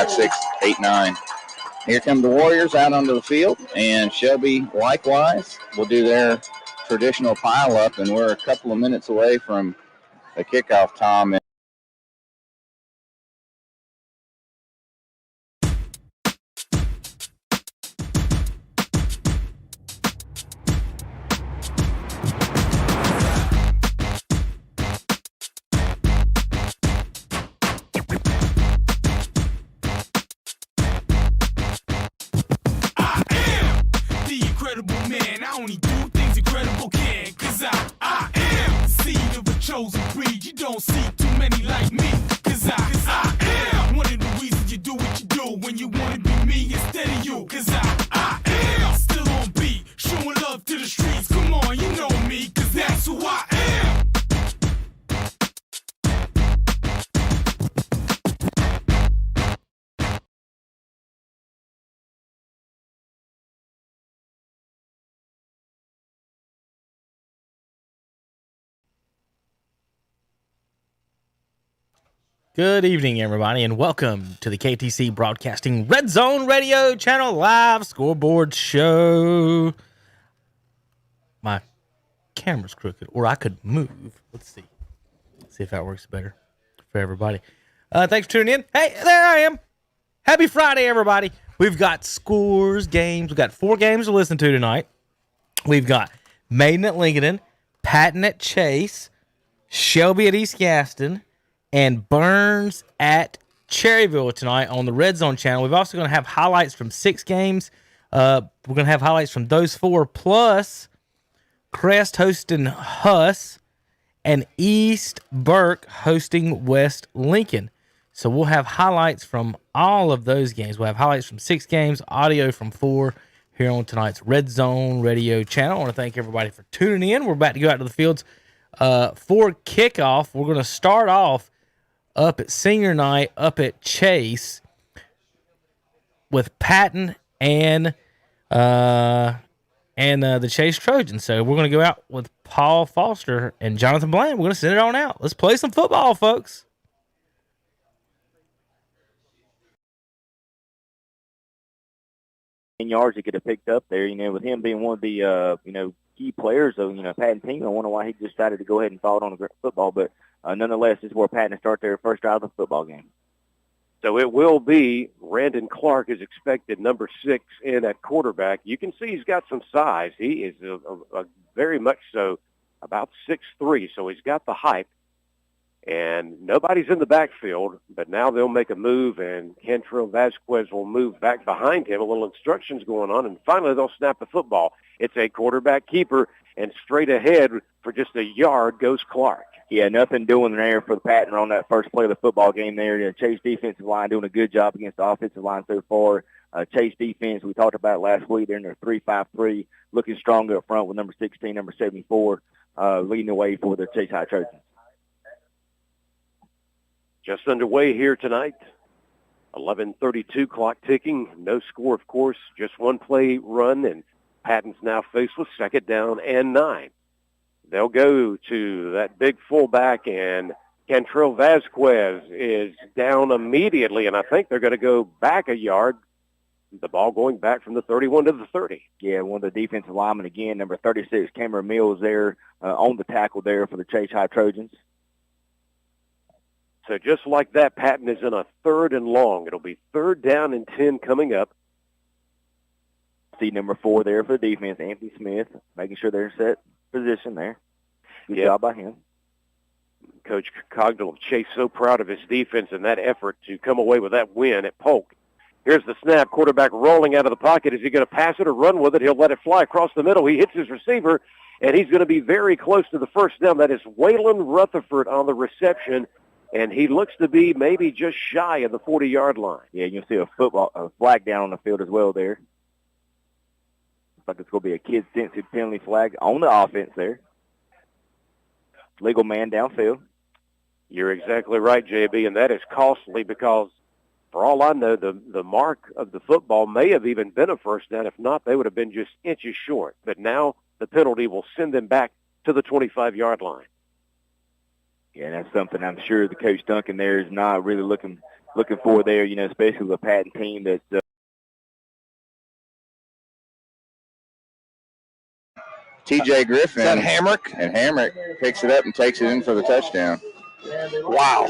5, 6, 8, 9. Here come the Warriors out onto the field, and Shelby likewise will do their traditional pile-up, and we're a couple of minutes away from the kickoff, Tom. Good evening, everybody, and welcome to the KTC Broadcasting Redzone Radio Channel Live Scoreboard Show. My camera's crooked, or I could move. Let's see. See if that works better for everybody. Thanks for tuning in. Hey, there I am. Happy Friday, everybody. We've got scores, games. We've got 4 games to listen to tonight. We've got Maiden at Lincolntno, Patton at Chase, Shelby at East Gaston, and Burns at Cherryville tonight on the Redzone channel. We're also going to have highlights from 6 games. We're going to have highlights from those 4, plus Crest hosting Huss and East Burke hosting West Lincoln. So we'll have highlights from all of those games. We'll have highlights from 6 games, audio from 4 here on tonight's Redzone Radio channel. I want to thank everybody for tuning in. We're about to go out to the fields for kickoff. We're going to start off up at senior night, up at Chase, with Patton and the Chase Trojans. So we're going to go out with Paul Foster and Jonathan Bland. We're going to send it on out. Let's play some football, folks. Yards he could have picked up there, with him being one of the, key players of, Patton team. I wonder why he decided to go ahead and follow on the football, but nonetheless, this is where Patton start their first drive of the football game. So it will be Randon Clark is expected, number 6 in at quarterback. You can see he's got some size. He is a very much so about 6'3", so he's got the height. And nobody's in the backfield, but now they'll make a move, and Cantrell Vasquez will move back behind him. A little instructions going on, and finally they'll snap the football. It's a quarterback keeper, and straight ahead for just a yard goes Clark. Yeah, nothing doing there for the Patton on that first play of the football game there. The Chase defensive line doing a good job against the offensive line so far. Chase defense, we talked about last week, they're in their 3-5-3, looking strong up front with number 16, number 74, leading the way for the Chase High Trojans. Just underway here tonight. 11:32 clock ticking. No score, of course. Just one play run, and Patton's now faced with 2nd down and 9. They'll go to that big fullback, and Cantrell Vasquez is down immediately, and I think they're going to go back a yard. The ball going back from the 31 to the 30. Yeah, one of the defensive linemen again, number 36, Cameron Mills there on the tackle there for the Chase High Trojans. So just like that, Patton is in a 3rd and long. It'll be 3rd down and 10 coming up. See number 4 there for the defense, Anthony Smith, making sure they're set position there. Good job by him. Coach Cogdell of Chase so proud of his defense and that effort to come away with that win at Polk. Here's the snap. Quarterback rolling out of the pocket. Is he going to pass it or run with it? He'll let it fly across the middle. He hits his receiver, and he's going to be very close to the first down. That is Waylon Rutherford on the reception, and he looks to be maybe just shy of the 40-yard line. Yeah, you'll see a flag down on the field as well there. Looks like it's going to be a kid-sensitive penalty flag on the offense there. Legal man downfield. You're exactly right, JB, and that is costly because, for all I know, the mark of the football may have even been a first down. If not, they would have been just inches short. But now the penalty will send them back to the 25-yard line. Yeah, that's something I'm sure the Coach Duncan there is not really looking looking for there, especially with a Patton team that T.J. Griffin. Is that Hamrick? And Hamrick picks it up and takes it in for the touchdown. Wow.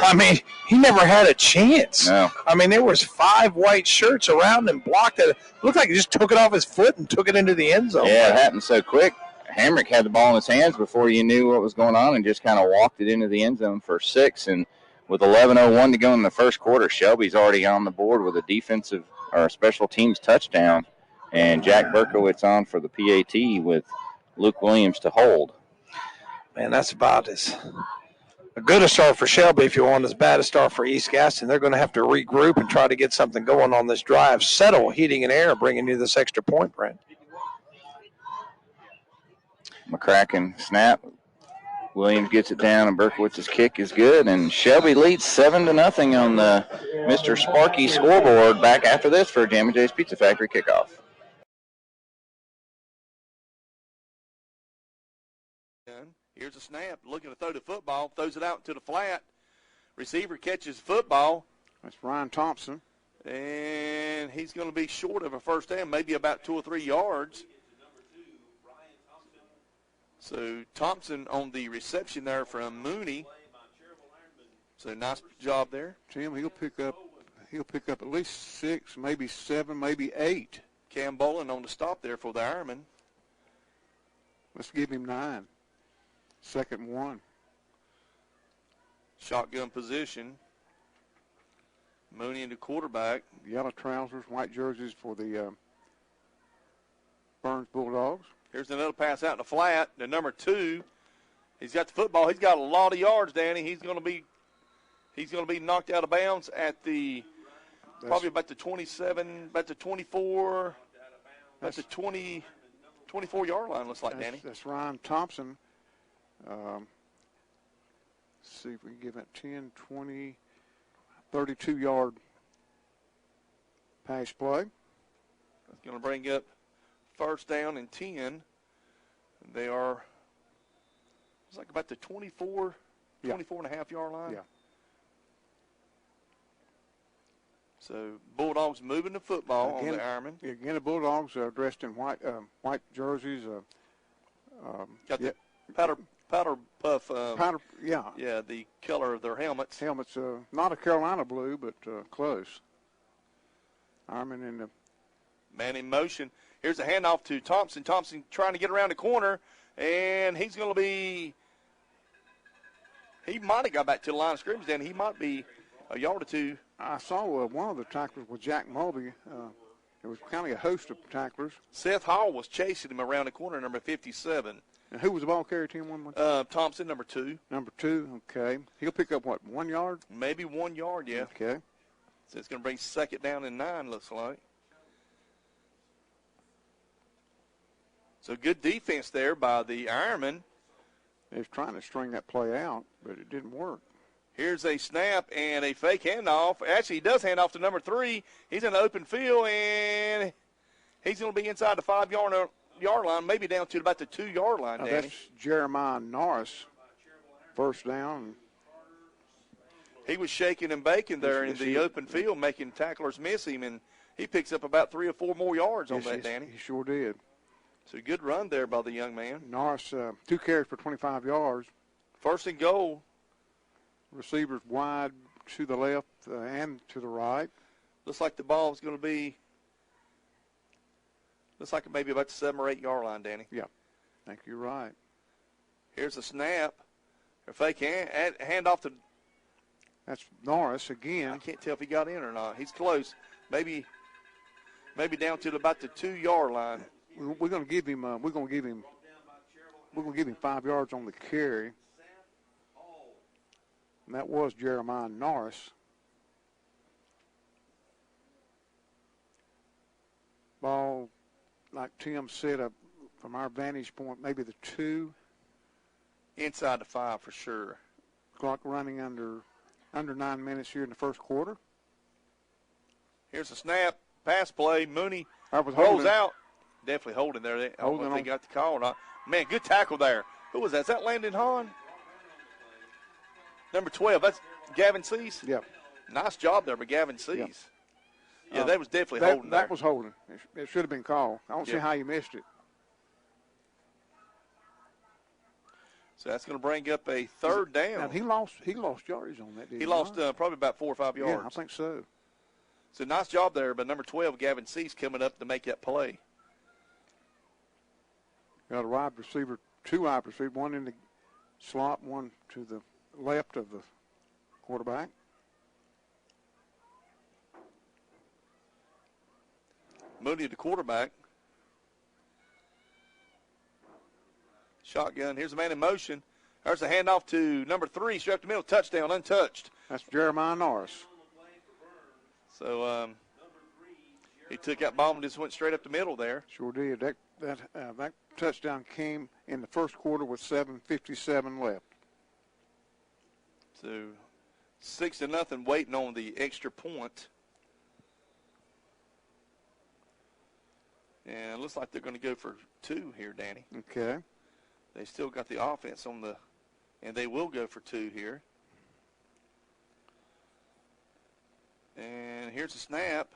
I mean, he never had a chance. No. I mean, there was 5 white shirts around and blocked it. Looked like he just took it off his foot and took it into the end zone. Yeah, it happened so quick. Hamrick had the ball in his hands before you knew what was going on and just kind of walked it into the end zone for 6. And with 11:01 to go in the first quarter, Shelby's already on the board with a defensive or a special teams touchdown. And Jack Berkowitz on for the PAT with Luke Williams to hold. Man, that's about as good a start for Shelby if you want, as bad a start for East Gaston. They're going to have to regroup and try to get something going on this drive. Settle heating and air, bringing you this extra point, Brent. McCracken snap. Williams gets it down, and Berkowitz's kick is good. And Shelby leads 7-0 on the Mr. Sparky scoreboard. Back after this for Jammy J's Pizza Factory kickoff. Here's a snap, looking to throw the football, throws it out to the flat. Receiver catches the football. That's Ryan Thompson. And he's going to be short of a first down, maybe about 2 or 3 yards. So Thompson on the reception there from Mooney. So nice job there. Tim, he'll pick up at least 6, maybe 7, maybe 8. Cam Bolin on the stop there for the Ironman. Let's give him 9. 2nd and 1. Shotgun position. Mooney in the quarterback. Yellow trousers, white jerseys for the Burns Bulldogs. Here's another pass out in the flat. The number 2. He's got the football. He's got a lot of yards, Danny. He's going to be knocked out of bounds at probably about the 27, about the 24, about the 24-yard line, looks like, Danny. That's Ryan Thompson. Let's see if we can give it 10, 20, 32-yard pass play. That's going to bring up first down and 10. They are, it's like about the 24 and a half yard line. Yeah. So Bulldogs moving the football Again, on the Ironman. Again, the Bulldogs are dressed in white jerseys. Got the powder puff. Powder, yeah. Yeah, the color of their helmets. Helmets, not a Carolina blue, but close. Ironman in the man in motion. Here's a handoff to Thompson. Thompson trying to get around the corner, and he's going to be – he might have got back to the line of scrimmage, then he might be a yard or 2. I saw one of the tacklers was Jack Mulvey. It was kind of a host of tacklers. Seth Hall was chasing him around the corner, number 57. And who was the ball carrier, team one? Thompson, number 2. Number 2, okay. He'll pick up, 1 yard? Maybe 1 yard, yeah. Okay. So it's going to bring 2nd down and 9, looks like. So good defense there by the Ironman. They was trying to string that play out, but it didn't work. Here's a snap and a fake handoff. Actually, he does hand off to number 3. He's in the open field, and he's going to be inside the 5-yard line, maybe down to about the 2-yard line, Danny. That's Jeremiah Norris, first down. He was shaking and baking there in the open field, making tacklers miss him, and he picks up about 3 or 4 more yards on that, Danny. He sure did. So good run there by the young man. Norris, 2 carries for 25 yards. 1st and goal. Receivers wide to the left and to the right. Looks like the ball is going to be, looks like it may be about the 7 or 8 yard line, Danny. Yeah, I think you're right. Here's a snap. A fake hand off to. That's Norris again. I can't tell if he got in or not. He's close. Maybe down to about the 2 yard line. We're going to give him. We're going to give him 5 yards on the carry. And that was Jeremiah Norris. Ball, like Tim said, from our vantage point, maybe the 2. Inside the 5 for sure. Clock running under 9 minutes here in the first quarter. Here's a snap, pass play. Mooney rolls out. Definitely holding there. I don't know if they got the call or not. Man, good tackle there. Who was that? Is that Landon Hahn? Number 12. That's Gavin Cease. Yep. Nice job there by Gavin Sees. Yep. Yeah, that was definitely holding there. That was holding. It should have been called. I don't see how you missed it. So that's going to bring up a third down. And he lost yardage on that, didn't he? He lost probably about 4 or 5 yards. Yeah, I think so. So nice job there, but number 12, Gavin Sees, coming up to make that play. Got a wide receiver, 2 wide receivers, one in the slot, one to the left of the quarterback. Mooney, the quarterback. Shotgun. Here's a man in motion. There's a handoff to number 3, straight up the middle, touchdown, untouched. That's Jeremiah Norris. So he took that ball and just went straight up the middle there. Sure did. That touchdown came in the first quarter with 7:57 left. So 6-0, waiting on the extra point. And it looks like they're going to go for 2 here, Danny. Okay. They still got the offense on the, and they will go for 2 here. And here's a snap.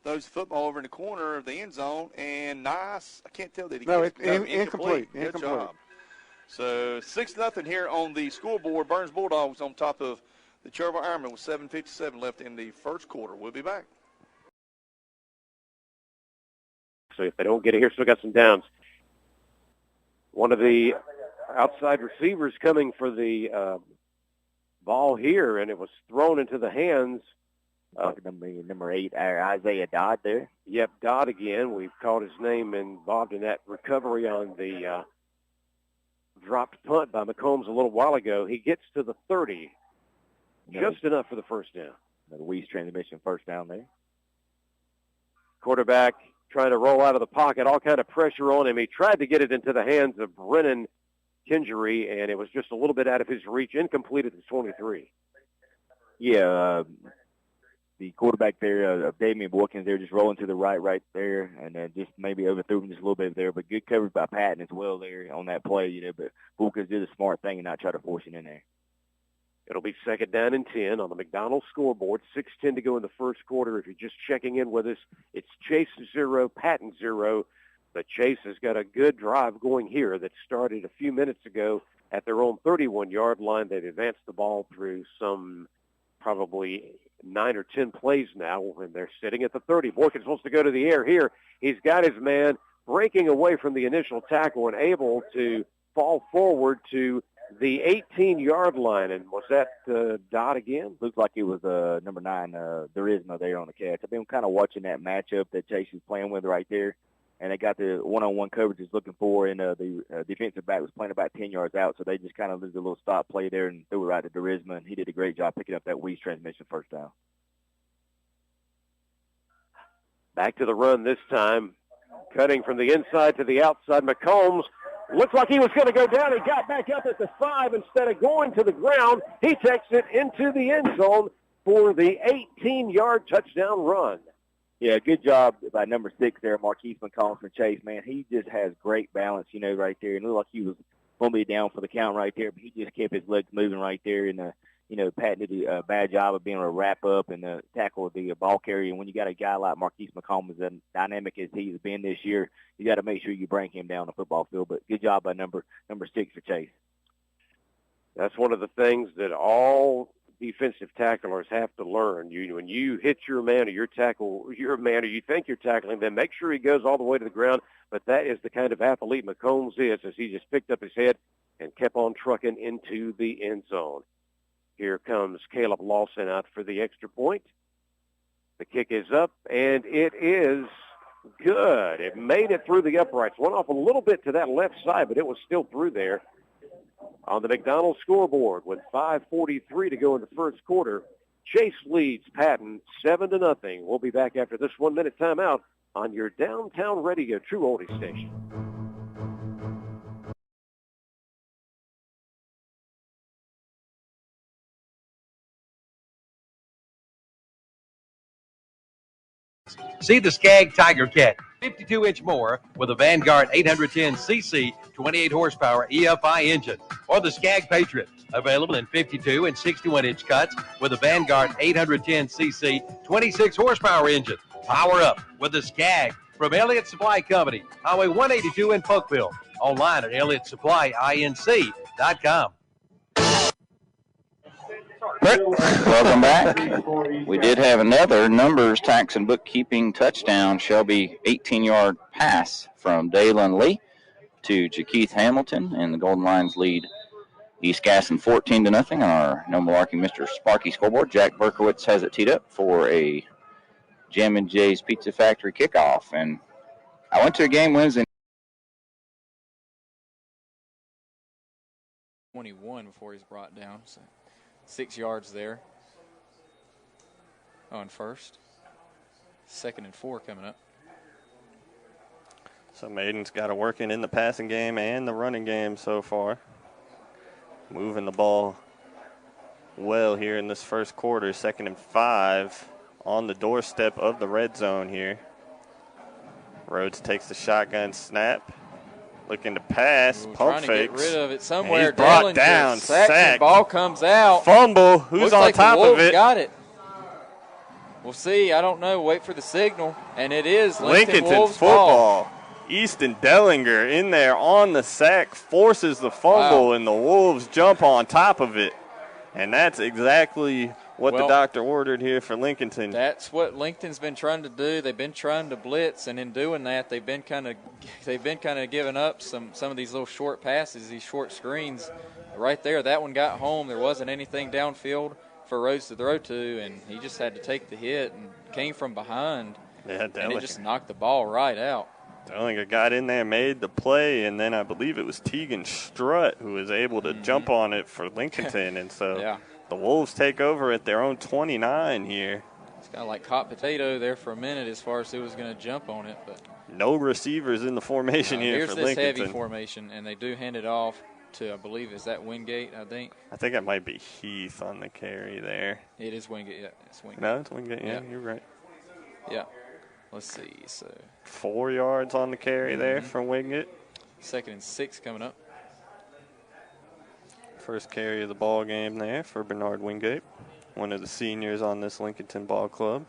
Throws the football over in the corner of the end zone, and nice. I can't tell that he No, incomplete. Good incomplete. job. So 6-0 here on the scoreboard. Burns Bulldogs on top of the Cherryville Ironman with 7:57 left in the first quarter. We'll be back. So if they don't get it here, still got some downs. One of the outside receivers coming for the ball here, and it was thrown into the hands of number 8, Isaiah Dodd there. Yep, Dodd again. We've called his name involved in that recovery on the dropped punt by McCombs a little while ago. He gets to the 30, just enough for the first down. The WOHS transmission first down there. Quarterback trying to roll out of the pocket, all kind of pressure on him. He tried to get it into the hands of Brennan Kingery, and it was just a little bit out of his reach, incomplete at the 23. Yeah, the quarterback there, Damian Boykins there, just rolling to the right there, and just maybe overthrew him just a little bit there, but good coverage by Patton as well there on that play, but Boykins did a smart thing and not try to force it in there. It'll be 2nd down and 10 on the McDonald's scoreboard. 6:10 to go in the first quarter. If you're just checking in with us, it's Chase 0, Patton 0. But Chase has got a good drive going here that started a few minutes ago at their own 31-yard line. They've advanced the ball through some probably 9 or 10 plays now, and they're sitting at the 30. Boykins wants to go to the air here. He's got his man breaking away from the initial tackle and able to fall forward to the 18-yard line. And was that Dodd again? Looks like it was number 9, Durismo there on the catch. I've been kind of watching that matchup that Chase is playing with right there, and they got the one-on-one coverage he's looking for, and the defensive back was playing about 10 yards out, so they just kind of did a little stop play there and threw it right to Durismo, and he did a great job picking up that WOHS transmission first down. Back to the run this time, cutting from the inside to the outside. McCombs looked like he was going to go down. He got back up at the 5 instead of going to the ground. He takes it into the end zone for the 18-yard touchdown run. Yeah, good job by number 6 there, Marquise McCombs from Chase, man. He just has great balance, right there. And it looked like he was going to be down for the count right there, but he just kept his legs moving right there. And, Patton did a bad job of being able to wrap up and tackle the ball carrier. And when you got a guy like Marquise McCombs, as dynamic as he's been this year, you got to make sure you bring him down the football field. But good job by number 6 for Chase. That's one of the things that all defensive tacklers have to learn. When you hit your man or you think you're tackling them, make sure he goes all the way to the ground. But that is the kind of athlete McCombs is, as he just picked up his head and kept on trucking into the end zone. Here comes Caleb Lawson out for the extra point. The kick is up, and it is good. It made it through the uprights. Went off a little bit to that left side, but it was still through there. On the McDonald's scoreboard with 5:43 to go in the first quarter, Chase leads Patton 7-0. We'll be back after this 1-minute timeout on your downtown radio True Oldies station. See the Skag Tiger Cat. 52-inch mower with a Vanguard 810cc 28 horsepower EFI engine, or the Skag Patriot, available in 52 and 61-inch cuts with a Vanguard 810cc 26 horsepower engine. Power up with the Skag from Elliott Supply Company, Highway 182 in Polkville. Online at ElliottSupplyINC.com. Welcome back. We did have another numbers, tax, and bookkeeping touchdown. Shelby 18-yard pass from Dalen Lee to Jakeith Hamilton, and the Golden Lions lead East Gaston 14-0 on our No Malarkey Mr. Sparky scoreboard. Jack Berkowitz has it teed up for a Jam & Jay's Pizza Factory kickoff. And I went to a game Wednesday. 21 before he's brought down. So 6 yards there on first. 2nd and 4 coming up. So Maiden's got it working in the passing game and the running game so far. Moving the ball well here in this first quarter. 2nd and 5 on the doorstep of the red zone here. Rhodes takes the shotgun snap. Looking to pass, pump fakes. Trying to get rid of it somewhere. He's brought down, sacked. Ball comes out. Fumble. Who's Looks on like top the Wolves of it? Got it. We'll see. I don't know. Wait for the signal. And it is Lincolntno Wolves football. Easton Dellinger in there on the sack, forces the fumble, and the Wolves jump on top of it. And that's exactly what the doctor ordered here for Lincolnton. That's what Lincoln's been trying to do. They've been trying to blitz, and in doing that, they've been kind of giving up some of these little short passes, these short screens. Right there, that one got home. There wasn't anything downfield for Rhodes to throw to, and he just had to take the hit and came from behind. Yeah, and it just knocked the ball right out. Dellinger got in there, made the play, and then I believe it was Tegan Strutt who was able to jump on it for Lincolnton. And so the Wolves take over at their own 29 here. It's kind of like hot potato there for a minute as far as who was going to jump on it. But no receivers in the formation here for Lincolnton. Here's this heavy formation, and they do hand it off to, I believe, is that Wingate, I think? I think it might be Heath on the carry there. It is Wingate, yeah. It's Wingate. No, it's Wingate, yeah, you're right. Yeah. Let's see. So 4 yards on the carry there from Wingate. 2nd and 6 coming up. First carry of the ball game there for Bernard Wingate, one of the seniors on this Lincolnton ball club.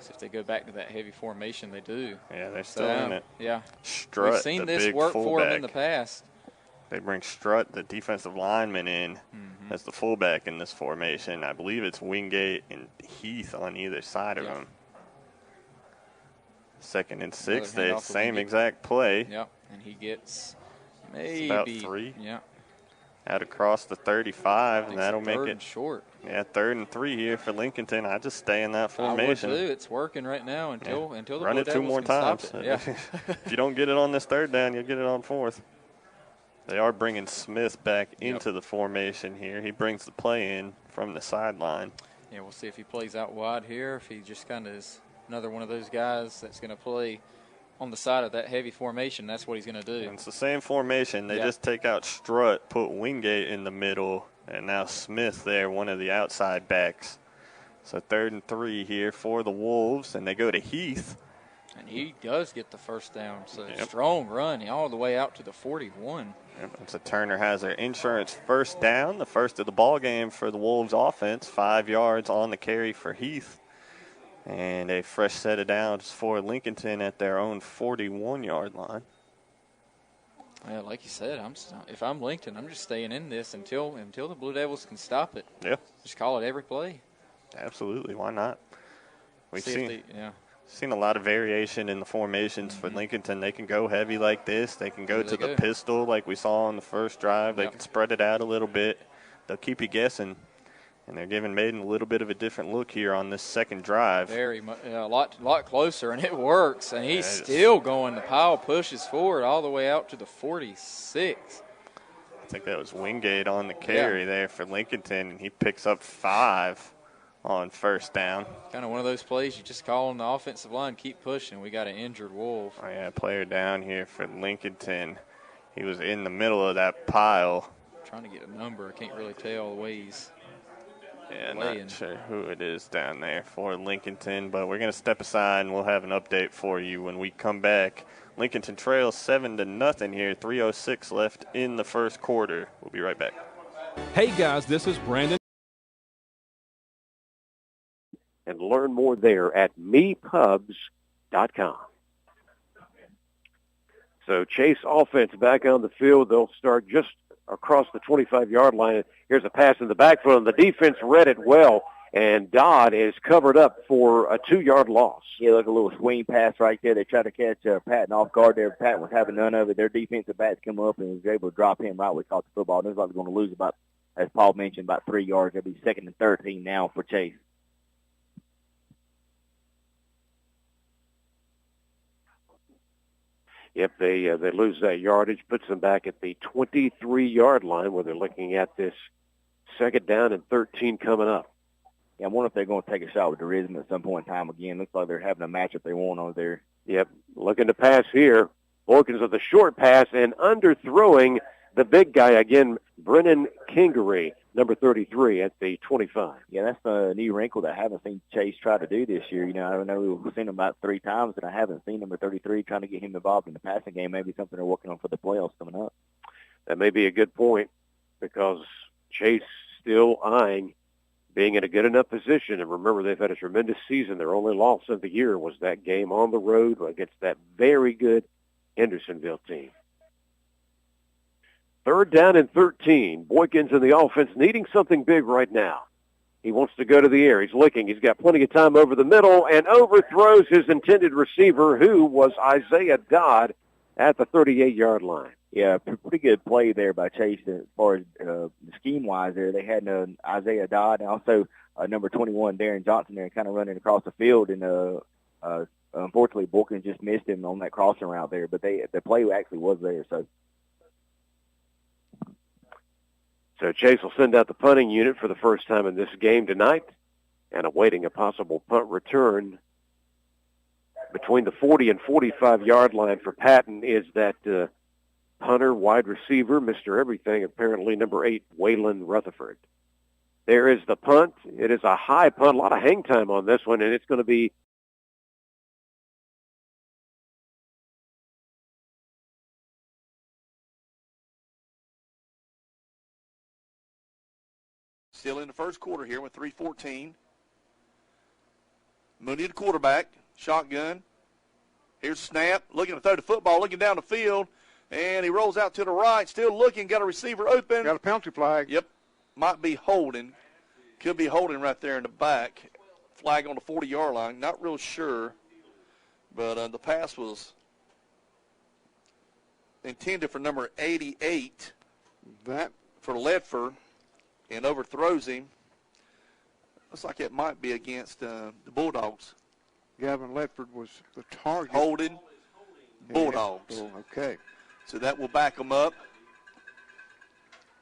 So if they go back to that heavy formation, they do. Yeah, they're still in it. Yeah. Strutt, we've seen the this big work fullback. for them in the past. They bring Strutt, the defensive lineman, in as the fullback in this formation. I believe it's Wingate and Heath on either side of him. 2nd and 6, they same exact play. Yep, and he gets maybe about 3. Yeah. Out across the 35, and that'll make it short. Yeah, 3rd and 3 here for Lincolnton. I just stay in that formation. I would too. It's working right now until the run it 2 more times. Yeah. If you don't get it on this 3rd down, you'll get it on 4th. They are bringing Smith back into the formation here. He brings the play in from the sideline. Yeah, we'll see if he plays out wide here, if he just kind of is another one of those guys that's going to play on the side of that heavy formation. That's what he's going to do. And it's the same formation. They just take out Strutt, put Wingate in the middle, and now Smith there, one of the outside backs. So 3rd and 3 here for the Wolves, and they go to Heath. And he does get the first down. So strong run all the way out to the 41. So Turner has their insurance first down, the first of the ball game for the Wolves offense. 5 yards on the carry for Heath. And a fresh set of downs for Lincolnton at their own 41-yard line. Yeah, like you said, if I'm Lincoln, I'm just staying in this until the Blue Devils can stop it. Yeah. Just call it every play. Absolutely. Why not? We've seen seen a lot of variation in the formations for Lincolnton. They can go heavy like this. They can go to the pistol like we saw on the first drive. They can spread it out a little bit. They'll keep you guessing. And they're giving Maiden a little bit of a different look here on this second drive. Very much, a lot closer, and it works. And he's still going. The pile pushes forward all the way out to the 46. I think that was Wingate on the carry there for Lincolnton, and he picks up 5 on first down. Kind of one of those plays you just call on the offensive line, keep pushing. We got an injured Wolf. Oh, yeah, player down here for Lincolnton. He was in the middle of that pile. Trying to get a number. I can't really tell the way he's Yeah, Laying. not sure who it is down there for Lincolnton, but we're going to step aside and we'll have an update for you when we come back. Lincolnton trails 7-0 here, 3:06 left in the first quarter. We'll be right back. Hey guys, this is Brandon. And learn more there at mepubs.com. So Chase offense back on the field. They'll start just across the 25-yard line. Here's a pass in the backfield. The defense read it well, and Dodd is covered up for a 2-yard loss. Yeah, look, a little swing pass right there. They tried to catch Patton off guard there. Patton was having none of it. Their defensive backs come up and was able to drop him right where he caught the football. It looks like they're going to lose about, as Paul mentioned, about 3 yards. It'll be 2nd and 13 now for Chase. If they lose that yardage, puts them back at the 23-yard line where they're looking at this 2nd down and 13 coming up. Yeah, I wonder if they're going to take a shot with Redzone at some point in time again. Looks like they're having a matchup they want over there. Yep, looking to pass here. Boykins with a short pass and underthrowing the big guy again, Brennan Kingery, number 33 at the 25. Yeah, that's a new wrinkle that I haven't seen Chase try to do this year. You know, I know we've seen him about 3 times, and I haven't seen number 33 trying to get him involved in the passing game. Maybe something they're working on for the playoffs coming up. That may be a good point because Chase still eyeing being in a good enough position. And remember, they've had a tremendous season. Their only loss of the year was that game on the road against that very good Hendersonville team. 3rd down and 13. Boykins in the offense needing something big right now. He wants to go to the air. He's looking. He's got plenty of time over the middle and overthrows his intended receiver, who was Isaiah Dodd at the 38-yard line. Yeah, pretty good play there by Chase as far as scheme-wise there. They had Isaiah Dodd and also number 21, Darren Johnson there kind of running across the field. And unfortunately, Boykins just missed him on that crossing route there. But the play actually was there, so. So Chase will send out the punting unit for the first time in this game tonight and awaiting a possible punt return. Between the 40 and 45-yard line for Patton is that punter, wide receiver, Mr. Everything, apparently number 8, Waylon Rutherford. There is the punt. It is a high punt, a lot of hang time on this one, and it's going to be still in the first quarter here with 3:14. Mooney the quarterback, shotgun. Here's a snap, looking to throw the football, looking down the field, and he rolls out to the right, still looking, got a receiver open. Got a penalty flag. Yep, might be holding. Could be holding right there in the back. Flag on the 40-yard line, not real sure, but the pass was intended for number 88. That for Ledford. And overthrows him. Looks like it might be against the Bulldogs. Gavin Ledford was the target. Holding Bulldogs. Yeah. Okay. So that will back them up.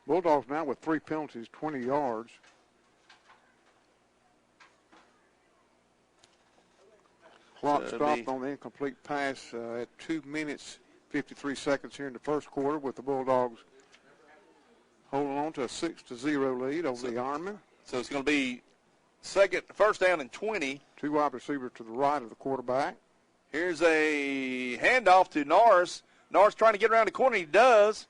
Bulldogs now with 3 penalties, 20 yards. Clock stopped on the incomplete pass at 2 minutes, 53 seconds here in the first quarter with the Bulldogs holding on to a 6-0 lead over the Ironmen. So it's going to be first down and 20. 2 wide receivers to the right of the quarterback. Here's a handoff to Norris. Norris trying to get around the corner. He does.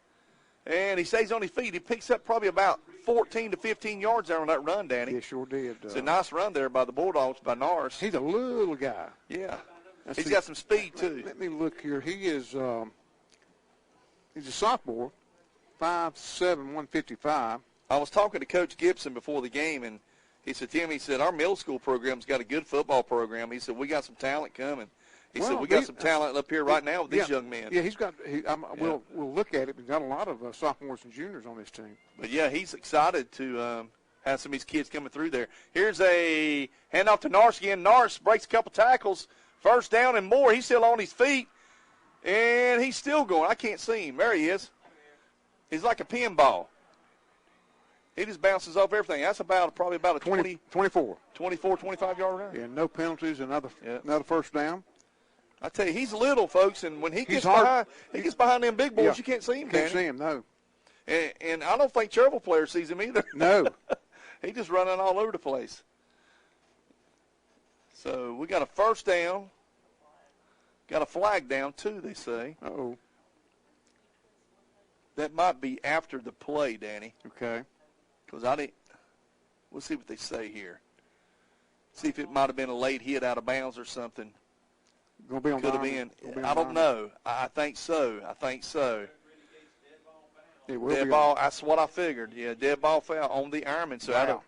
And he stays on his feet. He picks up probably about 14 to 15 yards there on that run, Danny. He sure did. It's a nice run there by the Bulldogs, by Norris. He's a little guy. Yeah. He's got some speed, too. Let me look here. He is he's a sophomore. 5'7", 155. I was talking to Coach Gibson before the game, and he said, Tim, he said, our middle school program's got a good football program. He said, we got some talent coming. He said, we got some talent up here right now with these young men. Yeah, he's got we'll look at it. We've got a lot of sophomores and juniors on this team. But, yeah, he's excited to have some of these kids coming through there. Here's a handoff to Norris again. Norris breaks a couple tackles. First down and more. He's still on his feet, and he's still going. I can't see him. There he is. He's like a pinball. He just bounces off everything. That's probably about a 24, 25-yard run. Yeah, no penalties, another first down. I tell you, he's little, folks, and when he gets behind them big boys, you can't see him, Can't see him, no. And I don't think Cherryville player sees him either. No. He just running all over the place. So we got a first down. Got a flag down, too, they say. Uh-oh. That might be after the play, Danny. Okay. Because I didn't. We'll see what they say here. See if it might have been a late hit out of bounds or something. Gonna be on Could have been. I don't know. I think so. It will dead be ball. That's what I figured. Yeah, dead ball foul on the Ironman. So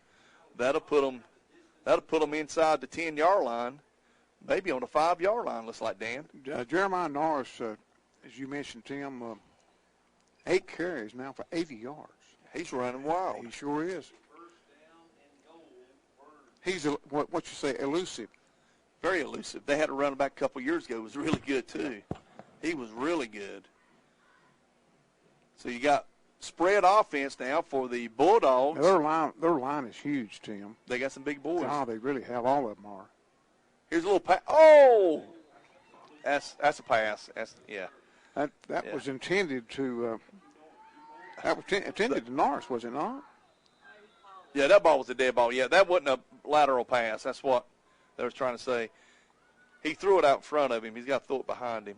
that'll put them inside the 10-yard line, maybe on the 5-yard line. Looks like, Dan. Jeremiah Norris, as you mentioned, Tim, 8 carries now for 80 yards. He's running wild. He sure is. He's what you say, elusive. Very elusive. They had a running back a couple years ago. It was really good too. He was really good. So you got spread offense now for the Bulldogs. Now their line is huge, Tim. They got some big boys. Oh, they really have. All of them are. Here's a little pass. Oh, that's a pass. That was intended to. That was intended to Norris, was it not? Yeah, that ball was a dead ball. Yeah, that wasn't a lateral pass. That's what they was trying to say. He threw it out in front of him. He's got to throw it behind him.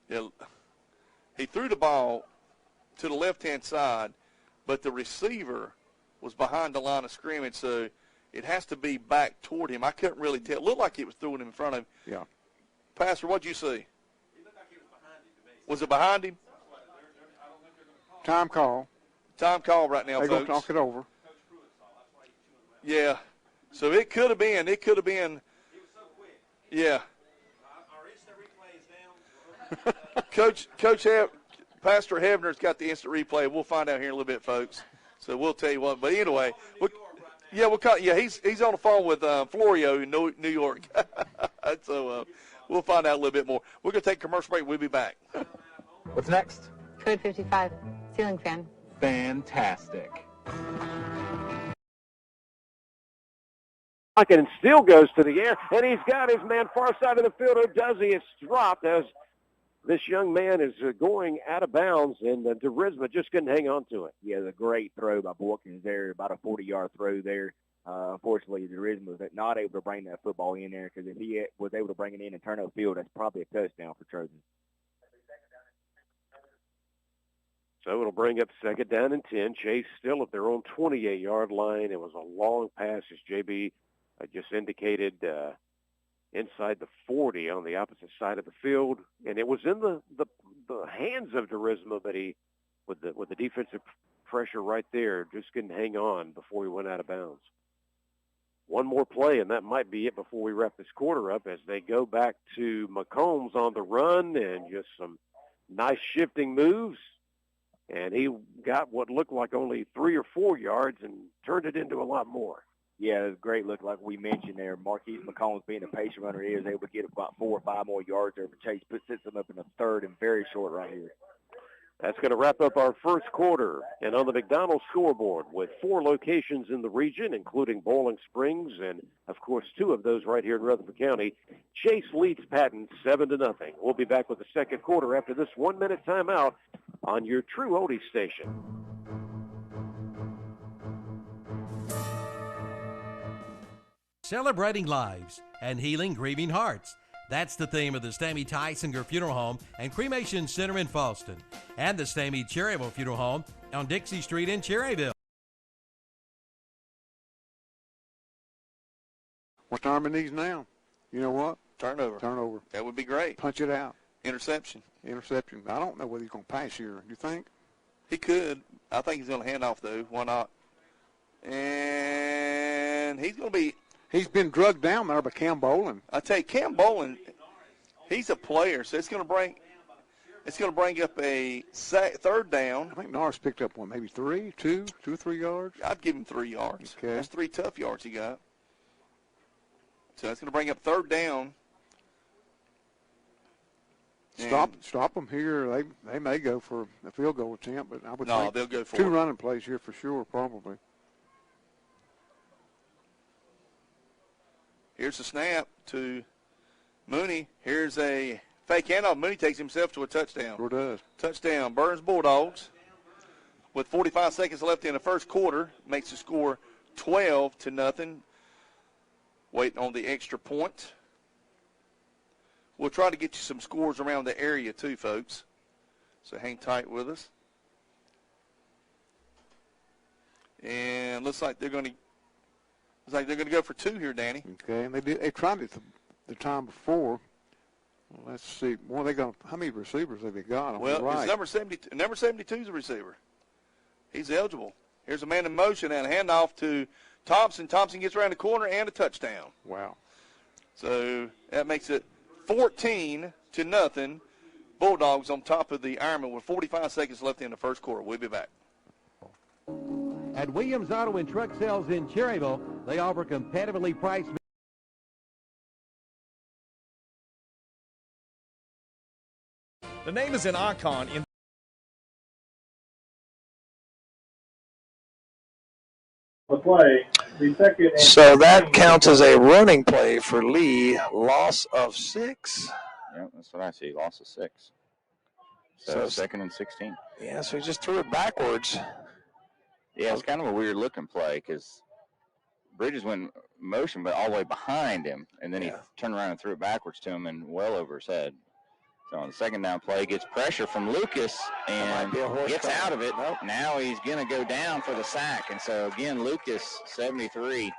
Yeah, he threw the ball to the left-hand side, but the receiver was behind the line of scrimmage, so it has to be back toward him. I couldn't really tell. It looked like it was throwing him in front of him. Yeah. Pastor, what'd you see? It looked like it was behind him to me. Was it behind him? Time call. Time call right now, folks. They're going to talk it over. Yeah. So it could have been. It was so quick. Yeah. Our instant replay is down. Pastor Hebner's got the instant replay. We'll find out here in a little bit, folks. So we'll tell you what. But anyway, he's on the phone with Florio in New York. So we'll find out a little bit more. We're going to take a commercial break. We'll be back. What's next? Code 55, ceiling fan. Fantastic. And still goes to the air, and he's got his man far side of the field. Who does he? It's dropped as this young man is going out of bounds, and DeRisma just couldn't hang on to it. Yeah, it was a great throw by Borkins there, about a 40-yard throw there. Unfortunately, DeRisma was not able to bring that football in there, because if he was able to bring it in and turn up field, that's probably a touchdown for Trojans. So it'll bring up 2nd down and 10. Chase still at their own 28-yard line. It was a long pass, as JB just indicated, inside the 40 on the opposite side of the field. And it was in the hands of DeRisma, but he, with the defensive pressure right there, just couldn't hang on before he went out of bounds. One more play, and that might be it before we wrap this quarter up, as they go back to McCombs on the run and just some nice shifting moves. And he got what looked like only 3 or 4 yards and turned it into a lot more. Yeah, it was a great look, like we mentioned there. Marquise McCombs, being a patient runner, he was able to get about 4 or 5 more yards over Chase. Sits him up in the 3rd and very short right here. That's going to wrap up our first quarter. And on the McDonald's scoreboard, with 4 locations in the region, including Bowling Springs and, of course, 2 of those right here in Rutherford County, Chase leads Patton 7-0. We'll be back with the second quarter after this 1-minute timeout on your true oldies station. Celebrating lives and healing grieving hearts. That's the theme of the Stamey Tysinger Funeral Home and Cremation Center in Falston, and the Stamey Cherryville Funeral Home on Dixie Street in Cherryville. What's Armin needs now? You know what? Turnover. That would be great. Punch it out. Interception. I don't know whether he's going to pass here. You think? He could. I think he's going to hand off, though. Why not? And he's going to be. He's been drugged down there by Cam Boland. I tell you, Cam Boland, he's a player, so it's going to bring up a 3rd down. I think Norris picked up maybe 2 or 3 yards. I'd give him 3 yards. Okay. That's 3 tough yards he got. So that's going to bring up 3rd down. Stop them here. They may go for a field goal attempt, but I would think they'll go for 2 running plays here for sure, probably. Here's a snap to Mooney. Here's a Fake handoff. Mooney takes himself to a touchdown. Sure does. Touchdown, Burns Bulldogs. With 45 seconds left in the first quarter, makes the score 12-0. Waiting on the extra point. We'll try to get you some scores around the area too, folks. So hang tight with us. And looks like they're going to go for 2 here, Danny. Okay, and they tried it the time before. Well, let's see. How many receivers have they got on the right? It's number 72. Number 72 is a receiver. He's eligible. Here's a man in motion and a handoff to Thompson. Thompson gets around the corner and a touchdown. Wow. So that makes it 14-0. Bulldogs on top of the Ironman with 45 seconds left in the first quarter. We'll be back. At Williams Auto and Truck Sales in Cherryville, they offer competitively priced. The name is an icon in the play. The second. So that counts as a running play for Lee. Loss of 6. Yeah, that's what I see. Loss of 6. So 2nd and 16. Yeah, so he just threw it backwards. Yeah, it's kind of a weird looking play because Bridges went motion, but all the way behind him, and then he turned around and threw it backwards to him and well over his head. So on the second down play, gets pressure from Lucas and gets out of it. Nope. Now he's going to go down for the sack. And so, again, Lucas, 73,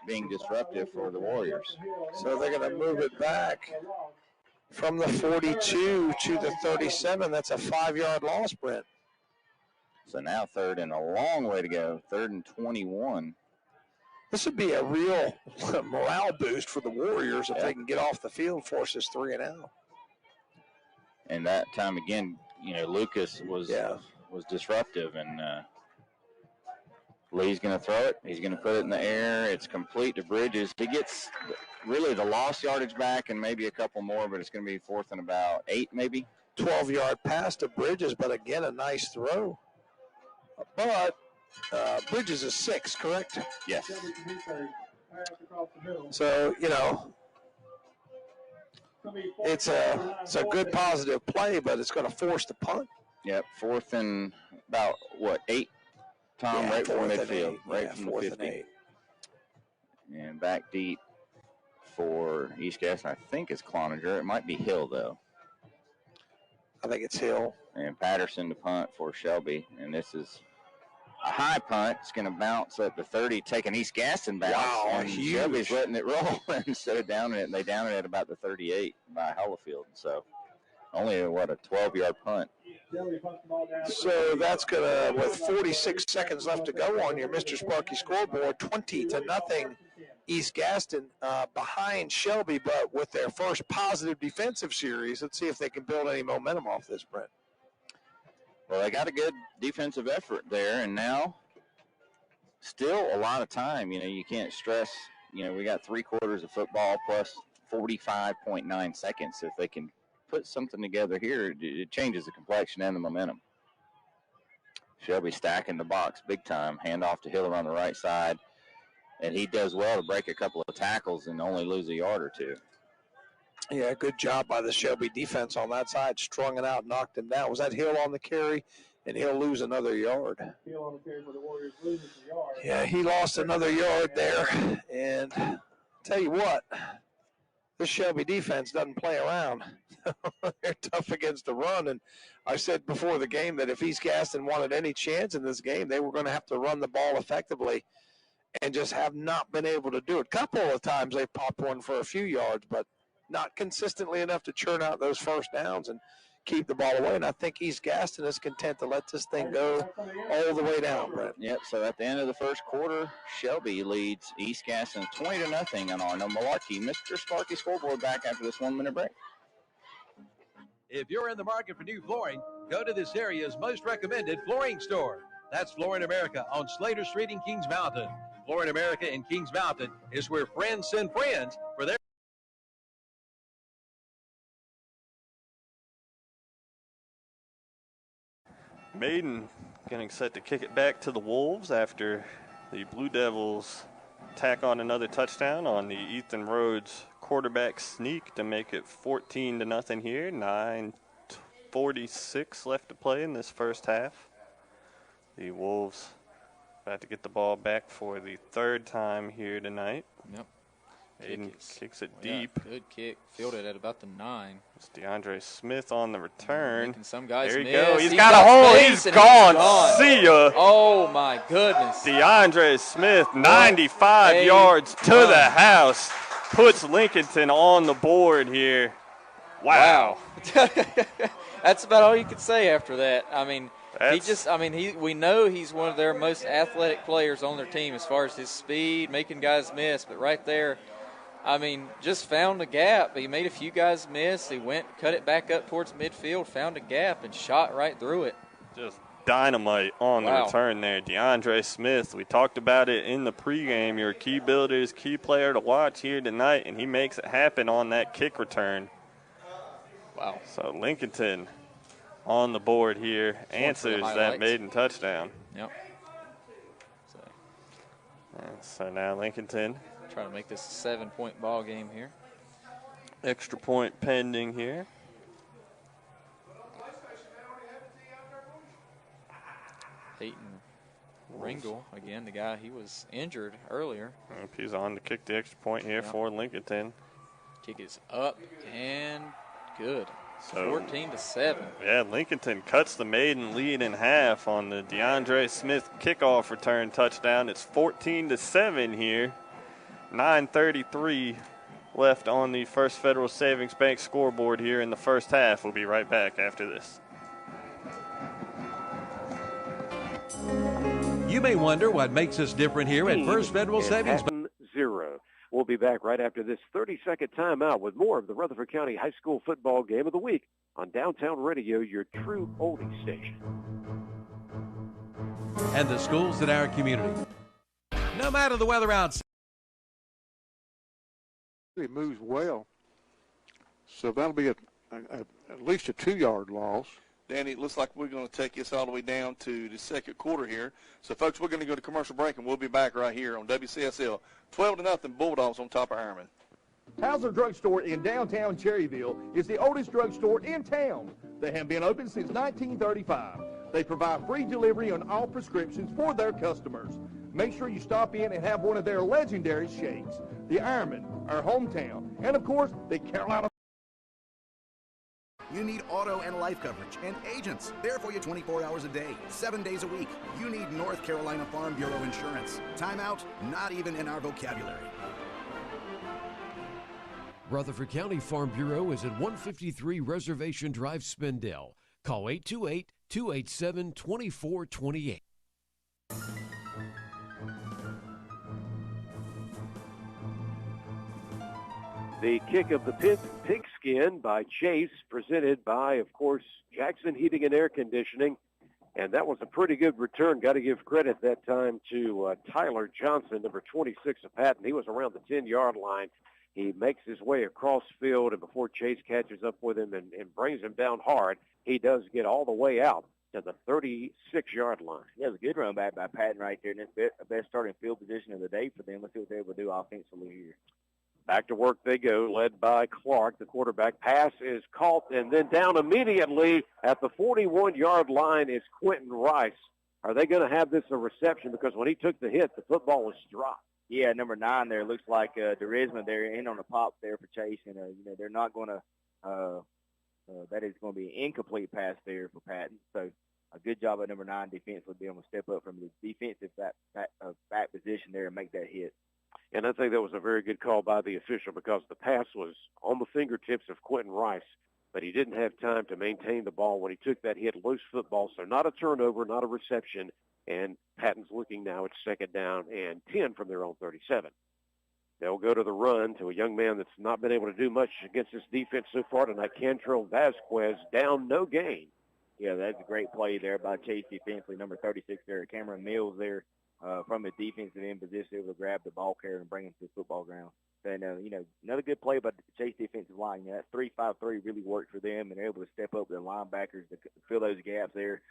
being disruptive for the Warriors. So they're going to move it back from the 42 to the 37. That's a 5-yard loss, Brent. So now 3rd and a long way to go, 3rd and 21. This would be a real morale boost for the Warriors if they can get off the field and force this 3 and out. And that time again, Lucas was disruptive, and Lee's going to throw it. He's going to put it in the air. It's complete to Bridges. He gets really the lost yardage back and maybe a couple more, but it's going to be 4th and about 8 maybe. 12-yard pass to Bridges, but again, a nice throw. But Bridges is 6, correct? Yes. So, it's a good positive play, but it's going to force the punt. Yep, 4th and about, 8, Tom, right from midfield. Right from the 50. And back deep for East Gaston. I think it's Cloninger. It might be Hill, though. I think it's Hill. And Patterson to punt for Shelby. And this is a high punt. It's going to bounce up to 30, taking East Gaston bounce. Wow, and huge. Shelby's letting it roll instead of downing it. And they down it at about the 38 by Hollifield. So only, a 12-yard punt. So that's going to, with 46 seconds left to go on your Mr. Sparky scoreboard, 20-0 East Gaston behind Shelby, but with their first positive defensive series. Let's see if they can build any momentum off this, Brent. Well, they got a good defensive effort there, and now still a lot of time. You can't stress, we got 3 quarters of football plus 45.9 seconds. If they can put something together here, it changes the complexion and the momentum. Shelby stacking the box big time. Handoff to Hiller on the right side, and he does well to break a couple of tackles and only lose a yard or 2. Yeah, good job by the Shelby defense on that side. Strung it out, knocked him down. Was that Hill on the carry? And he'll lose another yard. Hill on the carry for the Warriors, loses a yard. Yeah, he lost another yard there. And tell you what, this Shelby defense doesn't play around. They're tough against the run. And I said before the game that if East Gaston wanted any chance in this game, they were going to have to run the ball effectively and just have not been able to do it. A couple of times they popped one for a few yards, but not consistently enough to churn out those first downs and keep the ball away. And I think East Gaston is content to let this thing go all the way down, Brett. Yep, so at the end of the first quarter, Shelby leads East Gaston 20-0 on Arno Malarkey. Mr. Sparky scoreboard back after this 1-minute break. If you're in the market for new flooring, go to this area's most recommended flooring store. That's Flooring America on Slater Street in Kings Mountain. Flooring America in Kings Mountain is where friends send friends for their Maiden getting set to kick it back to the Wolves after the Blue Devils tack on another touchdown on the Ethan Rhodes quarterback sneak to make it 14-0 here. 9:46 left to play in this first half. The Wolves about to get the ball back for the third time here tonight. Yep. Maiden kicks it deep. Good kick. Fielded at about the 9. It's DeAndre Smith on the return. Making some guys there you miss. go. He's got a hole. He's gone. See ya. Oh, my goodness. DeAndre Smith, 95 yards to the house. Puts Lincolntno on the board here. Wow. That's about all you could say after that. I mean, we know he's one of their most athletic players on their team as far as his speed, making guys miss. But right there, I mean, just found a gap. He made a few guys miss. He cut it back up towards midfield, found a gap, and shot right through it. Just dynamite on the return there. DeAndre Smith, we talked about it in the pregame. Your key builders, key player to watch here tonight, and he makes it happen on that kick return. Wow. So Lincolntno on the board here, answers that maiden touchdown. Yep. So now Lincolntno trying to make this a 7-point ball game here. Extra point pending here. Peyton Ringel, again, the guy, he was injured earlier. He's on to kick the extra point here for Lincolntno. Kick is up and good. So, 14-7. Yeah, Lincolntno cuts the maiden lead in half on the DeAndre Smith kickoff return touchdown. It's 14-7 here. 9:33 left on the First Federal Savings Bank scoreboard here in the first half. We'll be right back after this. You may wonder what makes us different here at First Federal Savings Bank. 0. We'll be back right after this 30-second timeout with more of the Rutherford County High School Football Game of the Week on Downtown Radio, your true oldie station. And the schools in our community. No matter the weather outside. It moves well. So that'll be at least a 2-yard loss. Danny, it looks like we're going to take this all the way down to the second quarter here. So, folks, we're going to go to commercial break, and we'll be back right here on WCSL. 12-0 Bulldogs on top of Harriman. Hauser Drugstore in downtown Cherryville is the oldest drugstore in town. They have been open since 1935. They provide free delivery on all prescriptions for their customers. Make sure you stop in and have one of their legendary shakes. The Ironman, our hometown, and, of course, the Carolina. You need auto and life coverage and agents there for you 24 hours a day, 7 days a week. You need North Carolina Farm Bureau insurance. Timeout? Not even in our vocabulary. Rutherford County Farm Bureau is at 153 Reservation Drive, Spindale. Call 828-287-2428. The kick of the pigskin by Chase, presented by, of course, Jackson Heating and Air Conditioning. And that was a pretty good return. Got to give credit that time to Tyler Johnson, number 26 of Patton. He was around the 10-yard line. He makes his way across field, and before Chase catches up with him and brings him down hard, he does get all the way out to the 36-yard line. Yeah, it was a good run back by Patton right there, and it's the best starting field position of the day for them. Let's see what they're able to do offensively here. Back to work they go, led by Clark. The quarterback pass is caught, and then down immediately at the 41-yard line is Quentin Rice. Are they going to have this a reception? Because when he took the hit, the football was dropped. Yeah, number 9 there. Looks like Derisman there in on the pop there for Chase, and they're not going to that is going to be an incomplete pass there for Patton. So a good job at number 9 defense would be able to step up from the defensive back position there and make that hit. And I think that was a very good call by the official because the pass was on the fingertips of Quentin Rice, but he didn't have time to maintain the ball when he took that hit. Loose football, so not a turnover, not a reception, and Patton's looking now at second down and 10 from their own 37. They'll go to the run to a young man that's not been able to do much against this defense so far tonight, Cantrell Vasquez, down, no gain. Yeah, that's a great play there by Chase defensively, number 36 there, Cameron Mills there. From the defensive end position, able to grab the ball carrier and bring him to the football ground. And, another good play by the Chase defensive line. That 3-5-3 really worked for them, and they're able to step up with the linebackers to fill those gaps there.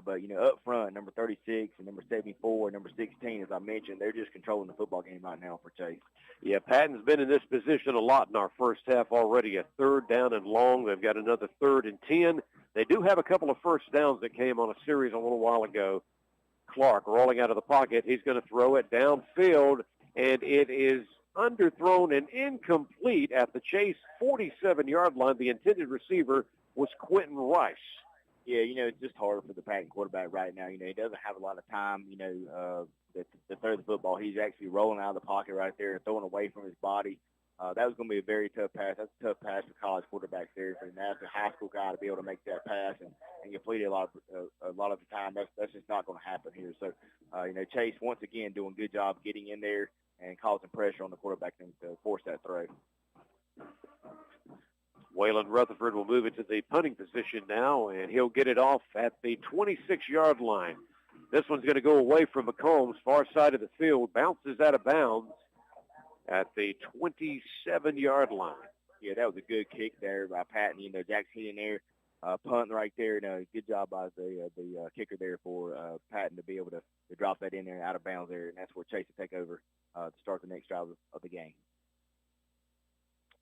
But, up front, number 36 and number 74 and number 16, as I mentioned, they're just controlling the football game right now for Chase. Yeah, Patton's been in this position a lot in our first half already. A 3rd down and long. They've got another 3rd and 10. They do have a couple of first downs that came on a series a little while ago. Clark rolling out of the pocket. He's going to throw it downfield, and it is underthrown and incomplete at the Chase 47-yard line. The intended receiver was Quentin Rice. Yeah, it's just harder for the Patton quarterback right now. He doesn't have a lot of time, to throw the football. He's actually rolling out of the pocket right there and throwing away from his body. That was going to be a very tough pass. That's a tough pass for college quarterbacks there. For now, a high school guy to be able to make that pass and complete it a lot of the time, that's just not going to happen here. So, Chase, once again, doing a good job getting in there and causing pressure on the quarterback to force that throw. Waylon Rutherford will move into the punting position now, and he'll get it off at the 26-yard line. This one's going to go away from McCombs, far side of the field, bounces out of bounds at the 27-yard line. Yeah, that was a good kick there by Patton. Jack's hitting there, punting right there. Good job by the kicker there for Patton to be able to drop that in there out of bounds there, and that's where Chase will take over to start the next drive of the game.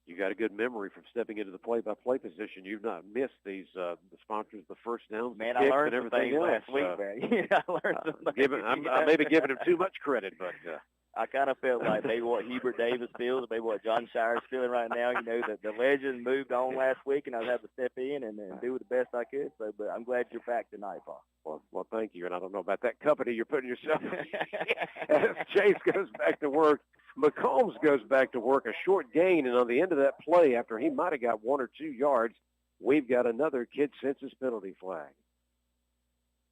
You got a good memory from stepping into the play-by-play position. You've not missed these the sponsors, the first downs, man. I learned and some things last week, man. Yeah, I learned some things. I may be giving him too much credit, but I kind of felt like maybe what Hubert Davis feels, maybe what John Shire's feeling right now. The legend moved on last week, and I was having to step in and do the best I could. So, but I'm glad you're back tonight, Paul. Well, thank you. And I don't know about that company you're putting yourself in. As Chase goes back to work, McCombs goes back to work, a short gain, and on the end of that play, after he might have got 1 or 2 yards, we've got another kid census penalty flag.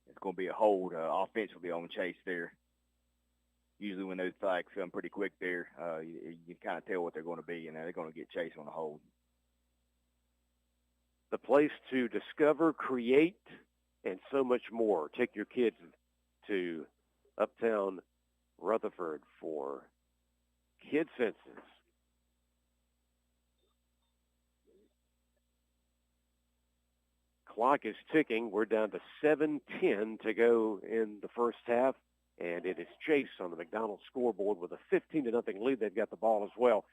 It's going to be a hold offensively on Chase there. Usually when those flags come pretty quick there, you kind of tell what they're going to be, and they're going to get Chase on a hold. The place to discover, create, and so much more. Take your kids to Uptown Rutherford for Kid Census. Clock is ticking. We're down to 7:10 to go in the first half, and it is Chase on the McDonald's scoreboard with a 15-0 lead. They've got the ball as well.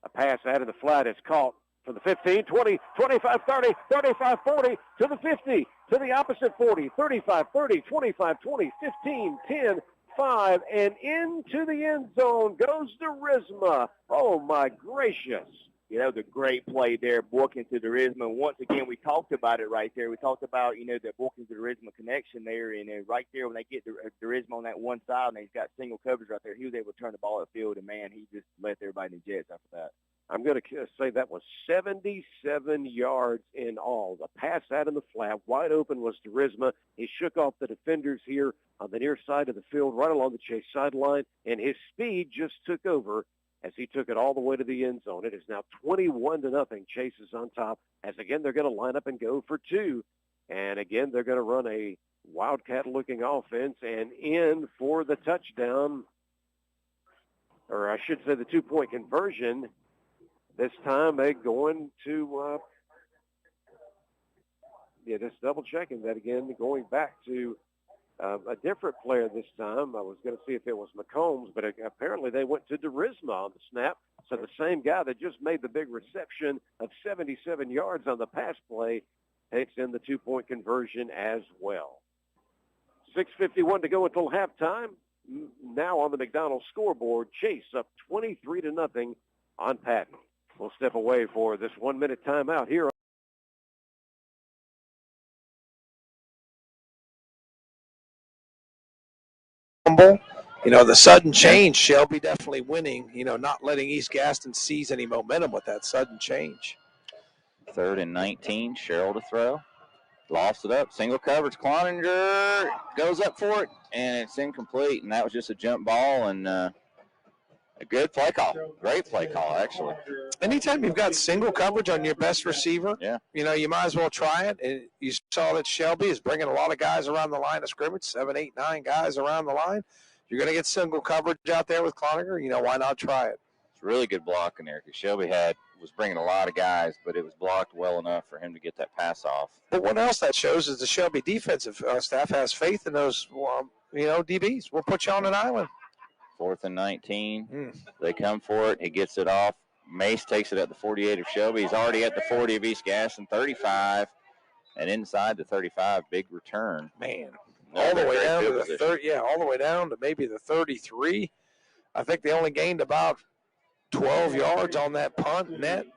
A pass out of the flat is caught for the 15, 20, 25, 30, 35, 40, to the 50, to the opposite 40, 35, 30, 25, 20, 15, 10, 5, and into the end zone goes Derisma. Oh, my gracious. Yeah, that was a great play there, Borkins to Derisma. Once again, we talked about it right there. We talked about, that Borkins to Derisma connection there, and right there when they get Derisma on that one side, and he's got single coverage right there, he was able to turn the ball upfield, and, man, he just left everybody in the jets after that. I'm going to say that was 77 yards in all. The pass out in the flat, wide open was Derisma. He shook off the defenders here on the near side of the field, right along the Chase sideline, and his speed just took over as he took it all the way to the end zone. It is now 21-0. Chase is on top, as again they're going to line up and go for 2. And again, they're going to run a Wildcat-looking offense and in for the touchdown, or I should say the 2-point conversion. This time they're going to, just double-checking that again, going back to a different player this time. I was going to see if it was McCombs, but apparently they went to Derisma on the snap. So the same guy that just made the big reception of 77 yards on the pass play takes in the 2-point conversion as well. 6:51 to go until halftime. Now on the McDonald's scoreboard, Chase up 23-0 on Patton. We'll step away for this 1-minute timeout here. The sudden change, Shelby definitely winning, not letting East Gaston seize any momentum with that sudden change. 3rd and 19, Sherrill to throw. Lost it up, single coverage. Cloninger goes up for it, and it's incomplete, and that was just a jump ball and a good play call. Great play call, actually. Anytime you've got single coverage on your best receiver, you might as well try it. And you saw that Shelby is bringing a lot of guys around the line of scrimmage, 7, 8, 9 guys around the line. You're going to get single coverage out there with Cloninger. Why not try it? It's really good blocking there because Shelby was bringing a lot of guys, but it was blocked well enough for him to get that pass off. But what else that shows is the Shelby defensive staff has faith in those, DBs. We'll put you on an island. 4th and 19. They come for it. He gets it off. Mace takes it at the 48 of Shelby. He's already at the 40 of East Gaston, 35. And inside the 35, big return. Man, all the way down to the 30. Yeah, all the way down to maybe the 33. I think they only gained about 12 yards on that punt net.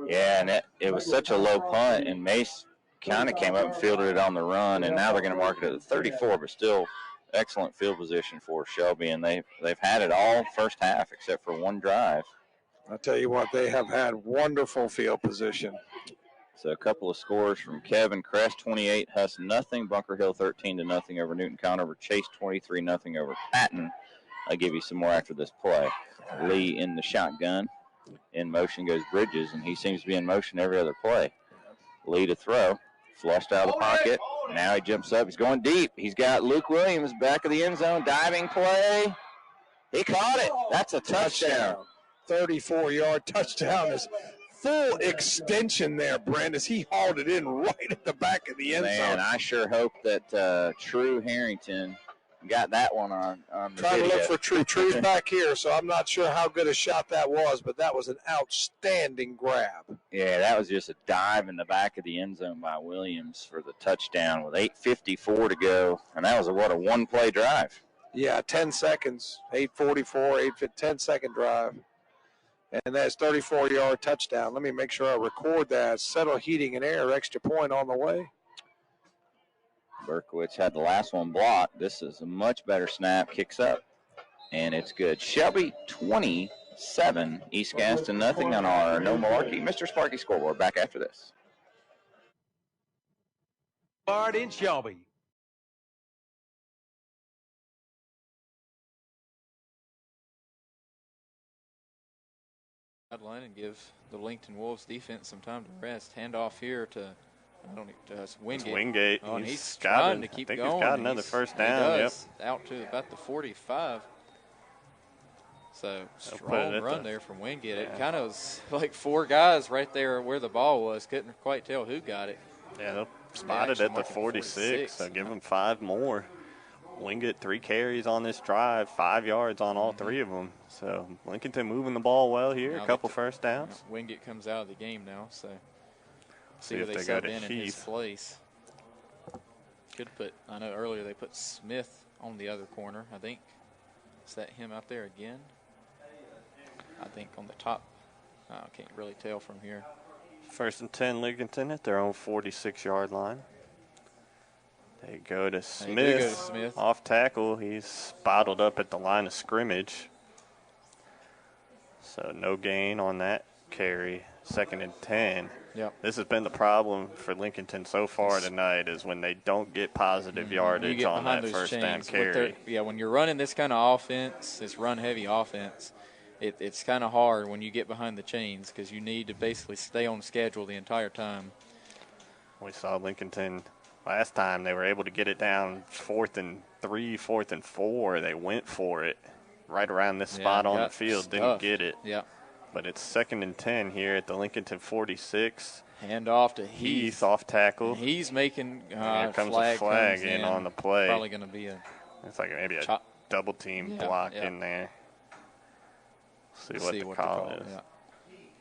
Yeah, and it was such a low punt, and Mace kind of came up and fielded it on the run, and now they're going to mark it at the 34, but still excellent field position for Shelby, and they've had it all first half except for one drive. I'll tell you what, they have had wonderful field position. So a couple of scores from Kevin Crest, 28, Huss nothing, Bunker Hill 13-0 over Newton Conover, Chase 23-0 over Patton. I'll give you some more after this play. Lee in the shotgun. In motion goes Bridges, and he seems to be in motion every other play. Lee to throw. Flushed out of the pocket. Now he jumps up. He's going deep. He's got Luke Williams back of the end zone. Diving play. He caught it. That's a touchdown. 34-yard touchdown. Is full extension there, Brent, as he hauled it in right at the back of the end zone. Man, I sure hope that True Harrington got that one on the Trying video. to look for True. True's back here, so I'm not sure how good a shot that was, but that was an outstanding grab. Yeah, that was just a dive in the back of the end zone by Williams for the touchdown with 8:54 to go. And that was a one-play drive. Yeah, 10 seconds, 8:44, 10-second drive. And that's 34-yard touchdown. Let me make sure I record that. Settle Heating and Air, extra point on the way. Berkowitz had the last one blocked. This is a much better snap. Kicks up, and it's good. Shelby 27, East Gaston nothing on our No Malarkey Mr. Sparky scoreboard. Back after this. Bard in Shelby. Line and give the Lincoln Wolves defense some time to rest. Hand off here to Wingate. Wingate. Oh, and he's he's trying to keep going. He's got another first down. Yep. Out to about the 45. So strong run there from Wingate. It kind of was like four guys right there where the ball was. Couldn't quite tell who got it. Yeah, they'll spot it at the 46. So give them 5 more. Wingate 3 carries on this drive, 5 yards on all 3 of them. So Lincolnton moving the ball well here, a couple first downs. Wingate comes out of the game now, so see if they sub in his place. Could put, I know earlier they put Smith on the other corner, I think. Is that him out there again? I think on the top. I can't really tell from here. 1st and 10, Lincolnton at their own 46-yard line. They go to Smith. Off tackle. He's bottled up at the line of scrimmage. So no gain on that carry. 2nd and 10. Yep. This has been the problem for Lincolnton so far tonight is when they don't get positive yardage on that first down carry. When you're running this kind of offense, this run-heavy offense, it's kind of hard when you get behind the chains because you need to basically stay on schedule the entire time. We saw Lincolnton last time. They were able to get it down 4th and 3, 4th and 4. They went for it right around this spot on the field. Didn't get it. Yeah. But it's 2nd and 10 here at the Lincolnton 46. Hand off to Heath. Off tackle. And he's making here comes a flag in on the play. Probably going to be it's like maybe a double team block in there. See what the call is. Yeah.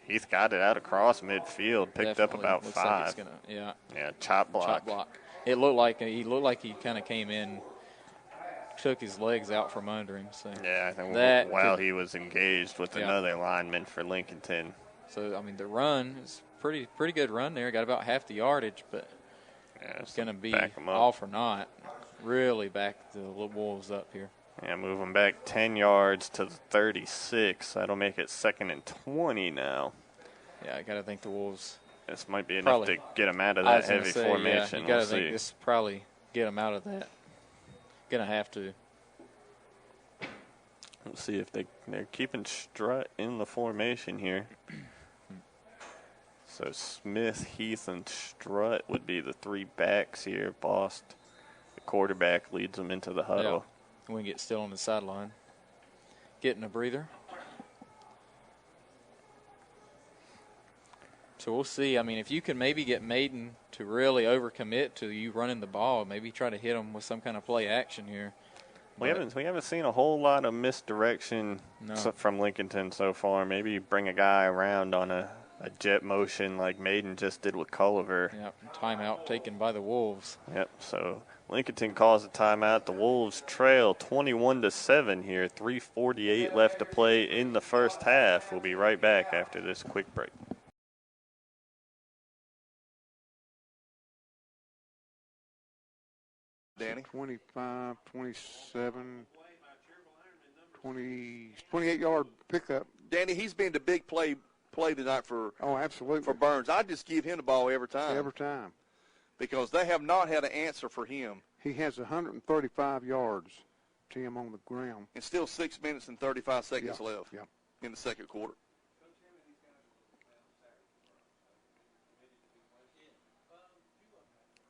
Heath got it out across midfield, picked up about 5. Like chop block. Chop block. It looked like he kind of came in, took his legs out from under him. So yeah, I think while he was engaged with another lineman for Lincolnton. So I mean, the run is pretty good run there. Got about half the yardage, but it's going to be all for naught. Really back the Wolves up here. Yeah, moving back 10 yards to the 36. That'll make it 2nd and 20 now. Yeah, I got to think the Wolves. This might be enough to get them out of that heavy formation. Yeah, you got to think this probably get them out of that. Going to have to. Let's see if they're keeping Strutt in the formation here. So Smith, Heath, and Strutt would be the 3 backs here. Bost, the quarterback, leads them into the huddle. Yeah. Wingate still on the sideline. Getting a breather. So we'll see. I mean, if you can maybe get Maiden to really overcommit to you running the ball, maybe try to hit them with some kind of play action here. We haven't seen a whole lot of misdirection No. from Lincolntno so far. Maybe bring a guy around on a jet motion like Maiden just did with Culliver. Yep, timeout taken by the Wolves. Yep, so Lincolntno calls a timeout. The Wolves trail 21-7 here. 3:48 left to play in the first half. We'll be right back after this quick break. Danny? 25, 27, 28-yard pickup. Danny, he's been the big play tonight for absolutely for Burns. I just give him the ball every time. Every time. Because they have not had an answer for him. He has 135 yards, Tim, on the ground. And still 6 minutes and 35 seconds left Yep. in the second quarter.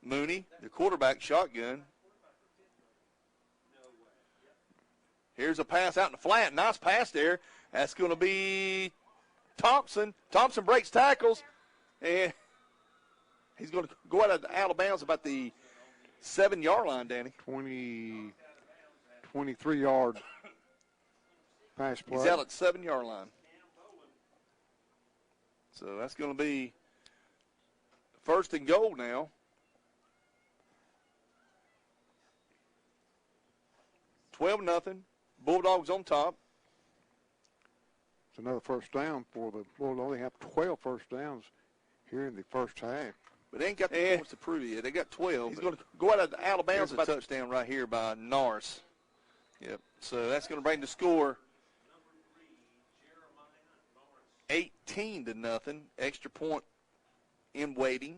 Mooney, the quarterback, shotgun. Here's a pass out in the flat. Nice pass there. That's going to be Thompson. Thompson breaks tackles, and he's going to go out of bounds about the 7-yard line, Danny. 23-yard pass play. He's out at the 7-yard line. So that's going to be first and goal now. $12-0. Bulldogs on top. It's another first down for the Bulldogs. They have 12 first downs here in the first half. But they ain't got the points to prove it yet. They got 12. He's going to go out of bounds. There's a touchdown right here by Norris. Yep. So that's going to bring the score 18-0. Extra point in waiting.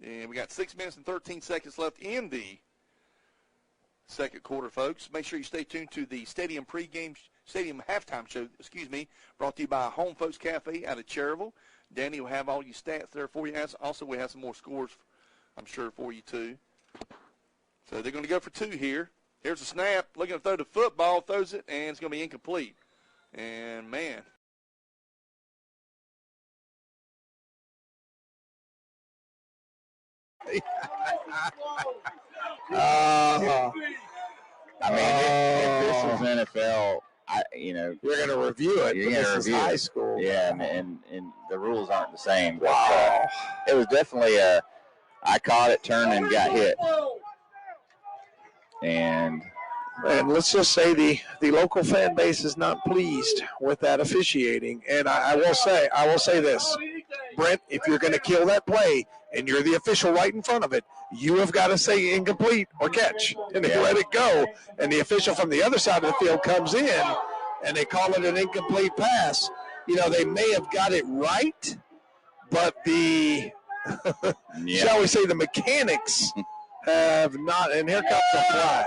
And we got 6 minutes and 13 seconds left in the second quarter, folks. Make sure you stay tuned to the Stadium halftime show, brought to you by Home Folks Cafe out of Cherryville. Danny will have all your stats there for you. Also, we have some more scores, I'm sure, for you, too. So they're going to go for two here. Here's a snap. Looking to throw the football, throws it, and it's going to be incomplete. And, man. I mean, if this was NFL, you're going to review it. You're going to review high it. school. Yeah, and the rules aren't the same. But, it was definitely I caught it, turned, and got hit. And let's just say the local fan base is not pleased with that officiating. And I will say this, Brent, if you're going to kill that play and you're the official right in front of it, you have got to say incomplete or catch, and they let it go. And the official from the other side of the field comes in, and they call it an incomplete pass. They may have got it right, but shall we say, the mechanics have not. And here comes the flag.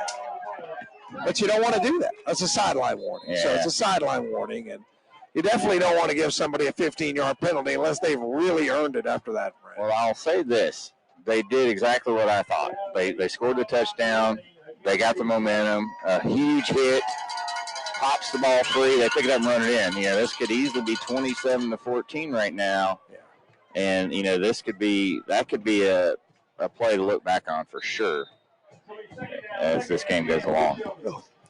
But you don't want to do that. That's a sideline warning. Yeah. So it's a sideline warning, and you definitely don't want to give somebody a 15-yard penalty unless they've really earned it after that. Well, I'll say this. They did exactly what I thought. They scored the touchdown. They got the momentum. A huge hit. Pops the ball free. They pick it up and run it in. This could easily be 27-14 right now. Yeah. And, that could be a play to look back on for sure as this game goes along.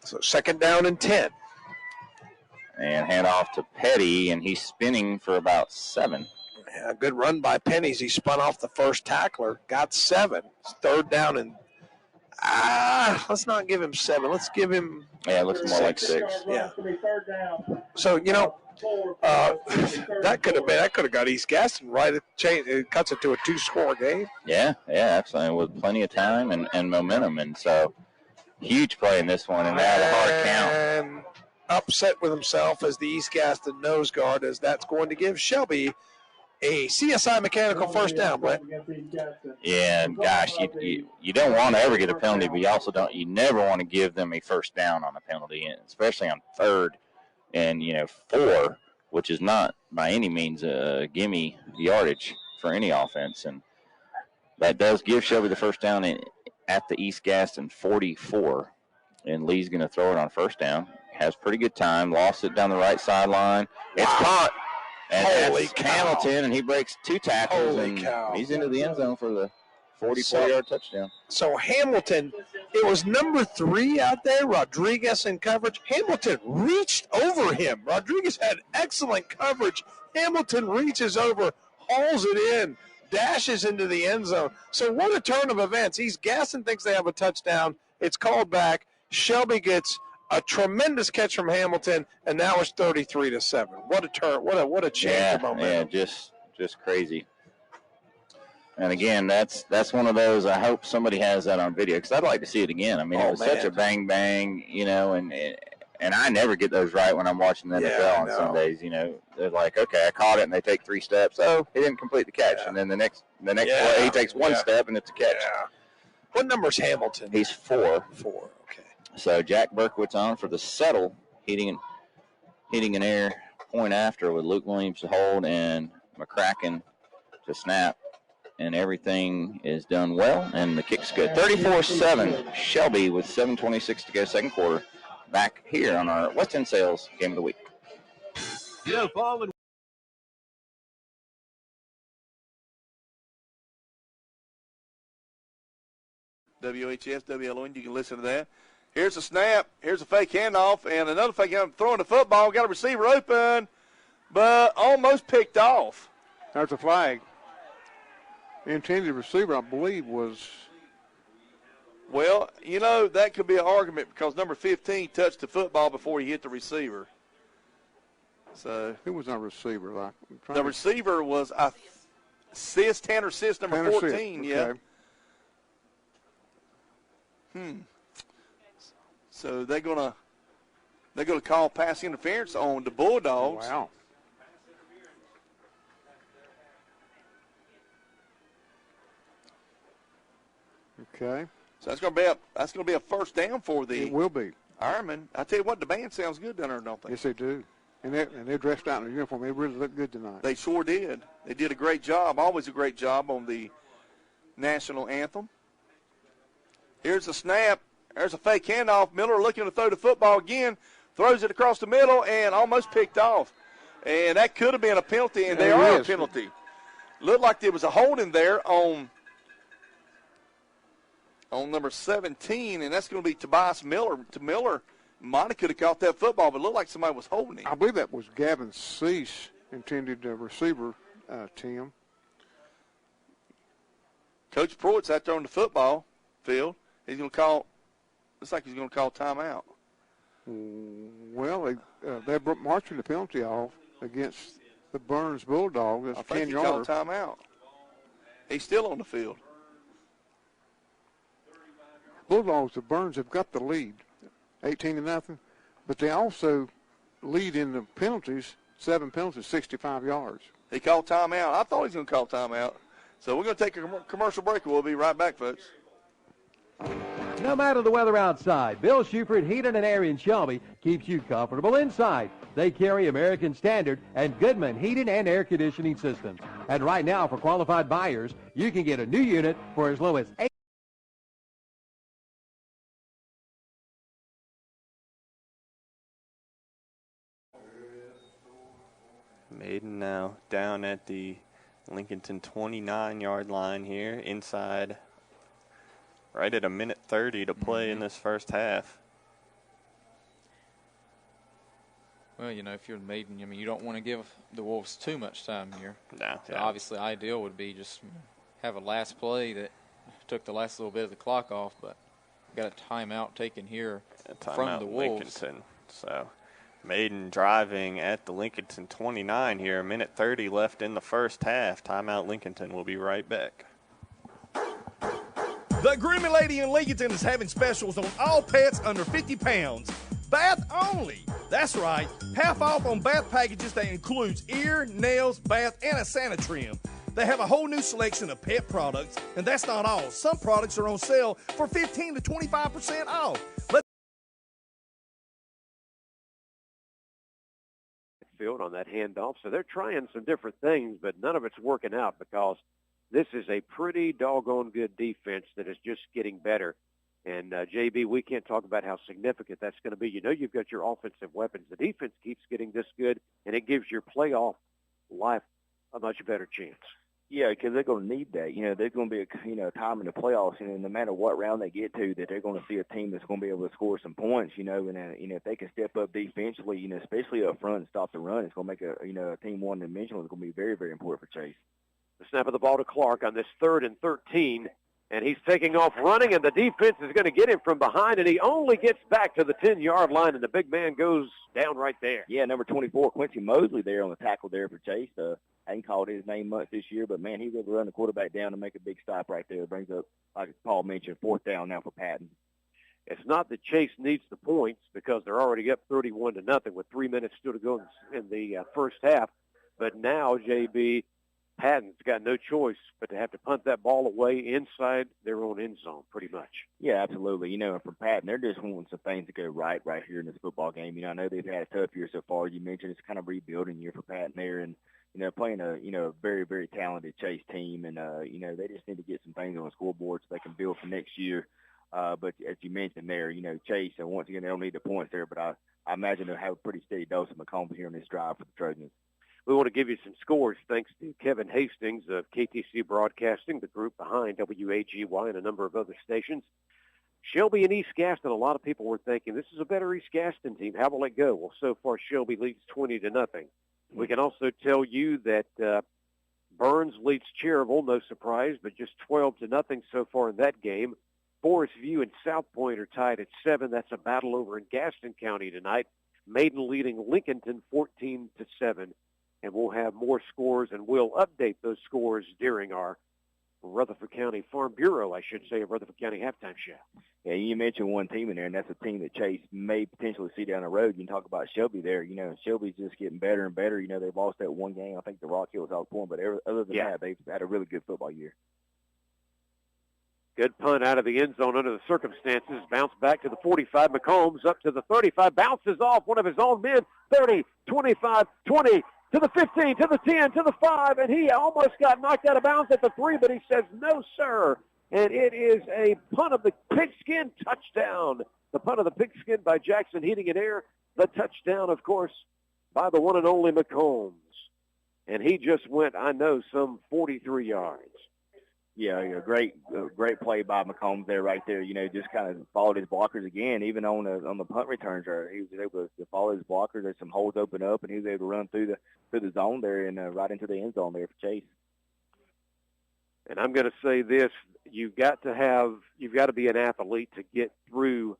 So second down and 10. And hand off to Petty, and he's spinning for about 7. Yeah, good run by Pennies. He spun off the first tackler, got 7. It's third down and let's not give him 7. Let's give him it looks more like 6. Yeah. So that could have got East Gaston right at change. It cuts it to a 2-score game. Yeah, absolutely, with plenty of time and momentum, and so huge play in this one, and they had a hard count. And upset with himself as the East Gaston nose guard, as that's going to give Shelby a CSI mechanical first down, Brent. Yeah, and gosh, you don't want to ever get a penalty, but you never want to give them a first down on a penalty, and especially on third and 4, which is not by any means a gimme yardage for any offense, and that does give Shelby the first down at the East Gaston 44, and Lee's going to throw it on first down. Has pretty good time, lost it down the right sideline. It's caught. Holy that's cow. Hamilton, and he breaks 2 tackles, Holy and cow. he's into the end zone for the 44-yard touchdown. So Hamilton, it was number 3 out there, Rodriguez in coverage. Hamilton reached over him. Rodriguez had excellent coverage. Hamilton reaches over, hauls it in, dashes into the end zone. So what a turn of events. Gaston thinks they have a touchdown. It's called back. Shelby gets a tremendous catch from Hamilton, and now it's 33-7. What a turn! What a change of momentum. Yeah, just crazy. And again, that's one of those. I hope somebody has that on video because I'd like to see it again. I mean, it was such a bang, and I never get those right when I'm watching the NFL on Sundays. They're like, okay, I caught it, and they take 3 steps. Oh, he didn't complete the catch, and then the next play, he takes 1 step, and it's a catch. Yeah. What number's Hamilton? He's 4. 4. Okay. So Jack Berkowitz on for the settle, heating an air point after with Luke Williams to hold and McCracken to snap. And everything is done well, and the kick's good. 34-7, Shelby with 7:26 to go, second quarter. Back here on our West End Sales Game of the Week. WHS, WLON, you can listen to that. Here's a snap. Here's a fake handoff, and another fake handoff. Throwing the football. Got a receiver open, but almost picked off. There's a flag. The intended receiver, I believe, was... Well, that could be an argument because number 15 touched the football before he hit the receiver. So Who was our receiver? The receiver was Tanner Siss, number 14. Okay. Yeah. So they're gonna call pass interference on the Bulldogs. Wow. Okay. So that's gonna be a first down for the. It will be. Ironman. I tell you what, the band sounds good down there, don't they? Yes, they do. And they're dressed out in their uniform. They really look good tonight. They sure did. They did a great job. Always a great job on the national anthem. Here's a snap. There's a fake handoff. Miller looking to throw the football again. Throws it across the middle and almost picked off. And that could have been a penalty, and they are a penalty. Looked like there was a holding there on number 17, and that's going to be Tobias Miller. Miller might have could have caught that football, but it looked like somebody was holding him. I believe that was Gavin Cease, intended receiver, Tim. Coach Pruitt's out there on the football field. He's going to call. Looks like he's going to call timeout. Well, they're marching the penalty off against the Burns Bulldogs. That's I think he 10-yarder. called timeout. He's still on the field. Bulldogs, the Burns have got the lead, 18-0, but they also lead in the penalties, 7 penalties, 65 yards. He called timeout. I thought he was going to call timeout. So we're going to take a commercial break. We'll be right back, folks. No matter the weather outside, Bill Shuford Heating and Air in Shelby keeps you comfortable inside. They carry American Standard and Goodman Heating and Air Conditioning Systems. And right now, for qualified buyers, you can get a new unit for as low as $8. Maiden now down at the Lincolnton 29-yard line here, inside right at 1:30 to play in this first half. Well, if you're Maiden, you don't want to give the Wolves too much time here. No. So obviously, ideal would be just have a last play that took the last little bit of the clock off, but got a timeout taken here from the Wolves. Lincolnton. So Maiden driving at the Lincolnton 29 here, 1:30 left in the first half. Timeout Lincolnton. Will be right back. The Grooming Lady in Lincolnton is having specials on all pets under 50 pounds. Bath only. That's right. Half off on bath packages that includes ear, nails, bath, and a Santa trim. They have a whole new selection of pet products, and that's not all. Some products are on sale for 15 to 25% off. Field on that handoff, so they're trying some different things, but none of it's working out because this is a pretty doggone good defense that is just getting better. And, JB, we can't talk about how significant that's going to be. You've got your offensive weapons. The defense keeps getting this good, and it gives your playoff life a much better chance. Yeah, because they're going to need that. There's going to be a time in the playoffs, no matter what round they get to, that they're going to see a team that's going to be able to score some points. And if they can step up defensively, especially up front and stop the run, it's going to make a team one-dimensional. It's going to be very, very important for Chase. The snap of the ball to Clark on this 3rd and 13, and he's taking off running, and the defense is going to get him from behind, and he only gets back to the 10-yard line, and the big man goes down right there. Yeah, number 24, Quincy Mosley there on the tackle there for Chase. I ain't called his name much this year, but, man, he was able to run the quarterback down and make a big stop right there. It brings up, like Paul mentioned, 4th down now for Patton. It's not that Chase needs the points because they're already up 31-0 with 3 minutes still to go in the first half. But now, JB, Patton's got no choice but to have to punt that ball away inside their own end zone pretty much. Yeah, absolutely. And for Patton, they're just wanting some things to go right here in this football game. I know they've had a tough year so far. You mentioned it's kind of rebuilding year for Patton there, and playing a very, very talented Chase team, and they just need to get some things on the scoreboard so they can build for next year. But as you mentioned there, Chase, once again, they don't need the points there, but I imagine they'll have a pretty steady dose of McCombs here in this drive for the Trojans. We want to give you some scores thanks to Kevin Hastings of KTC Broadcasting, the group behind WAGY and a number of other stations. Shelby and East Gaston, a lot of people were thinking, this is a better East Gaston team. How will it go? Well, so far, Shelby leads 20-0. We can also tell you that Burns leads Cherryville, no surprise, but just 12-0 so far in that game. Forest View and South Point are tied at 7. That's a battle over in Gaston County tonight. Maiden leading Lincolntno 14-7. And we'll have more scores, and we'll update those scores during our Rutherford County Farm Bureau, I should say, Rutherford County halftime show. Yeah, you mentioned one team in there, and that's a team that Chase may potentially see down the road. You can talk about Shelby there. Shelby's just getting better and better. They've lost that one game. I think the Rock Hill was out of point, but other than that, they've had a really good football year. Good punt out of the end zone under the circumstances. Bounce back to the 45. McCombs up to the 35. Bounces off one of his own men. 30, 25, 20. To the 15, to the 10, to the 5, and he almost got knocked out of bounds at the 3, but he says, no, sir. And it is a punt of the pigskin touchdown. The punt of the pigskin by Jackson Heating and Air. The touchdown, of course, by the one and only McCombs. And he just went, I know, some 43 yards. Yeah, great play by McCombs there, right there. Just kind of followed his blockers again, even on the punt returns. He was able to follow his blockers. There's some holes open up, and he was able to run through the zone there and right into the end zone there for Chase. And I'm going to say this: you've got to be an athlete to get through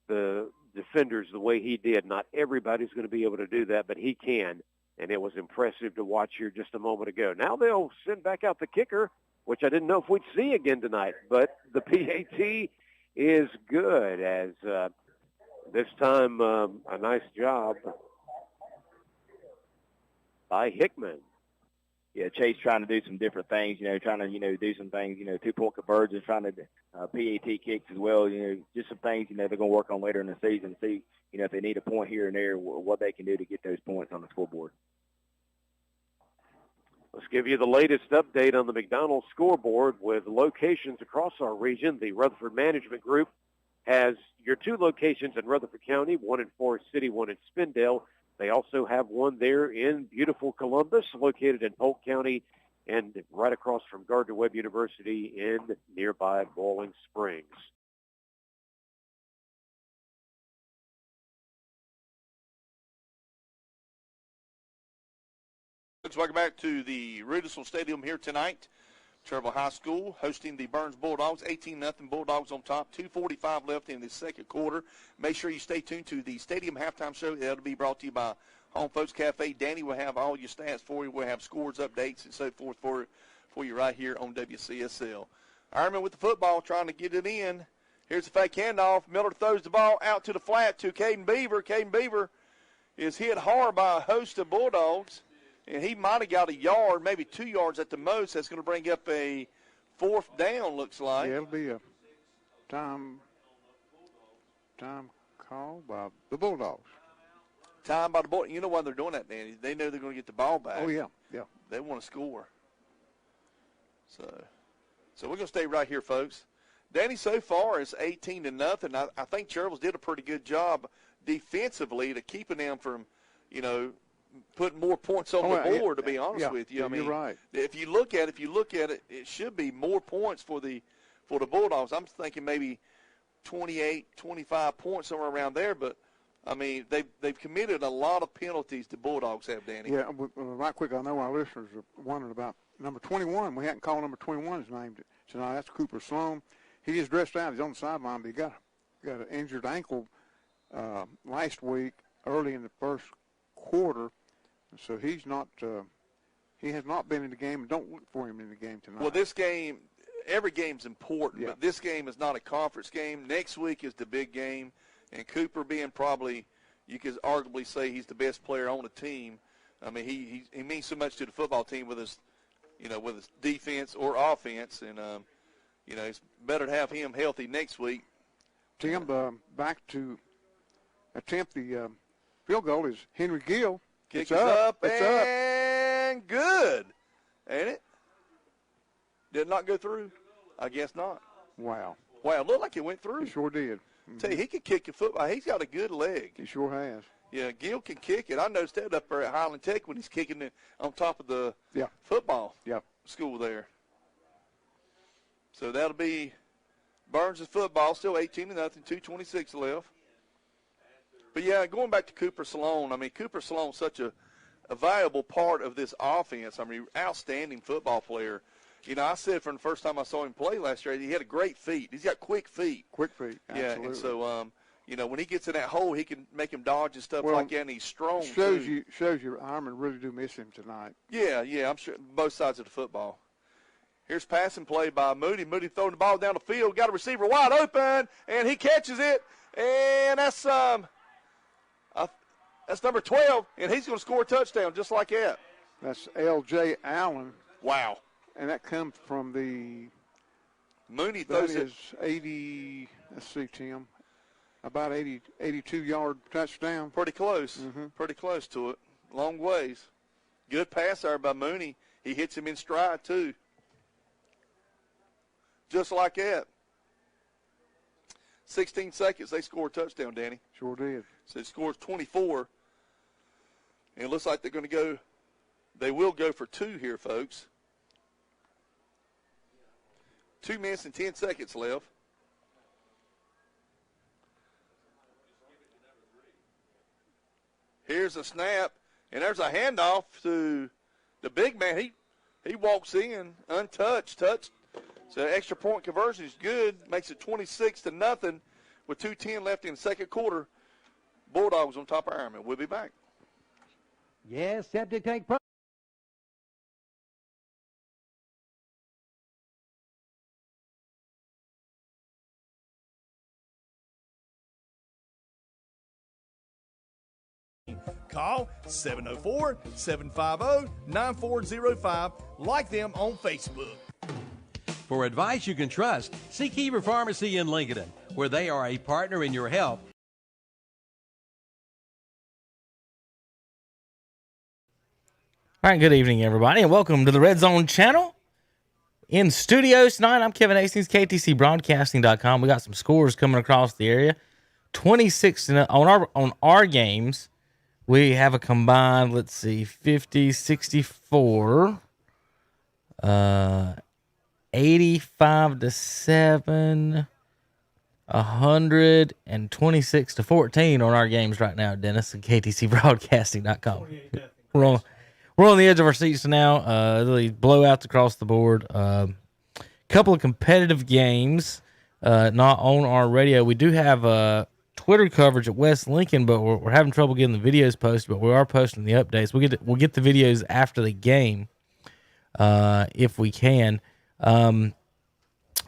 the defenders the way he did. Not everybody's going to be able to do that, but he can, and it was impressive to watch here just a moment ago. Now they'll send back out the kicker, which I didn't know if we'd see again tonight. But the PAT is good as this time a nice job by Hickman. Yeah, Chase trying to do some different things, trying to, do some things, 2-point conversions, trying to PAT kicks as well, just some things, they're going to work on later in the season, see, if they need a point here and there, what they can do to get those points on the scoreboard. Let's give you the latest update on the McDonald's scoreboard with locations across our region. The Rutherford Management Group has your 2 locations in Rutherford County, one in Forest City, one in Spindale. They also have one there in beautiful Columbus, located in Polk County, and right across from Gardner-Webb University in nearby Boiling Springs. Welcome back to the Rudisell Stadium here tonight. Cherryville High School hosting the Burns Bulldogs. 18-0 Bulldogs on top. 2:45 left in the second quarter. Make sure you stay tuned to the Stadium Halftime Show. That'll be brought to you by Home Folks Cafe. Danny will have all your stats for you. We'll have scores, updates, and so forth for you right here on WCSL. Ironman with the football trying to get it in. Here's a fake handoff. Miller throws the ball out to the flat to Caden Beaver. Caden Beaver is hit hard by a host of Bulldogs. And he might have got a yard, maybe 2 yards at the most. That's going to bring up a 4th down, looks like. Yeah, it'll be a time call by the Bulldogs. Time by the Bulldogs. You know why they're doing that, Danny? They know they're going to get the ball back. Oh, yeah. They want to score. So we're going to stay right here, folks. Danny, so far, it's 18-0. I think Cherryville did a pretty good job defensively to keeping them from, putting more points on the board. To be honest with you, I mean, you're right. If you look at it, it should be more points for the Bulldogs. I'm thinking maybe 28, 25 points somewhere around there. But I mean, they've committed a lot of penalties. The Bulldogs have, Danny. Yeah, right quick. I know our listeners are wondering about number 21. We hadn't called number 21's name tonight. That's Cooper Sloan. He is dressed out. He's on the sideline, but he got an injured ankle last week early in the first quarter, so he's not. He has not been in the game. Don't look for him in the game tonight. Well, this game, every game's important, but this game is not a conference game. Next week is the big game, and Cooper being probably, you could arguably say he's the best player on the team. I mean, he means so much to the football team with his, with his defense or offense, and it's better to have him healthy next week. Tim, back to attempt the field goal is Henry Gill. Kick is up and good, ain't it? Did not go through? I guess not. Wow. It looked like it went through. It sure did. Mm-hmm. Tell you, he can kick a football. He's got a good leg. He sure has. Yeah, Gill can kick it. I noticed that up there at Highland Tech when he's kicking it on top of the football school there. So that'll be Burns' football, still 18-0, 2:26 left. But, yeah, going back to Cooper Sloan, I mean, Cooper Sloan's such a valuable part of this offense. I mean, outstanding football player. I said from the first time I saw him play last year, he had a great feet. He's got quick feet. Quick feet, absolutely. Yeah, and so, when he gets in that hole, he can make him dodge and stuff like that, and he's strong, shows you Ironman really do miss him tonight. Yeah, I'm sure both sides of the football. Here's passing play by Moody. Moody throwing the ball down the field. Got a receiver wide open, and he catches it. And that's number 12, and he's going to score a touchdown just like that. That's L.J. Allen. Wow. And that comes from the Mooney throws it. That is 80, let's see, Tim, about 82-yard touchdown. Pretty close. Mm-hmm. Pretty close to it. Long ways. Good pass there by Mooney. He hits him in stride, too. Just like that. 16 seconds, they score a touchdown, Danny. Sure did. So it scores 24. And it looks like they will go for 2 here, folks. 2 minutes and 10 seconds left. Here's a snap, and there's a handoff to the big man. He walks in untouched, So extra point conversion is good, makes it 26-0 with 2:10 left in the second quarter. Bulldogs on top of Ironman. We'll be back. Yes, septic tank. Call 704-750-9405. Like them on Facebook. For advice you can trust, seek Heber Pharmacy in Lincoln, where they are a partner in your health. All right, good evening, everybody, and welcome to the Redzone channel. In studio tonight, I'm Kevin Hastings, KTCBroadcasting.com. We got some scores coming across the area. 26 on our games. We have a combined, 50, 64, 85-7, 126-14 on our games right now, Dennis, at KTCBroadcasting.com. We're on the edge of our seats now. Really blowouts across the board. Couple of competitive games, not on our radio. We do have Twitter coverage at West Lincoln, but we're having trouble getting the videos posted. But we are posting the updates. We'll get the videos after the game, if we can.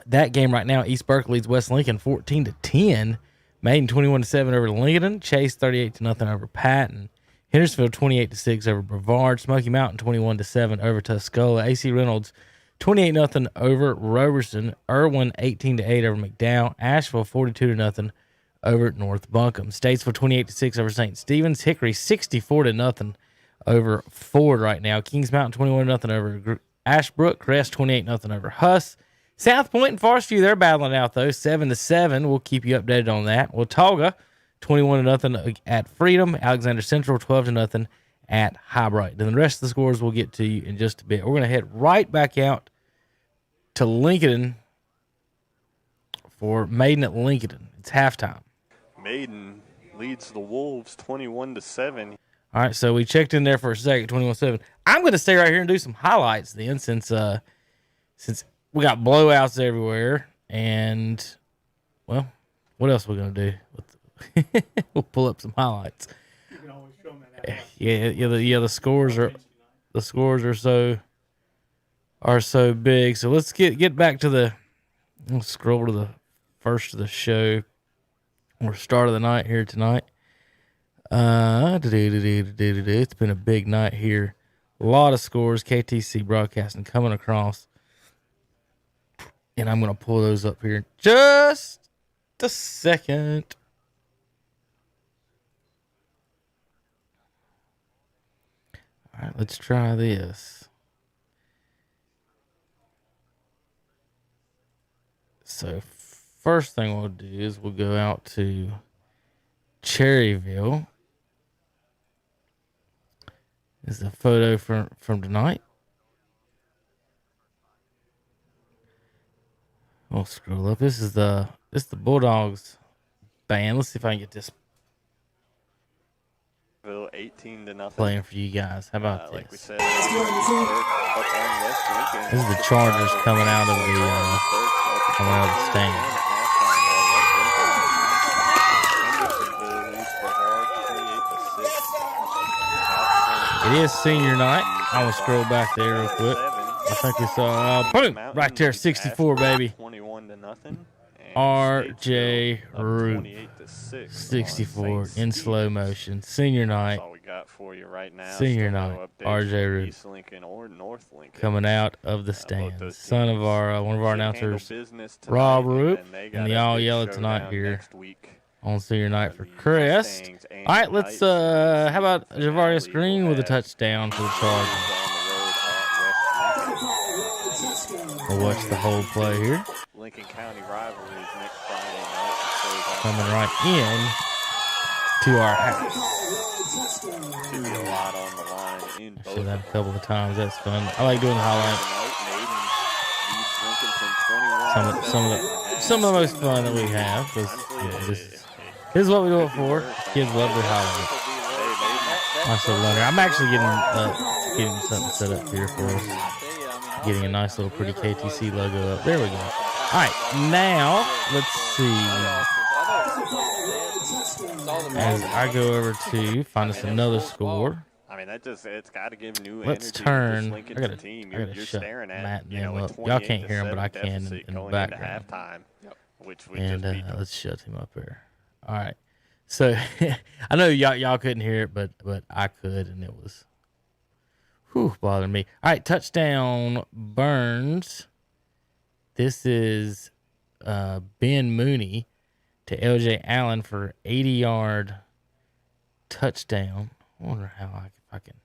That game right now, East Berkeley leads West Lincoln 14-10. Maiden 21-7 over Lincoln. Chase 38-0 over Patton. Hendersonville 28-6 over Brevard. Smoky Mountain 21-7 over Tuscola. AC Reynolds 28-0 over Roberson. Irwin 18-8 over McDowell. Asheville 42-0 over North Buncombe. Statesville 28-6 over St. Stephen's. Hickory 64-0 over Ford right now. Kings Mountain 21-0 over Ashbrook. Crest 28-0 over Huss. South Point and Forest View, they're battling out though, 7-7. We'll keep you updated on that. Watauga 21-0 at Freedom. Alexander Central 12-0 at Highbright. Then the rest of the scores we'll get to you in just a bit. We're going to head right back out to Lincoln for Maiden at Lincoln. It's halftime. Maiden leads the Wolves 21-7. All right, so we checked in there for a second, 21-7. I'm going to stay right here and do some highlights then, since we got blowouts everywhere. And, well, what else are we going to do? We'll pull up some highlights. You can always show them that. Yeah. The scores are so big. So let's get back to let's scroll to the first of the show or start of the night here tonight. It's been a big night here. A lot of scores. KTC broadcasting coming across. And I'm going to pull those up here in just a second. All right, let's try this. So first thing we'll do is we'll go out to Cherryville. This is a photo from tonight. We'll scroll up. This is the Bulldogs band. Let's see if I can get this 18-0. playing for you guys. How about like this? we said, This is the Chargers coming out of the stand. It is senior night. I'm going to scroll back there real quick. I think we saw boom, right there, 64, baby. 21-0. RJ Root, 64 in slow motion. Senior night. That's all we got for you right now. Senior night. RJ Root East Lincoln or North Lincoln. coming out of the stands. Son of one of our announcers, Rob Root, in the all yellow tonight here on senior night for Crest. All right, let's how about Javarius Green with a touchdown for the Chargers. We'll watch the whole play here. Lincoln County rivalries next Friday night. Coming right in to our house. Should be a lot on the line in both. Show that a couple of times. That's fun. I like doing the highlights. Some of the most fun that we have, because this is what we do it for. Kids love their highlights. Nice little runner. I'm actually getting something set up here for us. Getting a nice little pretty KTC logo up. There we go. All right, now let's see. As I go over to find us another score. I mean, it's got to give new Let's energy turn. to this Lincoln team. You're shut staring at Matt and them a up. Y'all can't hear him, but I 28-7 can deficit in the going background. into halftime, which would And just be let's shut him up there. All right. So I know y'all couldn't hear it, but I could, and it was bothering me. All right, touchdown Burns. This is Ben Mooney to LJ Allen for 80-yard touchdown. I wonder if I can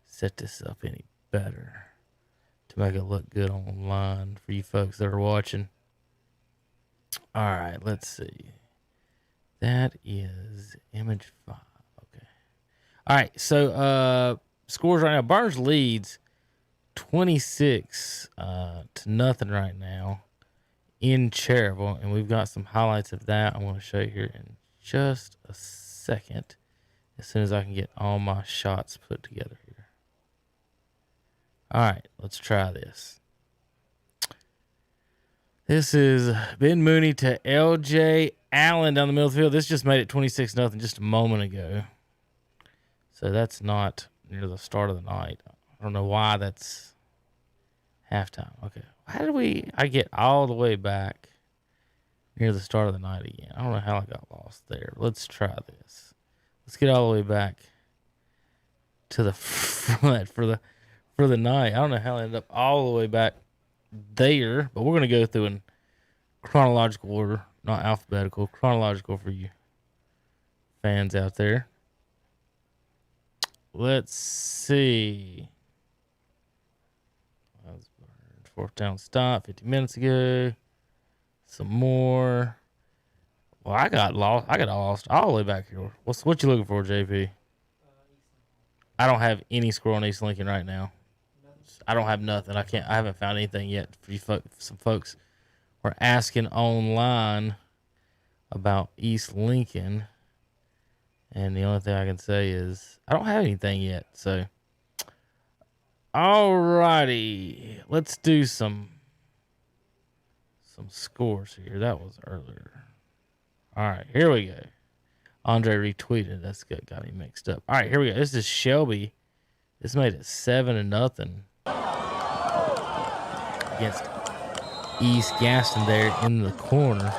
set this up any better to make it look good online for you folks that are watching. All right, let's see. That is image 5. Okay. All right, so scores right now. Burns leads 26 to nothing right now in Cherryville, and we've got some highlights of that I want to show you here in just a second, as soon as I can get all my shots put together here. All right, let's try this. This is Ben Mooney to LJ Allen down the middle of the field. This just made it 26-0 just a moment ago. So that's not near the start of the night. I don't know why that's halftime. Okay. How did I get all the way back near the start of the night again? I don't know how I got lost there. Let's try this. Let's get all the way back to the front for the night. I don't know how I ended up all the way back there, but we're going to go through in chronological order, not alphabetical, chronological for you fans out there. Let's see. Fourth down stop 50 minutes ago. Some more. Well, I got lost all the way back here. What you looking for, JP? I don't have any score on East Lincoln right now. I don't have nothing. I haven't found anything yet. Some folks were asking online about East Lincoln, and the only thing I can say is I don't have anything yet. So, alrighty, let's do some scores here. That was earlier. All right, here we go. Andre retweeted. That's good. Got me mixed up. All right, here we go. This is Shelby. This made it 7-0 against East Gaston there in the corner.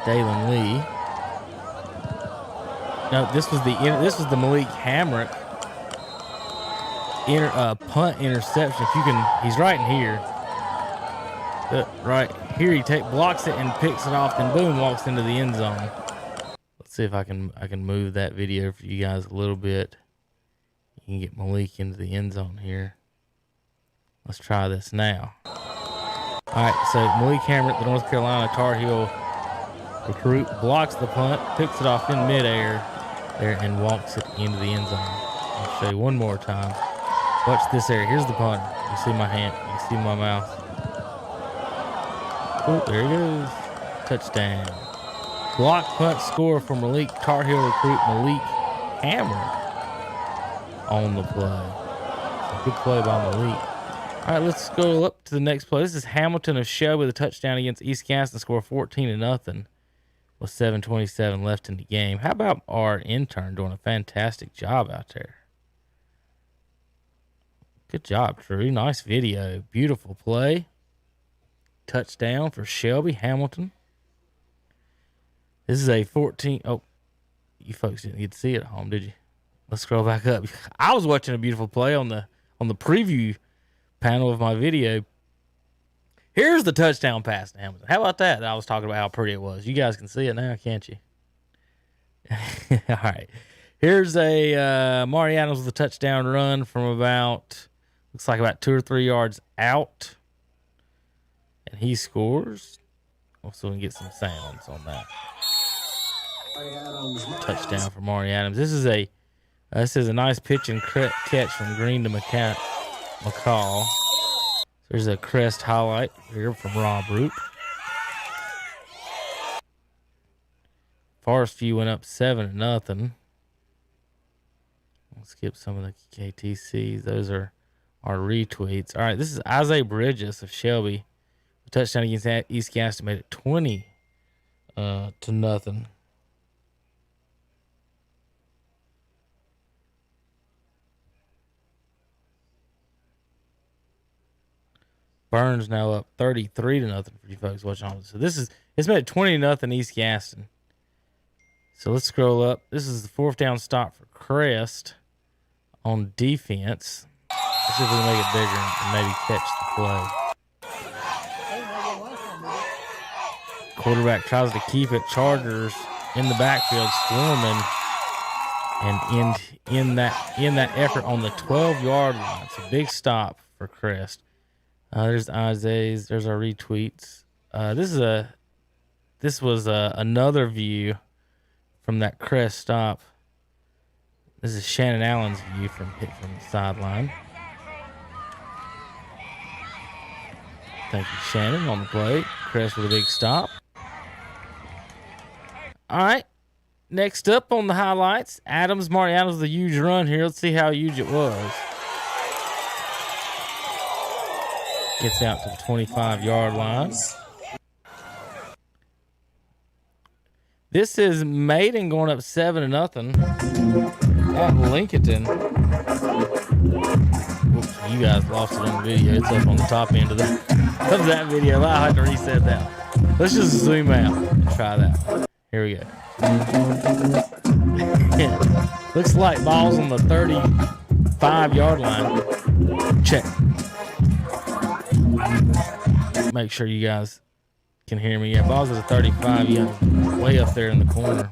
Dalen Lee. No, this was the Malik Hamrick punt interception. If you can, he's right in here. Right here, he blocks it and picks it off, and boom, walks into the end zone. Let's see if I can move that video for you guys a little bit. You can get Malik into the end zone here. Let's try this now. All right, so Malik Hamrick, the North Carolina Tar Heel recruit, blocks the punt, picks it off in midair there, and walks it into the end zone. I'll show you one more time. Watch this area. Here's the punter. You see my hand. You see my mouse. Oh, there he goes. Touchdown. Block punt score for Malik Tar Heel recruit Malik Hamrick on the play. So good play by Malik. All right, let's go up to the next play. This is Hamilton of Shelby with a touchdown against East Gaston, score 14-0 with 7:27 left in the game. How about our intern doing a fantastic job out there? Good job, Drew. Nice video. Beautiful play. Touchdown for Shelby Hamilton. This is a 14. Oh, you folks didn't get to see it at home, did you? Let's scroll back up. I was watching a beautiful play on the preview panel of my video. Here's the touchdown pass to Hamilton. How about that? I was talking about how pretty it was. You guys can see it now, can't you? All right. Here's a Maury Adams with a touchdown run from looks like about 2 or 3 yards out. And he scores. Also, we can get some sounds on that. Touchdown for Maury Adams. This is a nice pitch and catch from Green to McCall. There's a crest highlight here from Rob Roop. Forest View went up 7-0. Let's skip some of the KTCs. Those are our retweets. All right, this is Isaiah Bridges of Shelby. A touchdown against East Gaston made it 20-0. Burns now up 33-0 for you folks watching on. So it's made it 20-0 East Gaston. So let's scroll up. This is the 4th down stop for Crest on defense. Let's see if we can make it bigger and maybe catch the play. Quarterback tries to keep it. Chargers in the backfield swarming, and in that effort on the 12-yard line. It's a big stop for Crest. There's Isaiah's. There's our retweets. This was another view from that Crest stop. This is Shannon Allen's view from the sideline. Thank you, Shannon, on the play. Crest with a big stop. All right. Next up on the highlights, Maury Adams with a huge run here. Let's see how huge it was. Gets out to the 25-yard line. This is Maiden going up 7-0 at Lincolntno. Oops, you guys lost it on the video. It's up on the top end of that video. I'll have to reset that. Let's just zoom out and try that. Here we go. Looks like ball's on the 35-yard line. Check. Make sure you guys can hear me. Yeah, ball's at the 35. Yeah, way up there in the corner.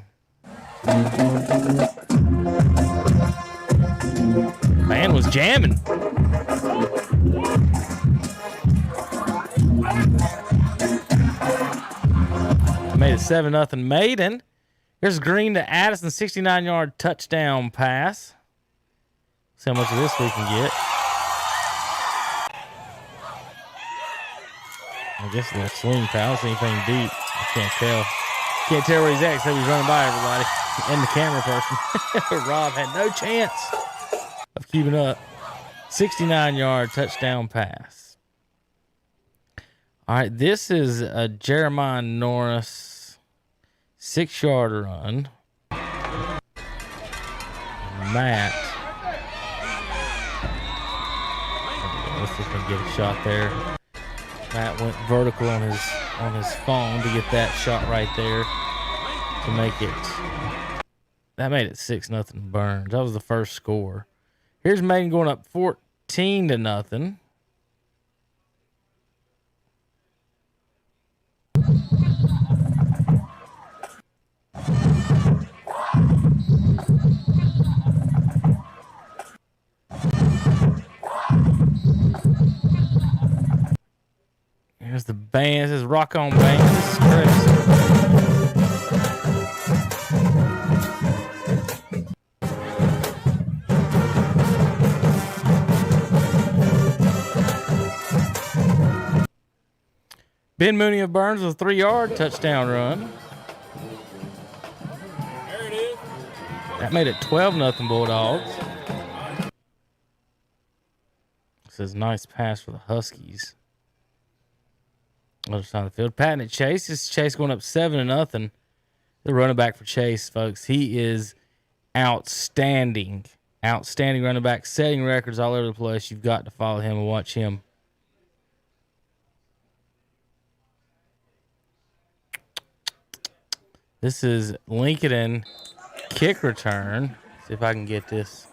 Man was jamming. Made it 7-0 Maiden. Here's Green to Addison, 69-yard touchdown pass. See how much of this we can get. I guess a little swing foul. See anything deep. I can't tell. Can't tell where he's at, except he's running by everybody and the camera person. Rob had no chance of keeping up. 69-yard touchdown pass. All right, this is a Jeremiah Norris 6-yard run. Matt. Let's see if we can get a shot there. Matt went vertical on his phone to get that shot right there to make it. That made it 6-0 Burns. That was the first score. Here's Maiden going up 14-0. Here's the band. This is Rock On Band. This is Chris. Ben Mooney of Burns with a 3-yard touchdown run. There it is. That made it 12-0 Bulldogs. This is a nice pass for the Huskies. Other side of the field. Patton at Chase. This is Chase going up 7-0. The running back for Chase, folks. He is outstanding. Outstanding running back. Setting records all over the place. You've got to follow him and watch him. This is Lincoln kick return. See if I can get this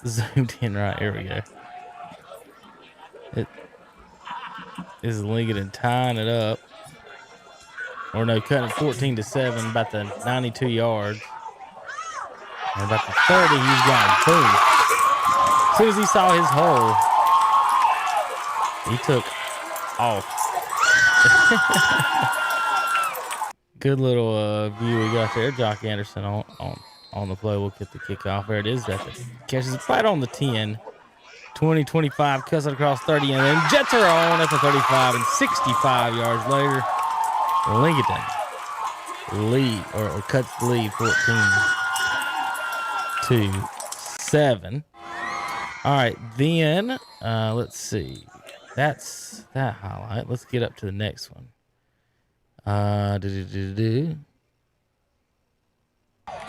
zoomed in right. Here we go. This is Lincoln tying it up. Or no, cutting it 14-7, about the 92 yards. And about the 30, he's gone. Boom. As soon as he saw his hole, he took off. Good little view we got there. Jock Anderson on the play. We'll get the kickoff. There it is. That catches it right on the 10. 20, 25, cuts it across 30, and then Jets are on at the 35, and 65 yards later, Lincoln lead, or cuts the lead 14-7. All right, then, let's see. That's that highlight. Let's get up to the next one. 48-13.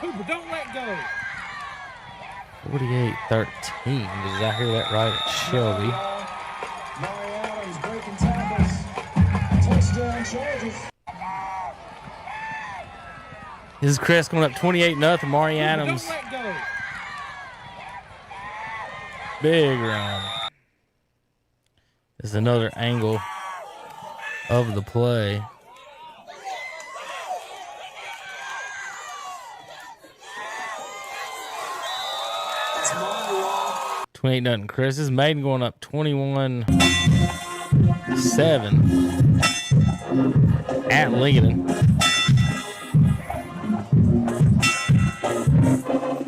Cooper, don't let go. 48-13. Did I hear that right at Shelby? This is Chris going up 28-0. Mari Adams. Big run. This is another angle of the play. 28-0. Chris. This is Maiden going up 21-7 at Lincoln.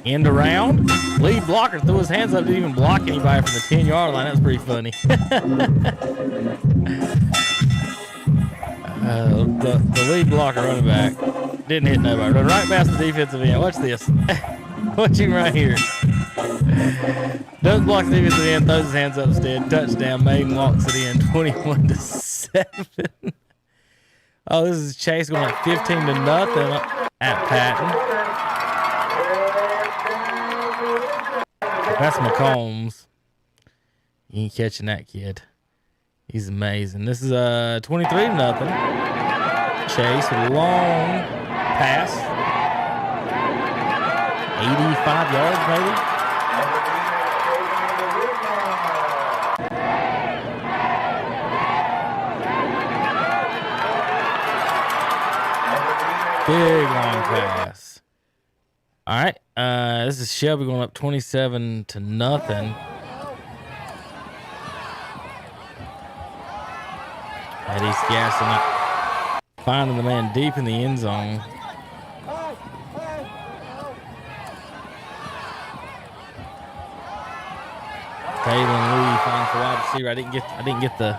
End around. Lead blocker threw his hands up, didn't even block anybody from the 10-yard line. That's pretty funny. The lead blocker running back didn't hit nobody. Run right past the defensive end. Watch this. Watch him right here. Doesn't block the defensive end, throws his hands up instead. Touchdown. Maiden walks it in 21-7. Oh, this is Chase going like 15-0 at Patton. That's McCombs. You ain't catching that kid. He's amazing. This is 23-0. Chase with a long pass. 85 yards maybe. Big long pass. All right. This is Shelby going up 27-0. Eddie's Gaston finding the man deep in the end zone. Dalen Lee finds the wide receiver. I didn't get the,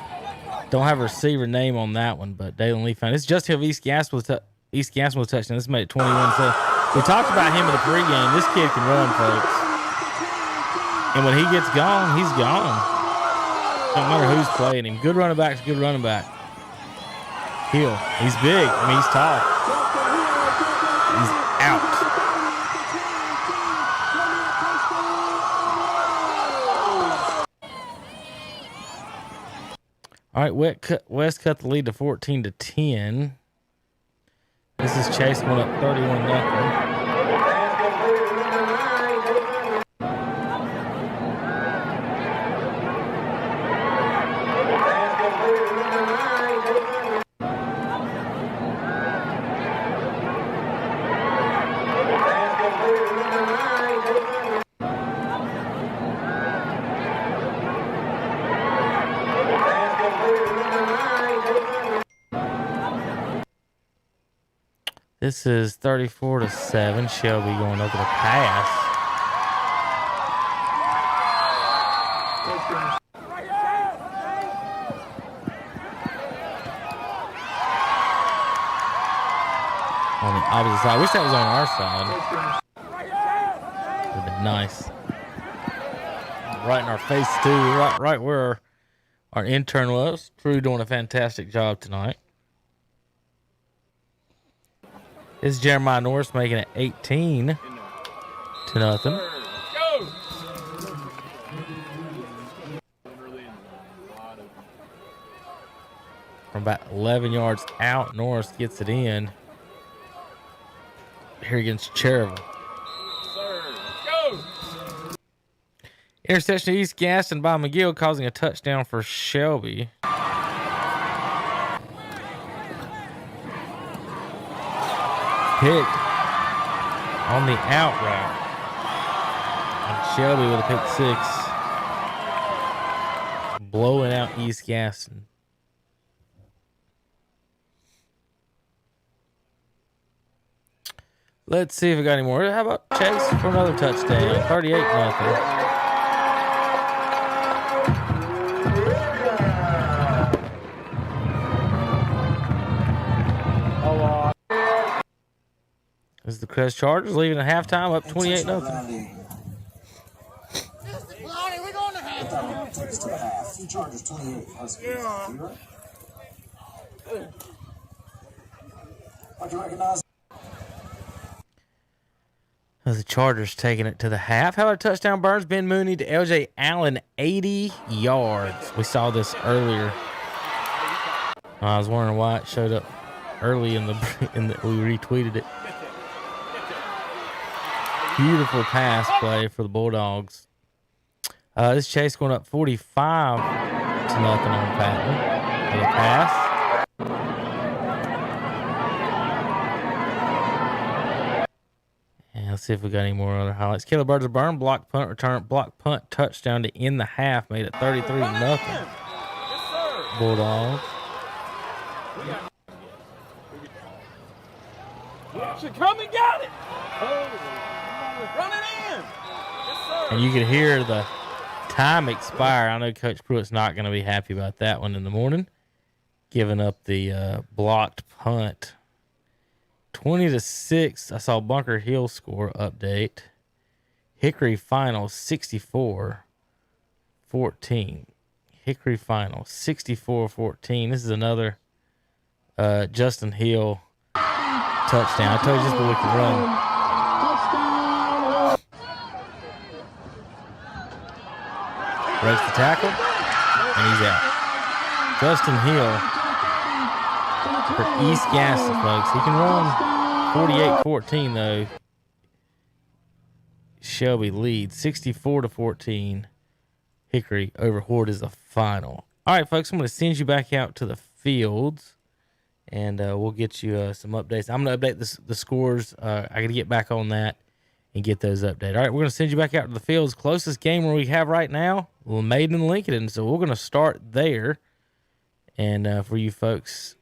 don't have a receiver name on that one, but Dalen Lee found. It's just Hill East Gaston with a touchdown. This made it 21. So we talked about him in the pregame. This kid can run, folks. And when he gets gone, he's gone. Don't matter who's playing him. Good running back's good running back. Hill, he's big. I mean, he's tall. He's out. All right, West cut the lead to 14-10. This is Chase going up 31-0. This is 34-7. Shelby going over the pass. On the opposite side. I wish that was on our side. Would have been nice. Right in our face too. Right where our intern was. Drew doing a fantastic job tonight. This is Jeremiah Norris making it 18-0. From about 11 yards out, Norris gets it in. Here against Cherryville. Interception to East Gaston by McGill, causing a touchdown for Shelby. Pick on the out route. And Shelby with a pick six. Blowing out East Gaston. Let's see if we got any more. How about Chase for another touchdown? 38-0. This is the Crest Chargers leaving at halftime up 28-0. We're going to halftime. Chargers 28. I can recognize. The Chargers taking it to the half. How about a touchdown, Burns? Ben Mooney to LJ Allen, 80 yards. We saw this earlier. I was wondering why it showed up early in the we retweeted it. Beautiful pass play for the Bulldogs. This Chase going up 45-0 on Patton for the pass. And let's see if we got any more other highlights. Caleb Birds of Burn, block punt return, block punt touchdown to end the half, made it 33-0. Bulldogs. She come and got it. Run it in. And you could hear the time expire. I know Coach Pruitt's not going to be happy about that one in the morning. Giving up the blocked punt. 20-6. I saw Bunker Hill score update. Hickory final 64-14. Hickory final 64-14. This is another Justin Hill touchdown. I told you this boy can run. Breaks the tackle, and he's out. Justin Hill for East Gaston, folks. He can run 48-14, though. Shelby leads 64-14. Hickory over Horde is the final. All right, folks, I'm going to send you back out to the fields, and we'll get you some updates. I'm going to update the scores. I got to get back on that and get those updated. All right, we're going to send you back out to the fields. Closest game where we have right now, well, Maiden and Lincoln. So we're going to start there. And for you folks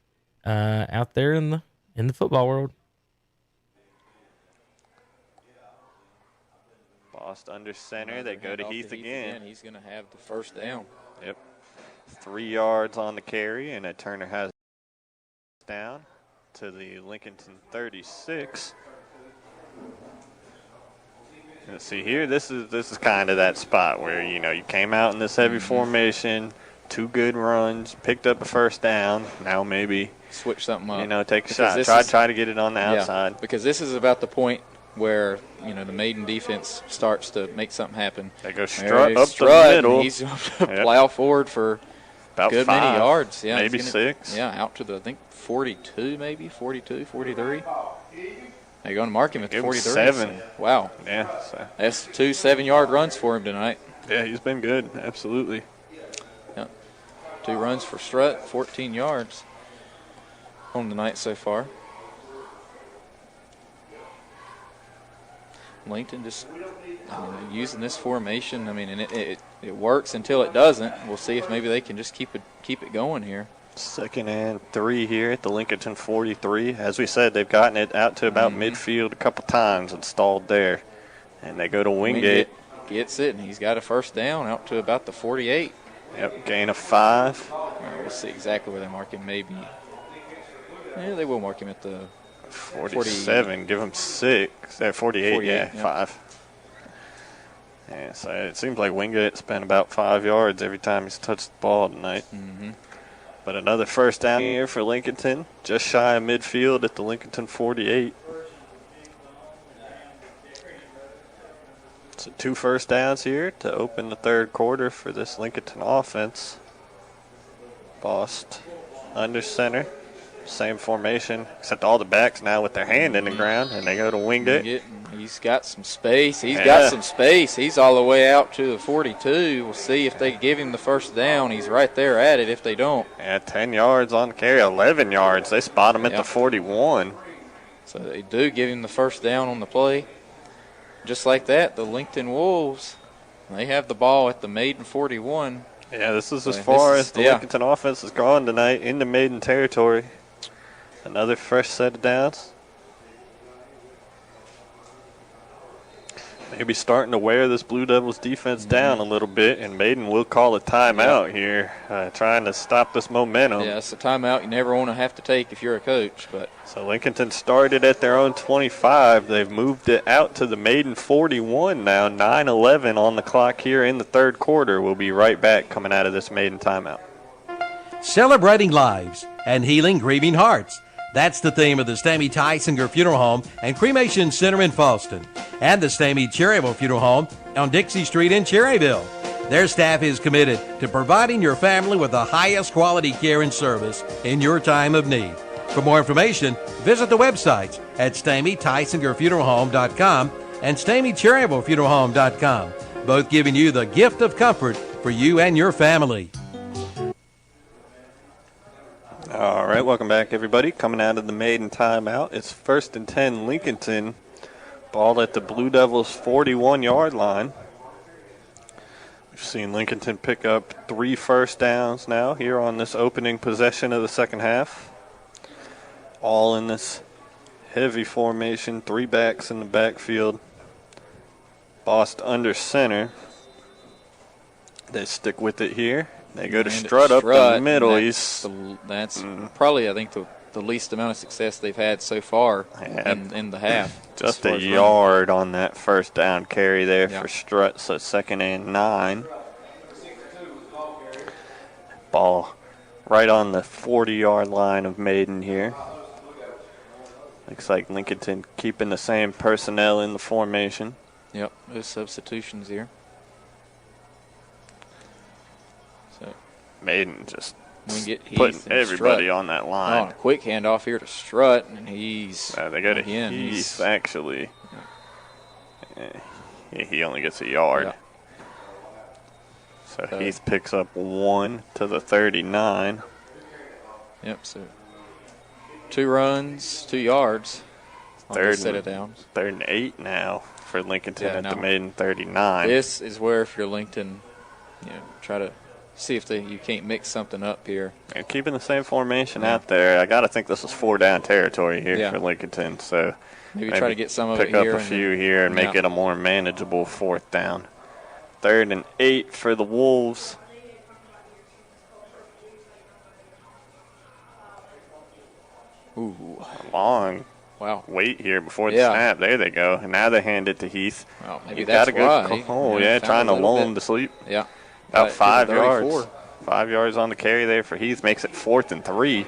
out there in the football world. Lost under center. They go to Heath again. He's going to have the first down. Yep. 3 yards on the carry, and a Turner has down to the Lincolnton 36. Let's see here. This is kind of that spot where, you know, you came out in this heavy formation, 2 good runs, picked up a first down. Now maybe switch something up. You know, take a shot. Try to get it on the outside. Because this is about the point where, you know, the Maiden defense starts to make something happen. They go strut up the middle. He's going to plow forward for about good 5, many yards. Yeah, maybe 6. Yeah, out to the, I think, 42 maybe, 42, 43. They're going to mark him at the 43. 7. So, wow. Yeah. So. That's 2 7-yard runs for him tonight. Yeah, he's been good. Absolutely. Yeah. 2 runs for Strutt, 14 yards on the night so far. Lincoln just using this formation. I mean, and it works until it doesn't. We'll see if maybe they can just keep it going here. 2nd and 3 here at the Lincolnton 43. As we said, they've gotten it out to about midfield a couple times and stalled there. And they go to Wingate. Gets it, and he's got a first down out to about the 48. Yep, gain of 5. We'll see exactly where they mark him. Maybe. Yeah, they will mark him at the 47. Give him 6. 48, yeah, 5. Yeah, so it seems like Wingate spent about 5 yards every time he's touched the ball tonight. But another first down here for Lincolnton, just shy of midfield at the Lincolnton 48. So 2 first downs here to open the 3rd quarter for this Lincolnton offense. Bost under center, same formation, except all the backs now with their hand in the ground, and they go to Wingate. He's got some space. He's got some space. He's all the way out to the 42. We'll see if they give him the first down. He's right there at it if they don't. Yeah, 10 yards on the carry, 11 yards. They spot him at the 41. So they do give him the first down on the play. Just like that, the Lincoln Wolves, they have the ball at the Maiden 41. Yeah, this is as far as the Lincolnton offense has gone tonight into Maiden territory. Another fresh set of downs. Maybe starting to wear this Blue Devils defense down a little bit, and Maiden will call a timeout here, trying to stop this momentum. Yeah, it's a timeout you never want to have to take if you're a coach. But so Lincolnton started at their own 25. They've moved it out to the Maiden 41 now, 9:11 on the clock here in the 3rd quarter. We'll be right back coming out of this Maiden timeout. Celebrating lives and healing grieving hearts. That's the theme of the Stamey Tysinger Funeral Home and Cremation Center in Falston and the Stamey Cherryville Funeral Home on Dixie Street in Cherryville. Their staff is committed to providing your family with the highest quality care and service in your time of need. For more information, visit the websites at StameyTysingerFuneralHome.com and StameyCherryvilleFuneralHome.com, both giving you the gift of comfort for you and your family. All right, welcome back, everybody. Coming out of the Maiden timeout, it's 1st and 10 Lincolnton. Ball at the Blue Devils' 41-yard line. We've seen Lincolnton pick up 3 first downs now here on this opening possession of the second half. All in this heavy formation, 3 backs in the backfield. Bost under center. They stick with it here. They go to Strutt up the middle. That's probably, I think, the least amount of success they've had so far in the half. Just a yard on that first down carry there for Strutt, so 2nd and 9. Ball right on the 40-yard line of Maiden here. Looks like Lincolnton keeping the same personnel in the formation. Yep, no substitutions here. Maiden just putting everybody on that line. Oh, quick handoff here to Strutt, and he's they go to Heath, actually. He only gets a yard. So Heath picks up 1 to the 39. Yep, so 2 runs, 2 yards on this set of downs. 3rd and 8 now for Lincolnton at the Maiden 39. This is where, if you're Lincoln, try to see if you can't mix something up here. And keeping the same formation out there. I got to think this is 4-down territory here for Lincolnton. So maybe try to get some of it here. Pick up a few here and make it a more manageable 4th down. 3rd and 8 for the Wolves. Ooh. Long wait here before the snap. There they go. And now they hand it to Heath. Well, maybe that's why. Trying to lull him to sleep. Yeah. About 5 yards. 5 yards on the carry there for Heath. Makes it 4th and 3.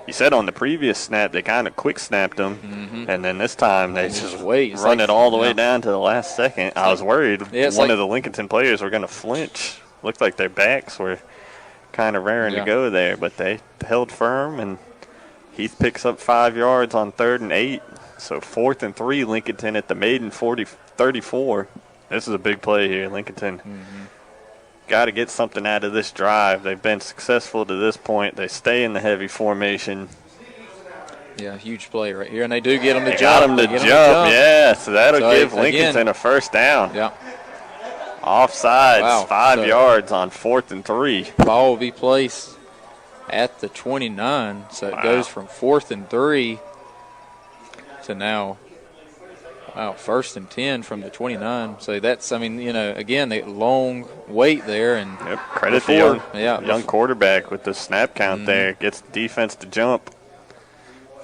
You said on the previous snap they kind of quick snapped him, and then this time they just run it all the way down to the last second. I was worried one of the Lincolnton players were going to flinch. Looked like their backs were kind of raring to go there, but they held firm, and Heath picks up 5 yards on 3rd and 8. So 4th and 3, Lincolnton at the Maiden 34. This is a big play here, Lincolnton. Got to get something out of this drive. They've been successful to this point. They stay in the heavy formation. Yeah, huge play right here, and they do get them to jump. Got them to jump, yeah. So that'll give Lincolnton a 1st down. Yeah. Offsides, 5 yards on 4th and 3. Ball will be placed at the 29, so it goes from 4th and 3 to now. 1st and 10 from the 29. So that's, again, the long wait there. And credit the young quarterback with the snap count there. Gets the defense to jump.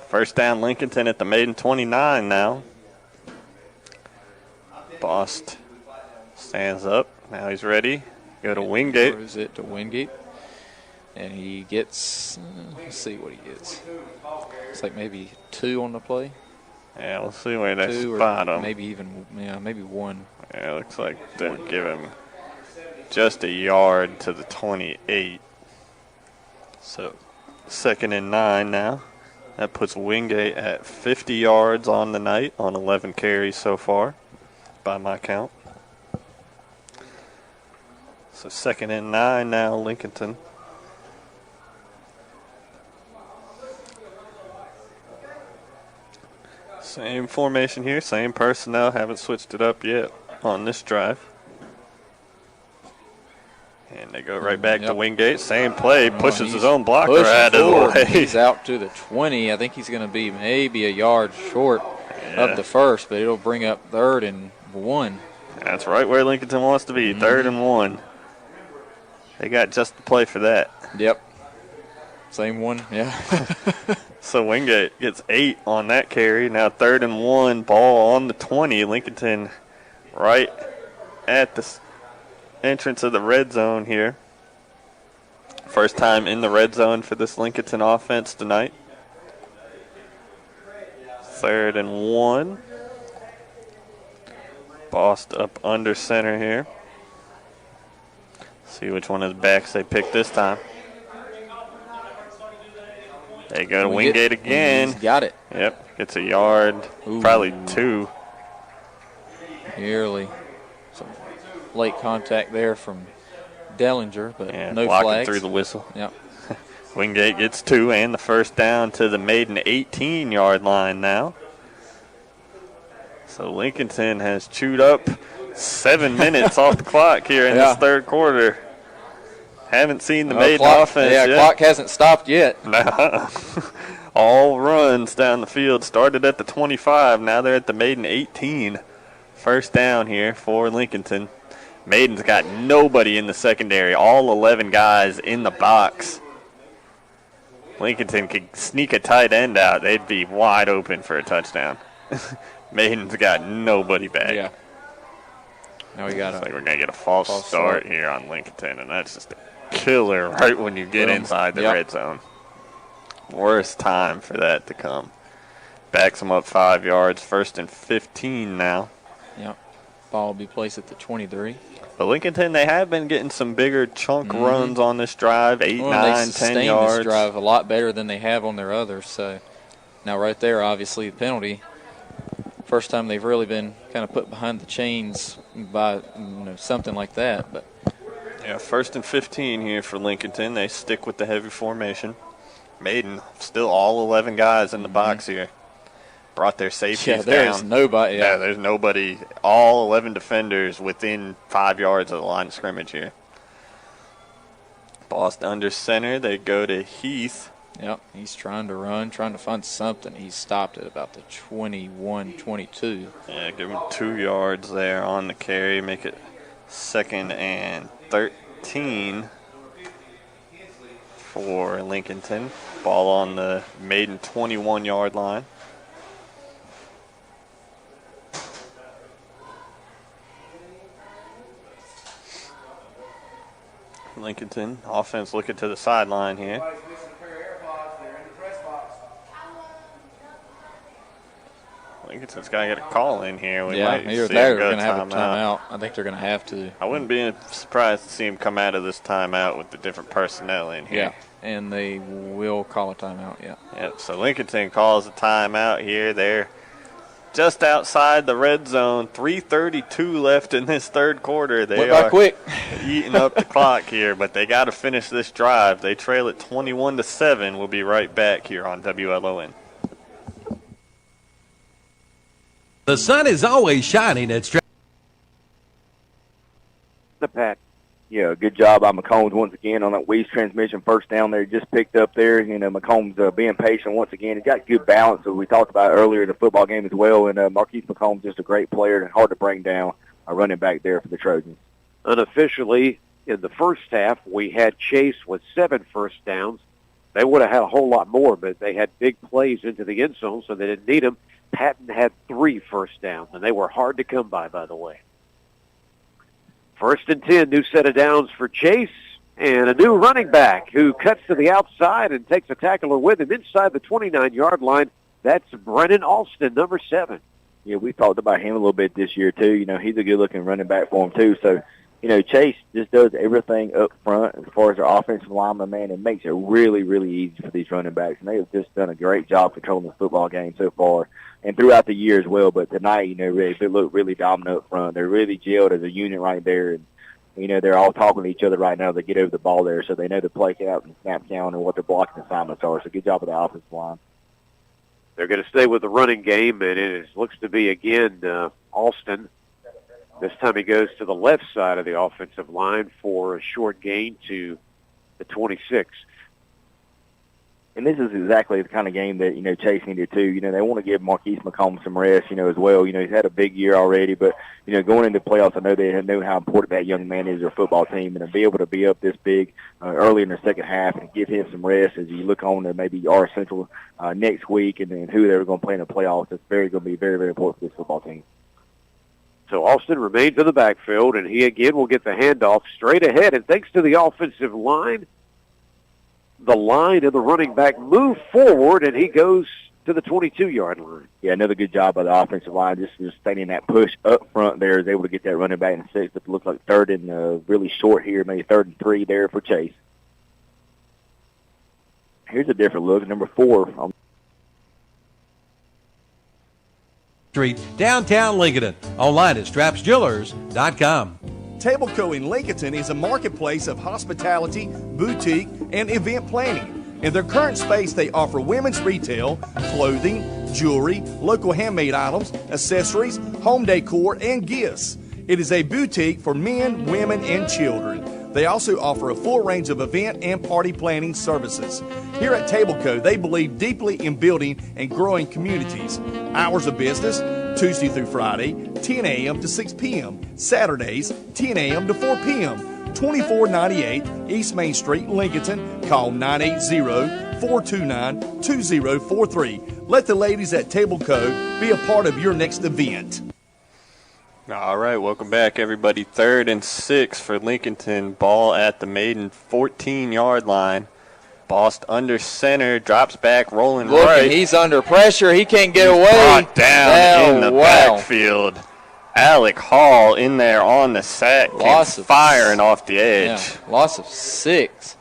1st down, Lincolnton at the Maiden 29 now. Bost stands up. Now he's ready. Go to Wingate. Throws it to Wingate. And he gets, let's see what he gets. It's like maybe 2 on the play. Yeah, we'll see where they spot him. Maybe even, maybe 1. Yeah, it looks like they'll give him just a yard to the 28. So 2nd and 9 now. That puts Wingate at 50 yards on the night on 11 carries so far, by my count. So 2nd and 9 now, Lincolnton. Same formation here, same personnel, haven't switched it up yet on this drive. And they go right back to Wingate, same play, pushes his own blocker out of the way. He's out to the 20. I think he's going to be maybe a yard short of the 1st, but it'll bring up 3rd and 1. That's right where Lincolnton wants to be, 3rd and 1. They got just the play for that. Yep. Same one, yeah. So Wingate gets 8 on that carry. Now 3rd and 1, ball on the 20. Lincolnton right at the entrance of the red zone here. First time in the red zone for this Lincolnton offense tonight. 3rd and 1. Bost up under center here. See which one of the backs they pick this time. They go to Wingate again. He's got it. Yep, gets a yard, probably 2. Nearly. Some late contact there from Dellinger, but no blocking flags. Through the whistle. Yep. Wingate gets 2 and the 1st down to the Maiden 18-yard line now. So Lincolnton has chewed up 7 minutes off the clock here in this 3rd quarter. Haven't seen the Maiden offense yet. Clock hasn't stopped yet. All runs down the field started at the 25. Now they're at the Maiden 18. 1st down here for Lincolnton. Maiden's got nobody in the secondary. All 11 guys in the box. Lincolnton could sneak a tight end out. They'd be wide open for a touchdown. Maiden's got nobody back. Yeah. Now we got we're going to get a false start here on Lincolnton, and that's just a killer right when you get inside the red zone. Worst time for that to come. Backs them up 5 yards. 1st and 15 now. Yep. Ball will be placed at the 23. But Lincolnton, they have been getting some bigger chunk runs on this drive, 8, 9, 10 yards. This drive a lot better than they have on their others. So now right there, obviously, the penalty. First time they've really been kind of put behind the chains by something like that. But yeah, 1st and 15 here for Lincolnton. They stick with the heavy formation. Maiden, still all 11 guys in the box here. Brought their safeties down. There's nobody. Yeah, there's nobody. All 11 defenders within 5 yards of the line of scrimmage here. Boston under center. They go to Heath. Yep, he's trying to run, trying to find something. He's stopped at about the 21-22. Yeah, give him 2 yards there on the carry. Make it 2nd and 13 for Lincolnton. Ball on the Maiden 21-yard line. Lincolnton offense looking to the sideline here. Lincolnton's got to get a call in here. We might either see that him or go going to have a timeout. timeout. I think they're going to have to. I wouldn't be surprised to see him come out of this timeout with the different personnel in here. Yeah, and they will call a timeout, yeah. Yep, so Lincolnton calls a timeout here. They're just outside the red zone. 3:32 left in this third quarter. They Went by are quick. eating up the clock here, but they got to finish this drive. They trail it 21-7. We'll be right back here on WLON. The sun is always shining at The Pat. Yeah, good job by McCombs once again on that WOHS transmission first down there. Just picked up there. You know, McCombs being patient once again. He's got good balance, as we talked about earlier in the football game as well. And Marquise McCombs just a great player and hard to bring down. Running back there for the Trojans. Unofficially, in the first half, we had Chase with 7 first downs. They would have had a whole lot more, but they had big plays into the end zone, so they didn't need them. Patton had 3 first downs, and they were hard to come by the way. 1st and 10, new set of downs for Chase, and a new running back who cuts to the outside and takes a tackler with him inside the 29-yard line. That's Brennan Alston, number 7. Yeah, we talked about him a little bit this year, too. You know, he's a good-looking running back for him, too. So, you know, Chase just does everything up front as far as their offensive lineman, man. It makes it really, really easy for these running backs. And they have just done a great job controlling the football game so far and throughout the year as well. But tonight, you know, they look really dominant up front. They're really gelled as a unit right there. And, you know, they're all talking to each other right now to get over the ball there, so they know the play count and snap count and what their blocking assignments are. So good job with the offensive line. They're going to stay with the running game, and it looks to be, again, Alston. This time he goes to the left side of the offensive line for a short gain to the 26. And this is exactly the kind of game that, you know, Chase needed too. You know, they want to give Marquise McCombs some rest, you know, as well. You know, he's had a big year already, but, you know, going into playoffs, I know they know how important that young man is to their football team, and to be able to be up this big early in the second half and give him some rest as you look on to maybe our Central next week and then who they're going to play in the playoffs. It's going to be very, very important for this football team. So Alston remains in the backfield, and he again will get the handoff straight ahead. And thanks to the offensive line, the line of the running back moved forward, and he goes to the 22-yard line. Yeah, another good job by the offensive line, just staying that push up front there, is able to get that running back in 6. But it looks like 3rd and really short here, maybe 3rd and 3 there for Chase. Here's a different look, number 4. Street, downtown Lincoln. Online at strapsjewelers.com. Tableco in Lincolnton is a marketplace of hospitality, boutique, and event planning. In their current space, they offer women's retail, clothing, jewelry, local handmade items, accessories, home decor, and gifts. It is a boutique for men, women, and children. They also offer a full range of event and party planning services. Here at Tableco, they believe deeply in building and growing communities. Hours of business, Tuesday through Friday, 10 a.m. to 6 p.m. Saturdays, 10 a.m. to 4 p.m. 2498 East Main Street, Lincolnton. Call 980-429-2043. Let the ladies at Tableco be a part of your next event. All right, welcome back, everybody. 3rd and 6 for Lincolnton. Ball at the Maiden 14-yard line. Bost under center, drops back, rolling right. He's under pressure. He can't get away. Brought down in the backfield. Alec Hall in there on the sack, firing off the edge. Yeah, loss of 6.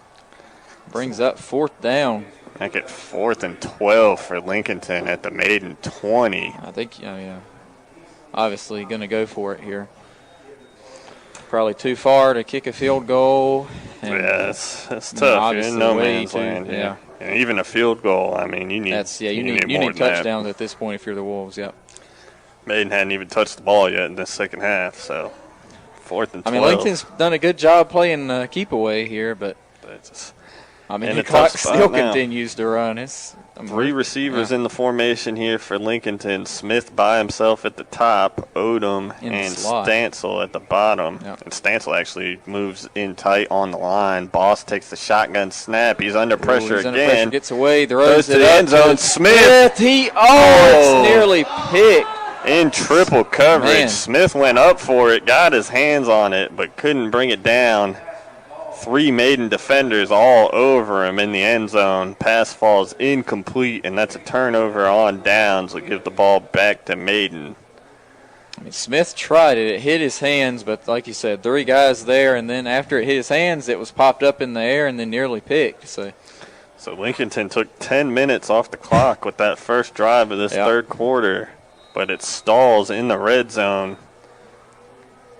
Brings up 4th down. Make it 4th and 12 for Lincolnton at the Maiden 20. I think, yeah. Obviously going to go for it here. Probably too far to kick a field goal. Yes, that's tough. You're in no man's land. Yeah. And even a field goal, I mean, you need touchdowns at this point if you're the Wolves, yep. Maiden hadn't even touched the ball yet in the second half, so 4th and 12. I mean, Lincoln's done a good job playing keep away here, but the clock still continues to run. Three receivers in the formation here for Lincolnton. Smith by himself at the top, Odom and Stancil at the bottom. Yep. And Stancil actually moves in tight on the line. Boss takes the shotgun snap. He's under pressure again. Under pressure, gets away, throws to the end zone. Smith. It's nearly picked. In triple coverage. Man. Smith went up for it, got his hands on it, but couldn't bring it down. 3 Maiden defenders all over him in the end zone. Pass falls incomplete, and that's a turnover on downs. Will give the ball back to Maiden. Smith tried it. It hit his hands, but like you said, 3 guys there, and then after it hit his hands, it was popped up in the air and then nearly picked. So Lincolnton took 10 minutes off the clock with that first drive of this third quarter, but it stalls in the red zone.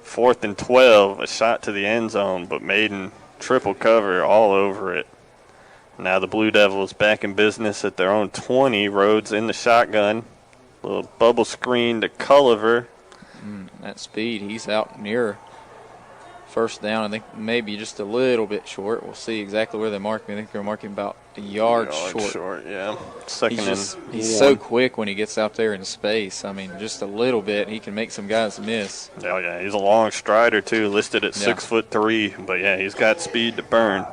4th and 12, a shot to the end zone, but Maiden triple cover all over it. Now the Blue Devils back in business at their own 20. Rhodes in the shotgun. Little bubble screen to Culliver. That speed, he's out near first down. I think maybe just a little bit short. We'll see exactly where they mark him. I think they're marking about a yard short. Yeah. He's so quick when he gets out there in space. Just a little bit, he can make some guys miss. Yeah, he's a long strider too, listed at 6'3", but yeah, he's got speed to burn.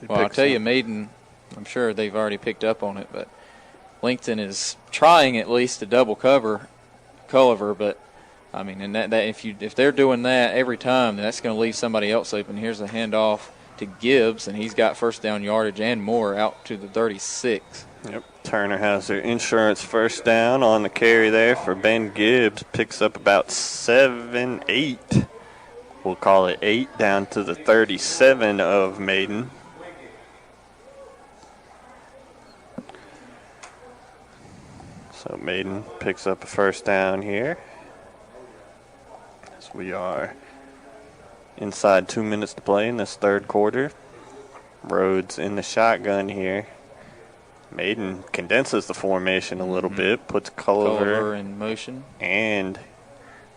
Well, I'll tell you, Maiden, I'm sure they've already picked up on it, but Lincoln is trying at least to double cover Culliver, but and that if they're doing that every time, then that's going to leave somebody else open. Here's a handoff to Gibbs, and he's got first down yardage and more out to the 36. Yep. Turner has their insurance first down on the carry there for Ben Gibbs. Picks up about 7, 8. We'll call it 8 down to the 37 of Maiden. So Maiden picks up a first down here. As we are inside 2 minutes to play in this third quarter. Rhodes in the shotgun here. Maiden condenses the formation a little bit, puts Culliver in motion and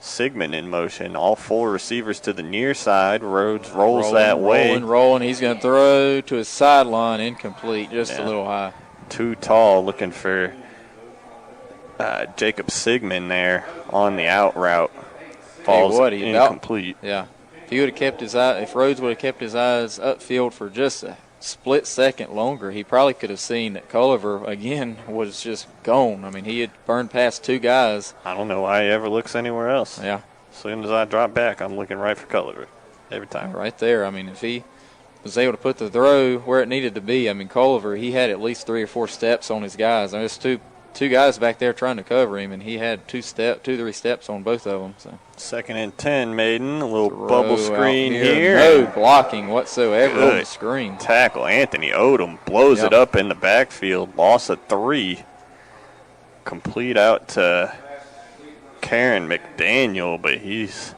Sigmund in motion. All 4 receivers to the near side. Rhodes rolls that way. Rolling. He's going to throw to his sideline, incomplete, just a little high. Too tall, looking for Jacob Sigmund there on the out route. Falls incomplete. If he would have kept his eye, if Rhodes would have kept his eyes upfield for just a split second longer, he probably could have seen that Culliver again was just gone. He had burned past 2 guys. I don't know why he ever looks anywhere else. Yeah. As soon as I drop back, I'm looking right for Culliver every time. Right there. If he was able to put the throw where it needed to be, Culliver, he had at least 3 or 4 steps on his guys. There's two guys back there trying to cover him, and he had 2, 3 steps on both of them. So 2nd and 10, Maiden. A little bubble screen here. No blocking whatsoever on the screen. Tackle. Anthony Odom blows it up in the backfield. Loss of 3. Complete out to Karen McDaniel, but he's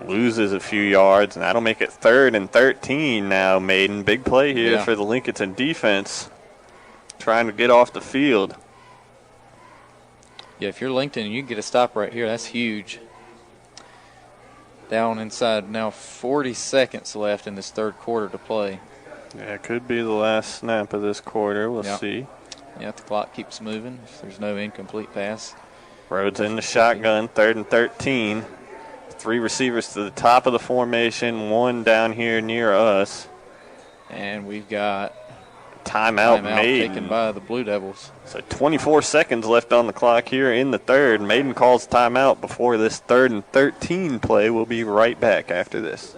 loses a few yards, and that'll make it 3rd and 13 now, Maiden. Big play here for the Lincolnton defense. Trying to get off the field. Yeah, if you're Lincoln and you get a stop right here, that's huge. Down inside now, 40 seconds left in this third quarter to play. Yeah, it could be the last snap of this quarter. We'll see. Yeah, the clock keeps moving if there's no incomplete pass. Rhodes in the shotgun, 3rd and 13. 3 receivers to the top of the formation, 1 down here near us. And we've got timeout Maiden taken by the Blue Devils. So 24 seconds left on the clock here in the third. Maiden calls timeout before this 3rd and 13 play. We'll be right back after this.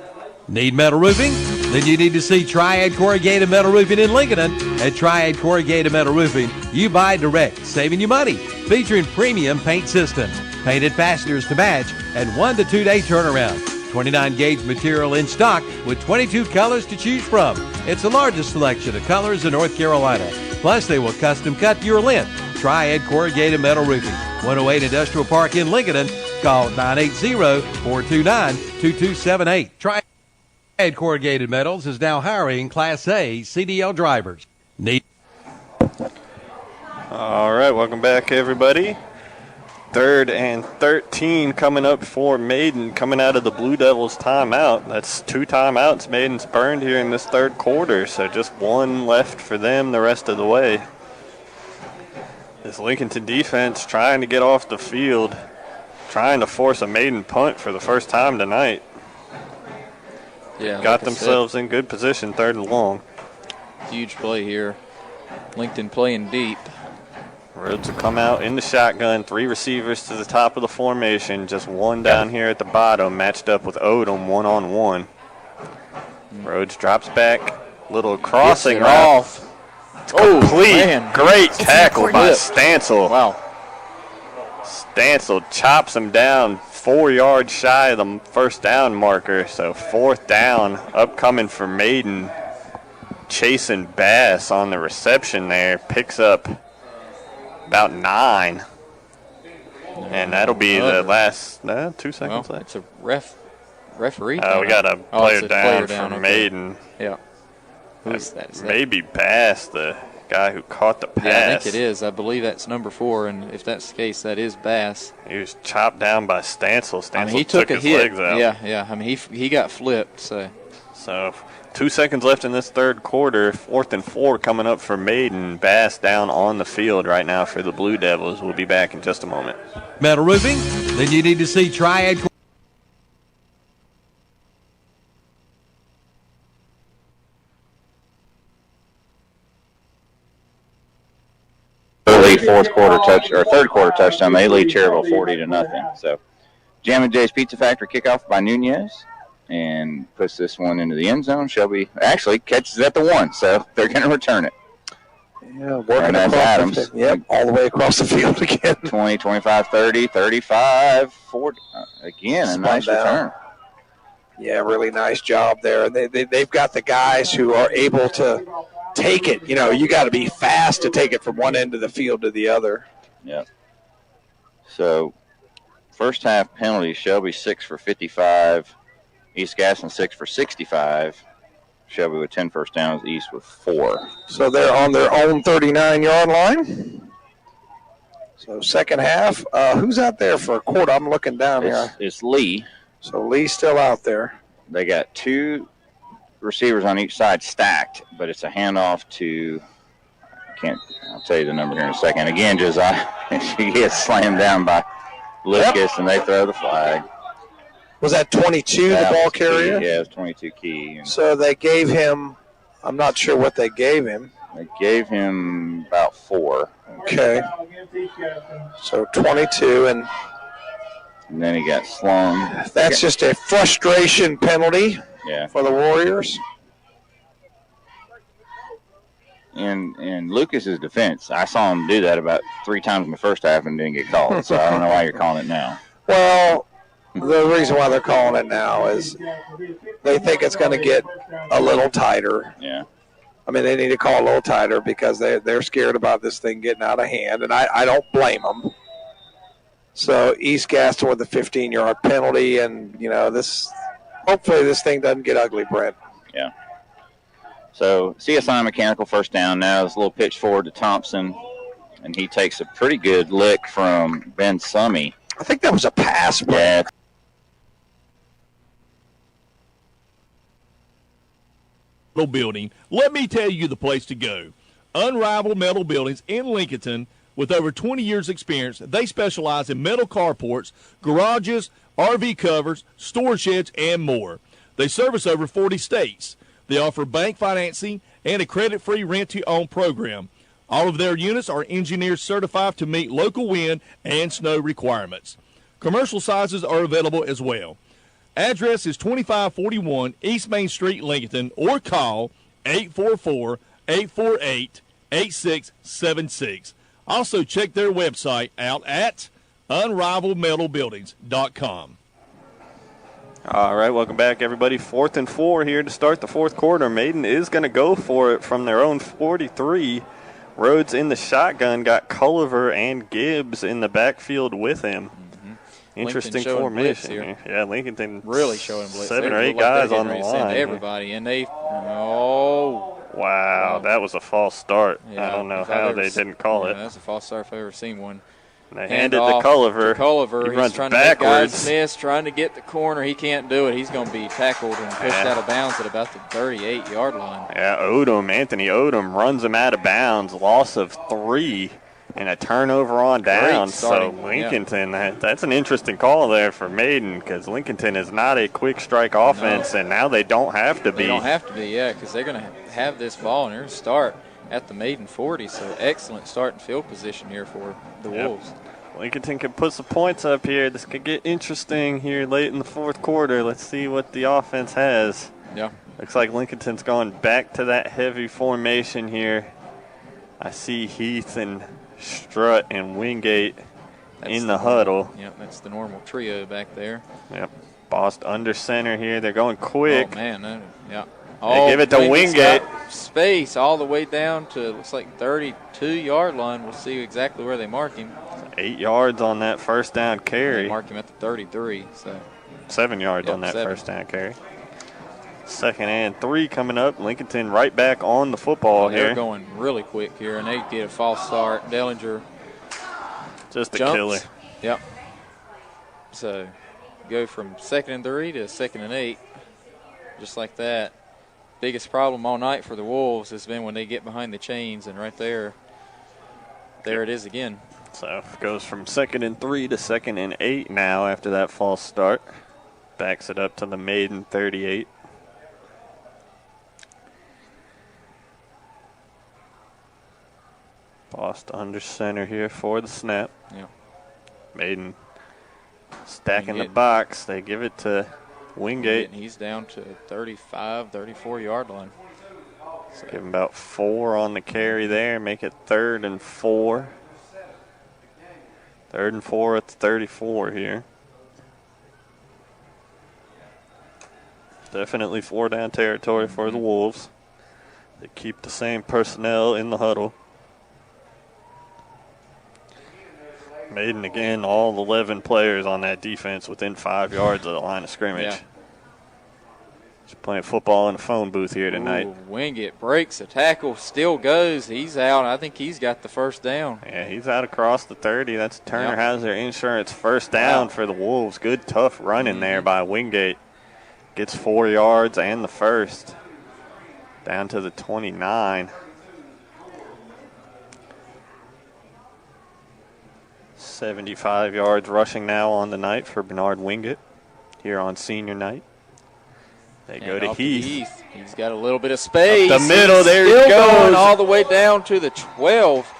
Need metal roofing? Then you need to see Triad Corrugated Metal Roofing in Lincoln. At Triad Corrugated Metal Roofing, you buy direct, saving you money. Featuring premium paint systems, painted fasteners to match, and 1 to 2 day turnaround. 29-gauge material in stock with 22 colors to choose from. It's the largest selection of colors in North Carolina. Plus, they will custom cut your length. Triad Corrugated Metal Roofing, 108 Industrial Park in Lincoln. Call 980-429-2278. Triad Corrugated Metals is now hiring Class A CDL drivers. All right, welcome back, everybody. 3rd and 13 coming up for Maiden, coming out of the Blue Devils timeout. That's 2 timeouts Maiden's burned here in this 3rd quarter, so just 1 left for them the rest of the way. This Lincolnton defense trying to get off the field, trying to force a Maiden punt for the first time tonight. Yeah, got themselves in good position, 3rd and long. Huge play here. Lincoln playing deep. Rhodes will come out in the shotgun, 3 receivers to the top of the formation, just 1 down here at the bottom, matched up with Odom 1-on-1. Rhodes drops back, little crossing off. Complete, great tackle by Stancil. Wow. Stancil chops him down 4 yards shy of the 1st down marker, so 4th down upcoming for Maiden. Chasing Bass on the reception there, picks up about 9. And that'll be the last 2 seconds left. It's a referee. We got a player down for Maiden. Yeah. Who is that? Is that maybe Bass, the guy who caught the pass. Yeah, I think it is. I believe that's number 4, and if that's the case, that is Bass. He was chopped down by Stancil. Stancil he took his hit. legs out. Yeah. I mean, he got flipped. So 2 seconds left in this 3rd quarter. 4th and 4 coming up for Maiden. Bass down on the field right now for the Blue Devils. We'll be back in just a moment. Metal roofing? Then you need to see Triad. Early 3rd quarter touchdown. They lead Cherryville 40-0. So, Jam and Jay's Pizza Factory kickoff by Nunez. And puts this one into the end zone. Shelby actually catches it at the 1, so they're going to return it. Yeah, working across Adams. Yep, all the way across the field again. 20, 25, 30, 35, 40. Again, a nice return. Yeah, really nice job there. They've got the guys who are able to take it. You know, you got to be fast to take it from one end of the field to the other. Yep. So, first half penalties, Shelby 6 for 55. East Gaston 6 for 65. Shelby with 10 first downs. East with 4. So they're on their own 39-yard line. So second half. Who's out there for a quarter? I'm looking down here. It's Lee. So Lee's still out there. They got 2 receivers on each side stacked, but it's a handoff to, I'll tell you the number here in a second. Again, Josiah, she gets slammed down by Lucas, and they throw the flag. Was that 22, the ball carrier? Yeah, it was 22 key. So they gave him, I'm not sure what they gave him. They gave him about 4. Okay. So 22, and then he got slung. That's just a frustration penalty for the Warriors. In Lucas's defense, I saw him do that about 3 times in the first half and didn't get called, so I don't know why you're calling it now. Well, the reason why they're calling it now is they think it's going to get a little tighter. Yeah. I mean, they need to call a little tighter because they're scared about this thing getting out of hand, and I don't blame them. So East Gaston with a 15-yard penalty, and, hopefully this thing doesn't get ugly, Brent. Yeah. So CSI Mechanical first down now. Is a little pitch forward to Thompson, and he takes a pretty good lick from Ben Summey. I think that was a pass, Brent. Yeah. Building, let me tell you the place to go. Unrivaled Metal Buildings in Lincolnton. With over 20 years experience, they specialize in metal carports, garages, RV covers, storage sheds, and more. They service over 40 states. They offer bank financing and a credit-free rent-to-own program. All of their units are engineered certified to meet local wind and snow requirements. Commercial sizes are available as well. Address is 2541 East Main Street, Lincolnton, or call 844-848-8676. Also, check their website out at unrivaledmetalbuildings.com. All right, welcome back, everybody. 4th and 4 here to start the 4th quarter. Maiden is going to go for it from their own 43. Rhodes in the shotgun, got Culliver and Gibbs in the backfield with him. Interesting formation here. Yeah, Lincolnton really showing blitz. 7 or 8 guys on the line. Everybody, and they, wow, that was a false start. Yeah, I don't know how they didn't call it. That's a false start if I've ever seen one. They hand it to Culliver. He runs trying backwards. To make guys miss, trying to get the corner. He can't do it. He's going to be tackled and pushed out of bounds at about the 38-yard line. Yeah, Anthony Odom runs him out of bounds. Loss of 3 and a turnover on down. So Lincolnton, that's an interesting call there for Maiden because Lincolnton is not a quick strike offense, and now they don't have to be. They don't have to be, because they're going to have this ball and they're going to start at the Maiden 40. So excellent starting field position here for the Wolves. Lincolnton can put some points up here. This could get interesting here late in the fourth quarter. Let's see what the offense has. Yeah. Looks like Lincolnton's going back to that heavy formation here. I see Heath and Strutt and Wingate in the huddle. Yep, that's the normal trio back there. Yep. Bossed under center here. They're going quick. Oh, man. Yeah. They give it to Wingate. Space all the way down to, looks like 32-yard line. We'll see exactly where they mark him. 8 yards on that first down carry. They mark him at the 33. So 7 yards on that first down carry. 2nd and 3 coming up. Lincolnton right back on the football here. They're going really quick here, and they get a false start. Dellinger just a jumps. killer. Yep. So go from 2nd and 3 to 2nd and 8, just like that. Biggest problem all night for the Wolves has been when they get behind the chains, and right there it is again. So it goes from 2nd and 3 to 2nd and 8 now after that false start. Backs it up to the Maiden 38. Bossed under center here for the snap. Yeah. Maiden stacking the box. They give it to Wingate. He's down to 35, 34-yard line. So give him about 4 on the carry there. Make it 3rd and 4. 3rd and 4 at the 34 here. Definitely 4-down territory for the Wolves. They keep the same personnel in the huddle. Maiden again, all 11 players on that defense within 5 yards of the line of scrimmage. Yeah. Just playing football in a phone booth here tonight. Wingate breaks a tackle, still goes. He's out. I think he's got the first down. Yeah, he's out across the 30. That's Turner Hauser Insurance first down for the Wolves. Good, tough running there by Wingate. Gets 4 yards and the first. Down to the 29. 75 yards rushing now on the night for Bernard Wingate here on senior night. They go to Heath. He's got a little bit of space. Up the middle, there he goes. goes. All the way down to the 12.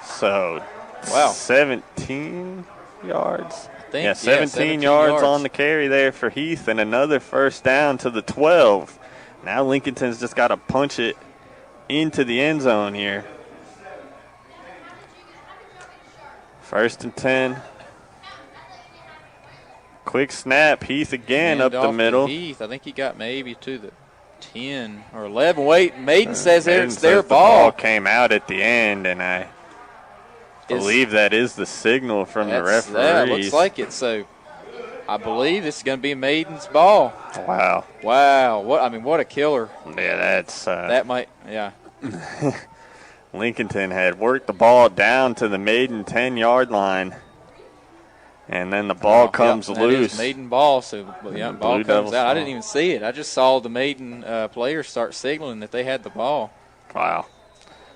So, 17 yards. Yeah, 17 yards on the carry there for Heath and another first down to the 12. Now Lincolnton's just got to punch it into the end zone here. 1st and 10. Quick snap. Heath again up the middle. Heath, I think he got maybe to the 10 or 11. Wait, Maiden says it's their ball. The ball came out at the end, and I believe that is the signal from the referees. That looks like it. So I believe this is going to be Maiden's ball. Wow. Wow. What a killer. Yeah, that's that might. Yeah. Lincolnton had worked the ball down to the Maiden 10-yard line, and then the ball comes loose. Is Maiden ball, so ball comes out. I didn't even see it. I just saw the Maiden players start signaling that they had the ball. Wow.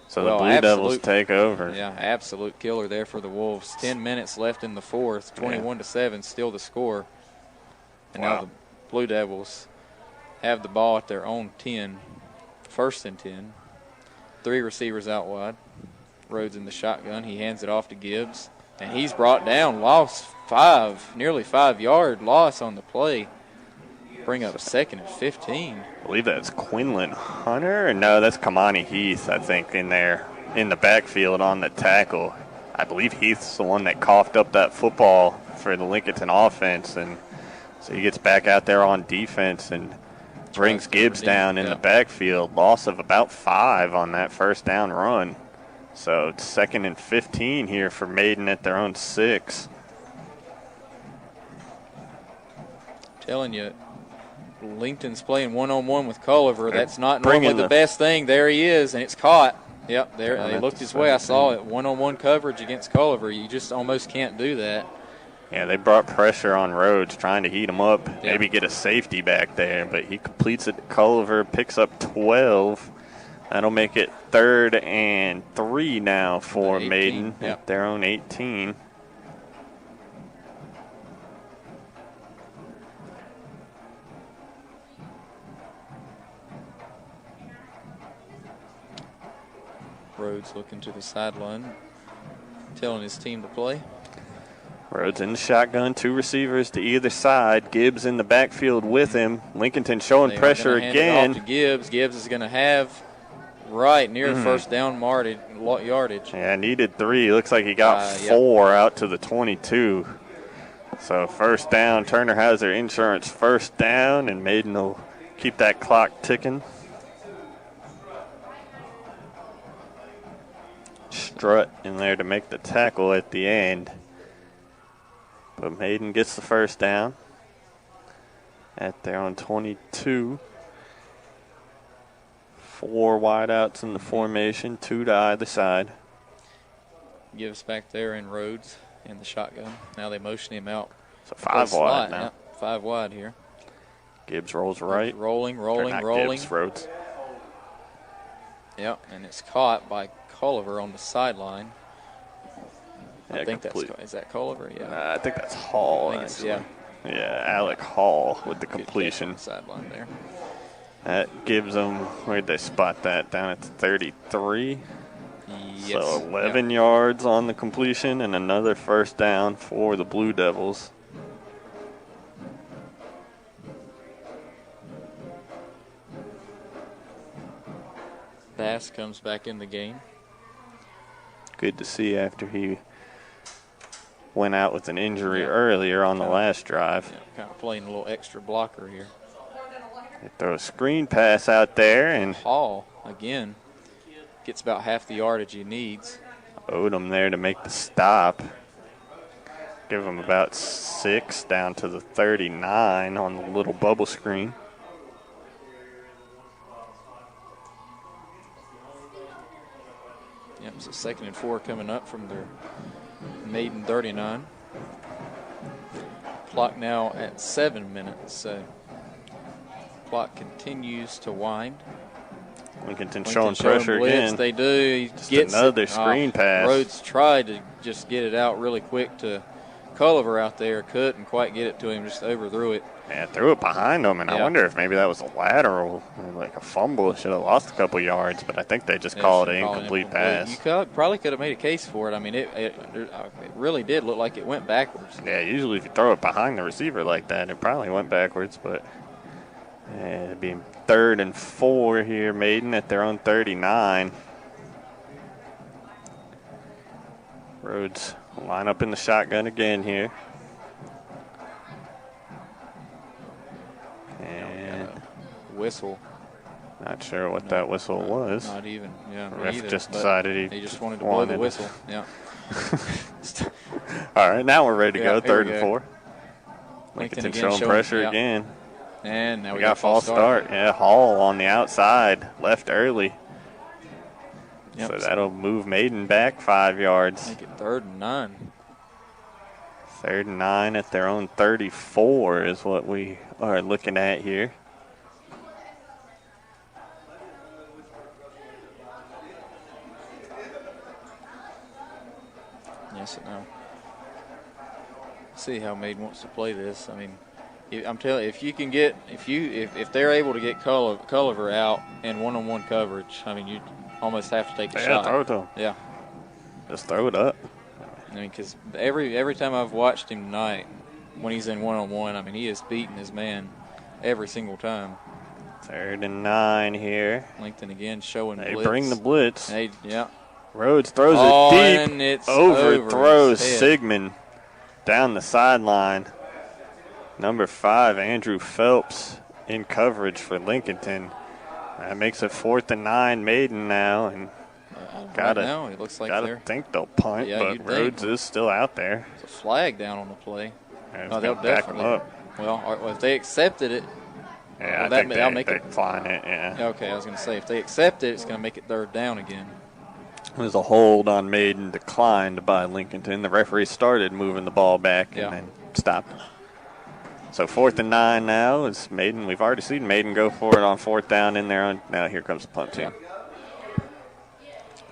So the Blue Devils take over. Yeah, absolute killer there for the Wolves. 10 minutes left in the fourth, 21-7, still the score. And now the Blue Devils have the ball at their own 10, 1st and 10. 3 receivers out wide. Rhodes in the shotgun. He hands it off to Gibbs. And he's brought down, lost 5, nearly 5-yard loss on the play. Bring up 2nd and 15. I believe that's Quinlan Hunter. No, that's Kamani Heath, I think, in there in the backfield on the tackle. I believe Heath's the one that coughed up that football for the Lincolnton offense. And so he gets back out there on defense and brings Gibbs down in the backfield. Loss of about 5 on that first down run. So it's 2nd and 15 here for Maiden at their own 6. Telling you, Lincoln's playing one-on-one with Culliver. That's not normally the best thing. There he is, and it's caught. Yep, there they looked his way. I saw it. One-on-one coverage against Culliver. You just almost can't do that. Yeah, they brought pressure on Rhodes, trying to heat him up, maybe get a safety back there, but he completes it to Culliver, picks up 12. That'll make it 3rd and 3 now for Maiden at their own 18. Rhodes looking to the sideline, telling his team to play. Rhodes in the shotgun, 2 receivers to either side. Gibbs in the backfield with him. Lincolnton showing pressure again. Hand it off to Gibbs. Gibbs is going to have right near first down yardage. Yeah, needed 3. Looks like he got 4 out to the 22. So first down. Turner has their insurance first down, and Maiden will keep that clock ticking. Strutt in there to make the tackle at the end. But Maiden gets the first down at their own 22. 4 wideouts in the formation, 2 to either side. Gives back there in Rhodes in the shotgun. Now they motion him out. So 5 wide now. Yep, 5 wide here. Gibbs rolls right. Rolling. Gibbs, Rhodes. Yep, and it's caught by Culliver on the sideline. I think is that Culliver? Yeah. I think that's Hall. Yeah, Alec Hall with the completion. Sideline there. That gives them, where'd they spot that? Down at the 33. Yes. So 11 yards on the completion and another first down for the Blue Devils. Bass comes back in the game. Good to see after he went out with an injury earlier on the last drive. Kind of playing a little extra blocker here. They throw a screen pass out there, and Hall, again, gets about half the yardage he needs. Odom there to make the stop. Give him about 6 down to the 39 on the little bubble screen. Yep, so 2nd and 4 coming up from their Maiden 39. Clock now at 7 minutes, so clock continues to wind. Lincolnton showing pressure blitz. again. They do. Just gets another screen pass. Rhodes tried to just get it out really quick to Culliver out there. Couldn't quite get it to him, just overthrew it. Yeah, threw it behind him, and I wonder if maybe that was a lateral, like a fumble. It should have lost a couple yards, but I think they just called it an incomplete pass. You probably could have made a case for it. I mean, it really did look like it went backwards. Yeah, usually if you throw it behind the receiver like that, it probably went backwards, but it'd be 3rd and 4 here, Maiden at their own 39. Rhodes line up in the shotgun again here. And whistle. Not sure what that whistle was. Not even, the ref just decided he just wanted to blow the whistle. Yeah. All right, now we're ready to go. 3rd and 4. Lincoln showing pressure again. And now we got a false start. Yeah, Hall on the outside, left early. Yep, so that'll move Maiden back 5 yards. Make it 3rd and 9. 3rd and 9 at their own 34 is what we are looking at here. Yes, and no. See how Maiden wants to play this. I mean, I'm telling you, if you can get, if they're able to get Culliver out in one-on-one coverage, I mean, you almost have to take a shot. Throw it to him. Yeah. Just throw it up. I mean, because every time I've watched him tonight, when he's in one-on-one, I mean, he is beating his man every single time. 3rd and 9 here. Lincoln again showing they blitz. Bring the blitz. Yeah. Rhodes throws it deep. And it's overthrows Sigmund down the sideline. Number 5, Andrew Phelps in coverage for Lincolnton. That makes it 4th and 9 Maiden now, and it looks like gotta think they'll punt, but Rhodes is still out there. It's a flag down on the play. They'll back him up. Well, if they accepted it, I think they're flying it. Yeah. Okay, I was going to say if they accept it, it's going to make it 3rd down again. was a hold on Maiden declined by Lincolnton. The referee started moving the ball back and then stopped. So 4th and 9 now is Maiden. We've already seen Maiden go for it on 4th down in there. Now here comes the punt team.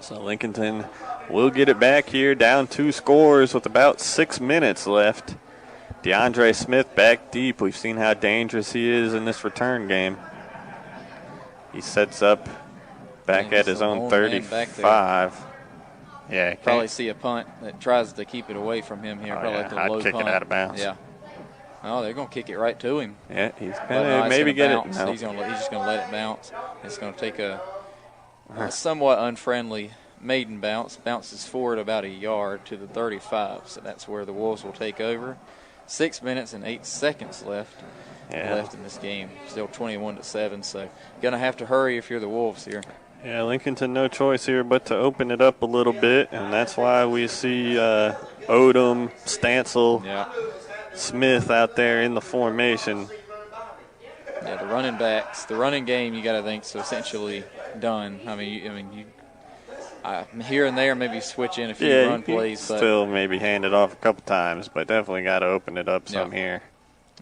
So Lincolnton will get it back here, down 2 scores with about 6 minutes left. DeAndre Smith back deep. We've seen how dangerous he is in this return game. He sets up back at his own 35. Yeah, probably see a punt that tries to keep it away from him here. Probably like a low kick punt. It out of bounds. Yeah. Oh, they're going to kick it right to him. Yeah, he's going to maybe get bounce. it. No. He's just going to let it bounce. It's going to take a somewhat unfriendly Maiden bounce. Bounces forward about a yard to the 35. So that's where the Wolves will take over. 6 minutes and 8 seconds left in this game. Still 21-7. So going to have to hurry if you're the Wolves here. Yeah, Lincolnton no choice here but to open it up a little bit, and that's why we see Odom, Stancil, Smith out there in the formation. Yeah, the running backs, the running game, you got to think is essentially done. Here and there maybe switch in a few run plays, but still maybe hand it off a couple times, but definitely got to open it up some here.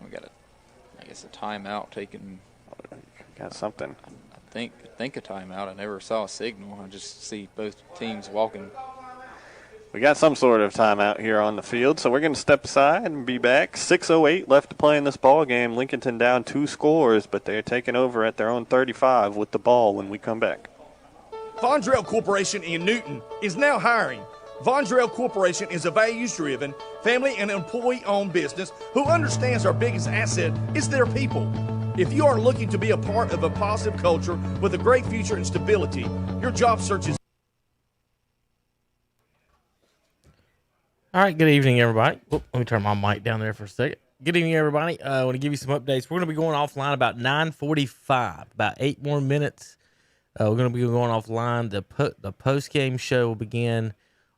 We got a timeout taken. Got something. I think a timeout. I never saw a signal. I just see both teams walking. We got some sort of timeout here on the field, so we're going to step aside and be back. 6:08 left to play in this ball game. Lincolnton down 2 scores, but they're taking over at their own 35 with the ball when we come back. Vondrell Corporation in Newton is now hiring. Vondrell Corporation is a values-driven, family and employee-owned business who understands our biggest asset is their people. If you are looking to be a part of a positive culture with a great future and stability, your job search is... All right, good evening, everybody. Let me turn my mic down there for a second. Good evening, everybody. I want to give you some updates. We're going to be going offline about 9:45, about 8 more minutes. We're going to be going offline. The post-game show will begin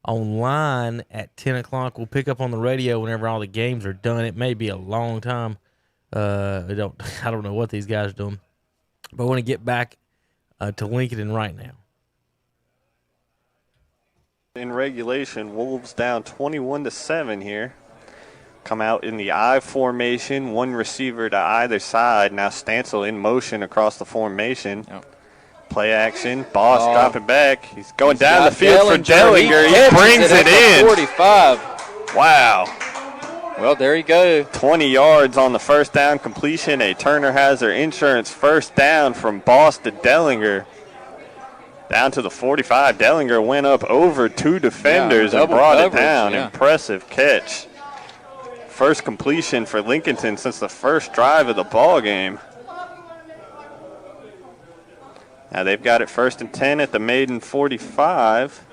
online at 10 o'clock. We'll pick up on the radio whenever all the games are done. It may be a long time. I don't know what these guys are doing, but I want to get back to Lincoln right now. In regulation, Wolves down 21-7 here. Come out in the I formation, 1 receiver to either side. Now Stancil in motion across the formation. Play action. Boss dropping back. He's going down the field for Dellinger. He brings it in. 45. Wow. Well, there you go. 20 yards on the first down completion. A Turner Hazard Insurance first down from Boss to Dellinger. Down to the 45. Dellinger went up over 2 defenders and brought it down. Impressive catch. First completion for Lincolnton since the first drive of the ball game. Now they've got it 1st and 10 at the Maiden 45.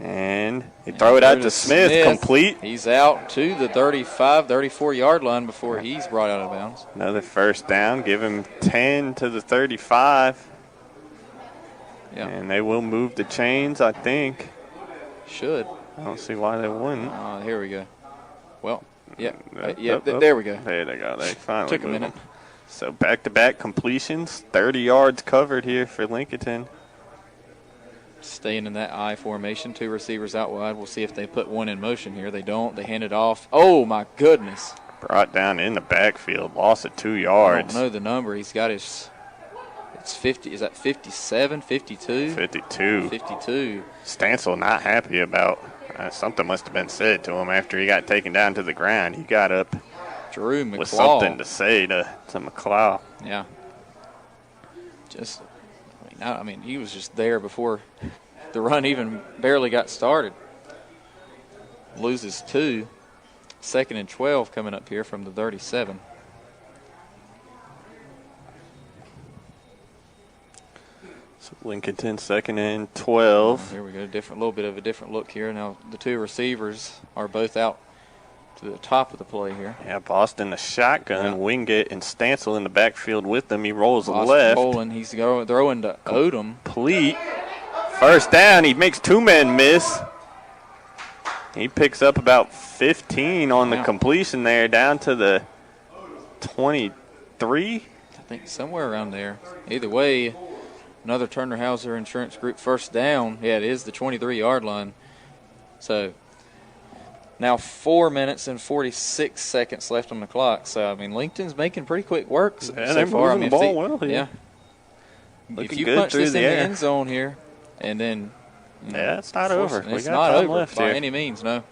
And they throw it out to Smith, complete. He's out to the 35, 34-yard line before he's brought out of bounds. Another first down. Give him 10 to the 35. Yeah. And they will move the chains, I think. Should. I don't see why they wouldn't. Here we go. Well, there we go. There they go. They finally took a minute. Them. So back-to-back completions, 30 yards covered here for Lincolnton. Staying in that I formation, 2 receivers out wide. We'll see if they put 1 in motion here. They don't. They hand it off. Oh, my goodness. Brought down in the backfield. Lost at 2 yards. I don't know the number. He's got his – it's 50. Is that 57, 52? 52. 52. Stancil not happy about something must have been said to him after he got taken down to the ground. He got up Drew McClaw. with something to say to McClaw. Yeah. He was just there before the run even barely got started. Loses 2. 2nd and 12 coming up here from the 37. So Lincolnton 2nd and 12. Here we go. Little bit of a different look here. Now the 2 receivers are both out to the top of the play here. Yeah, Boston the shotgun, Wingate and Stancil in the backfield with them. He rolls Boston left. Bowling. He's throwing to Odom. Complete. First down. He makes 2 men miss. He picks up about 15 on the completion there, down to the 23. I think somewhere around there. Either way, another Turner Hauser Insurance Group first down. Yeah, it is the 23-yard line. So now 4 minutes and 46 seconds left on the clock. So, I mean, Lincoln's making pretty quick work so they're far. moving the ball well here. Yeah. Looking if you good punch through this the in the air. end zone here, and then it's not over. It's We got not time over left by here. any means, no.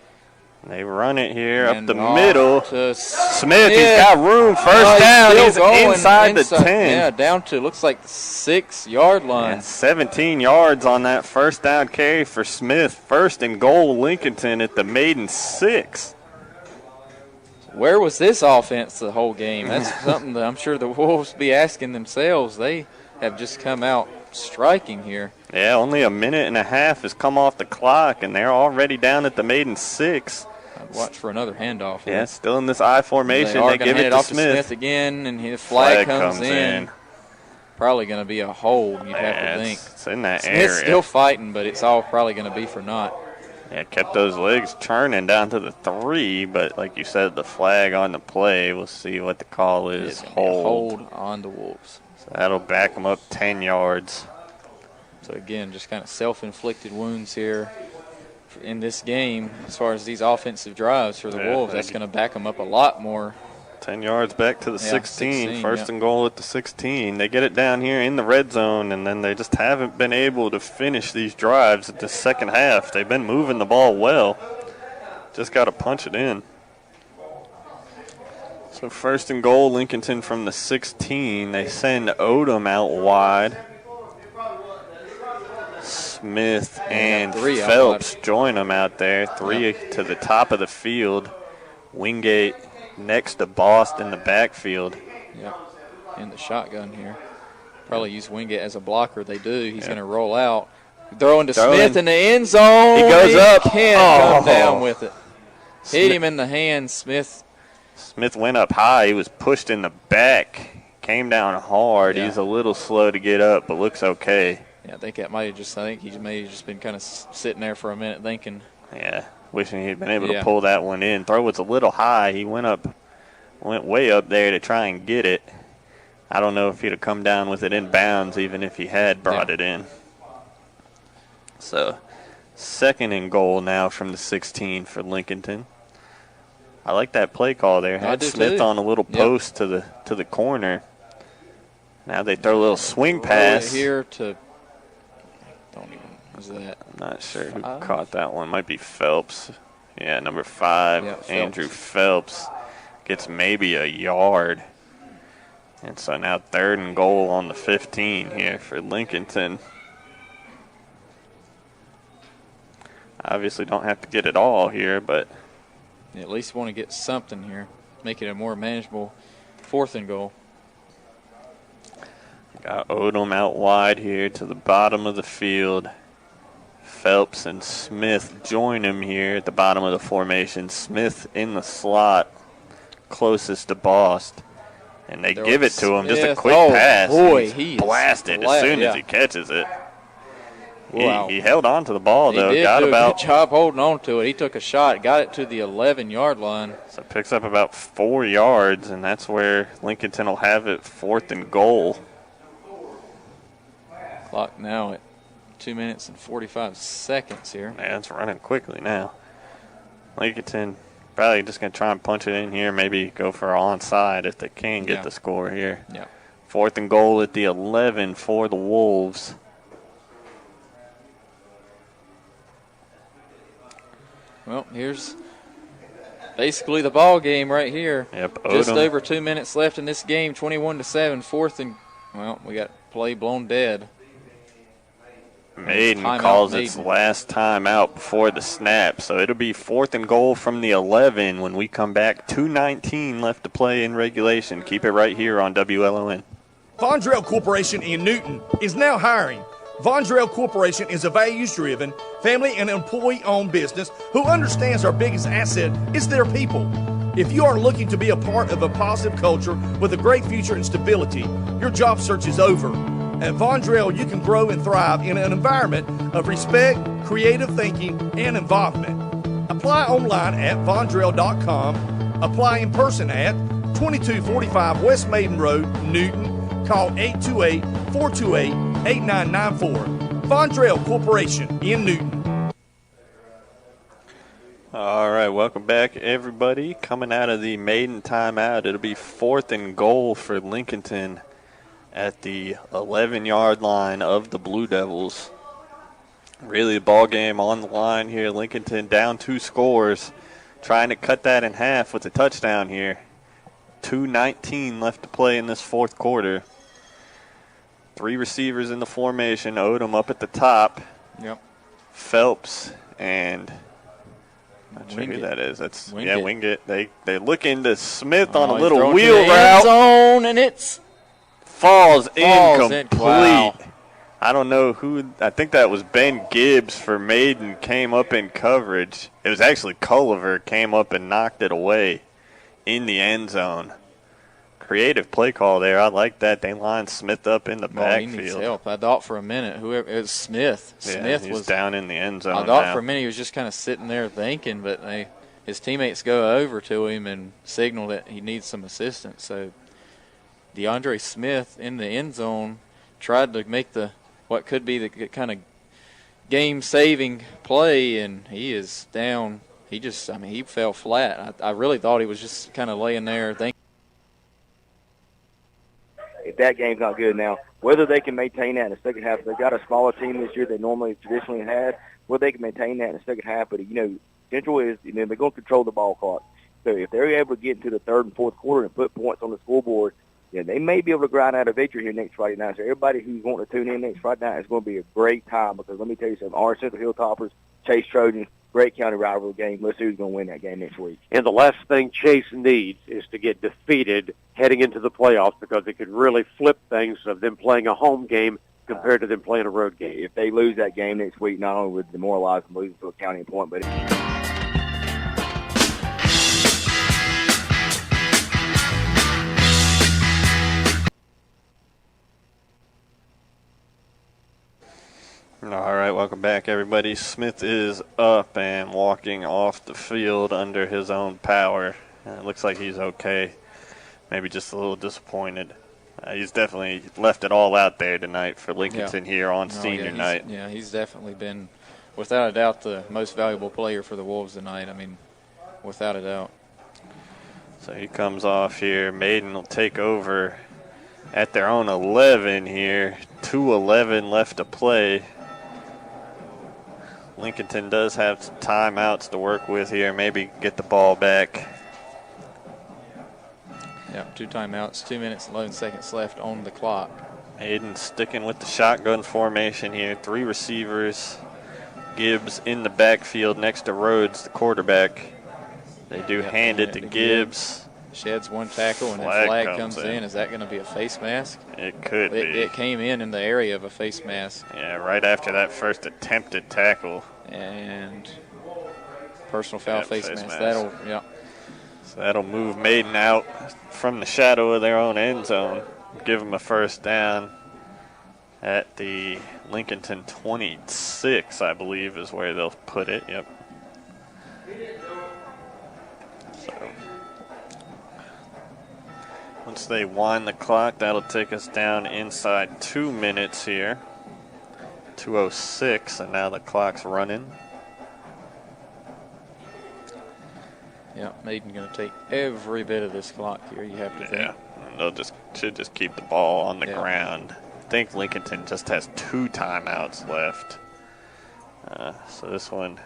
They run it here And up the off middle. to Smith, he's got room. First down. He's inside the 10. Yeah, down to looks like the 6-yard line. And 17 yards on that first down carry for Smith. First and goal, Lincolnton at the Maiden 6. Where was this offense the whole game? That's something that I'm sure the Wolves be asking themselves. They have just come out striking here. Yeah, only a minute and a half has come off the clock, and they're already down at the Maiden 6. I'd watch for another handoff here. Yeah, still in this I formation. They give it to off Smith. to Smith again, and his flag comes in. Probably going to be a hold, you'd have to think. It's in that Smith's area. still fighting, but it's all probably going to be for naught. Yeah, kept those legs churning down to the 3, but like you said, the flag on the play. We'll see what the call is. Hold on the Wolves. So that'll back them up 10 yards. So again, just kind of self-inflicted wounds here in this game as far as these offensive drives for the Wolves. That's going to back them up a lot more. 10 yards back to the 16. 16, First and goal at the 16. They get it down here in the red zone, and then they just haven't been able to finish these drives at the second half. They've been moving the ball well. Just got to punch it in. So first and goal, Lincolnton from the 16. They send Odom out wide. Smith and Phelps join them out there. 3 to the top of the field. Wingate next to Bost in the backfield. Yep, in the shotgun here. Probably use Wingate as a blocker. They do. He's going to roll out. Throwing to Smith in the end zone. He goes up. Can't come down with it. Hit him in the hand, Smith. Smith went up high. He was pushed in the back. Came down hard. Yeah. He's a little slow to get up, but looks okay. Yeah, I think that might have just. I think he may have just been kind of sitting there for a minute thinking. Yeah, wishing he'd been able to pull that one in. Throw was a little high. He went way up there to try and get it. I don't know if he'd have come down with it in bounds, even if he had brought it in. So, second and goal now from the 16 for Lincolnton. I like that play call there. Had Smith on a little post to the corner. Now they throw a little swing pass here to. Was that? I'm not sure who caught that one. Might be Phelps. Yeah, number 5, Phelps. Andrew Phelps gets maybe a yard. And so now third and goal on the 15 here for Lincolnton. Obviously don't have to get it all here, but at least want to get something here. Make it a more manageable fourth and goal. Got Odom out wide here to the bottom of the field. Phelps and Smith join him here at the bottom of the formation. Smith in the slot, closest to Bost. And they give it to him, just a quick pass. Boy, He's blasted as soon as he catches it. He held on to the ball, though. He did do a good job holding on to it. He took a shot, got it to the 11-yard line. So it picks up about 4 yards, and that's where Lincolnton will have it, fourth and goal. Clock now at 2 minutes and 45 seconds here. Yeah, it's running quickly now. Lincolnton probably just going to try and punch it in here, maybe go for onside if they can get the score here. Yeah. Fourth and goal at the 11 for the Wolves. Well, here's basically the ball game right here. Yep. Just Odom. over 2 minutes left in this game, 21-7, fourth and, well, we got play blown dead. Maiden calls its last time out before the snap, so it'll be fourth and goal from the 11 when we come back. 2:19 left to play in regulation. Keep it right here on WLON. Vondrell Corporation in Newton is now hiring. Vondrell Corporation is a values-driven, family and employee-owned business who understands our biggest asset is their people. If you are looking to be a part of a positive culture with a great future and stability, your job search is over. At Vondrell, you can grow and thrive in an environment of respect, creative thinking, and involvement. Apply online at Vondrell.com. Apply in person at 2245 West Maiden Road, Newton. Call 828-428-8255 8994. Fontrail Corporation in Newton. All right, welcome back, everybody. Coming out of the Maiden timeout, it'll be 4th and goal for Lincolnton at the 11-yard line of the Blue Devils. Really, the ball game on the line here. Lincolnton down 2 scores, trying to cut that in half with a touchdown here. 2:19 left to play in this 4th quarter. 3 receivers in the formation. Odom up at the top. Yep. Phelps and not sure who that is. That's Wingate. They look into Smith on a little wheel route. Zone, and it's falls incomplete. Wow. I don't know who. I think that was Ben Gibbs for Maiden, came up in coverage. It was actually Culliver came up and knocked it away in the end zone. Creative play call there. I like that. They lined Smith up in the backfield. He needs help. I thought for a minute it was Smith. Smith was down in the end zone. I thought for a minute he was just kind of sitting there thinking, but his teammates go over to him and signal that he needs some assistance. So DeAndre Smith in the end zone tried to make what could be the kind of game-saving play, and he is down. He fell flat. I really thought he was just kind of laying there thinking. If that game's not good now, whether they can maintain that in the second half, they've got a smaller team this year they traditionally had, whether they can maintain that in the second half. But, Central is, they're going to control the ball clock. So if they're able to get into the 3rd and 4th quarter and put points on the scoreboard, they may be able to grind out a victory here next Friday night. So everybody who's wanting to tune in next Friday night, is going to be a great time, because let me tell you something, our Central Hilltoppers, Chase Trojans, great county rivalry game. Let's see who's going to win that game next week. And the last thing Chase needs is to get defeated heading into the playoffs, because it could really flip things of them playing a home game compared to them playing a road game. If they lose that game next week, not only would demoralize them losing to a county point, but All right, welcome back, everybody. Smith is up and walking off the field under his own power. It looks like he's okay. Maybe just a little disappointed. He's definitely left it all out there tonight for Lincolnton here on senior night. Yeah, he's definitely been, without a doubt, the most valuable player for the Wolves tonight. I mean, without a doubt. So he comes off here. Maiden will take over at their own 11 here. 2:11 left to play. Lincolnton does have some timeouts to work with here. Maybe get the ball back. Yeah, 2 timeouts, 2 minutes and 11 seconds left on the clock. Maiden sticking with the shotgun formation here. 3 receivers. Gibbs in the backfield next to Rhodes, the quarterback. They do hand it to Gibbs. Sheds 1 tackle, and that flag comes in. Is that going to be a face mask? It could be. It came in the area of a face mask. Yeah, right after that first attempted tackle. And personal foul, face mask. So that'll move Maiden out from the shadow of their own end zone. Give them a first down at the Lincolnton 26, I believe, is where they'll put it. Yep. So once they wind the clock, that'll take us down inside 2 minutes here. 2:06, and now the clock's running. Yeah, Maiden going to take every bit of this clock here, you have to think. Yeah, they'll should just keep the ball on the ground. I think Lincolnton just has 2 timeouts left. So this one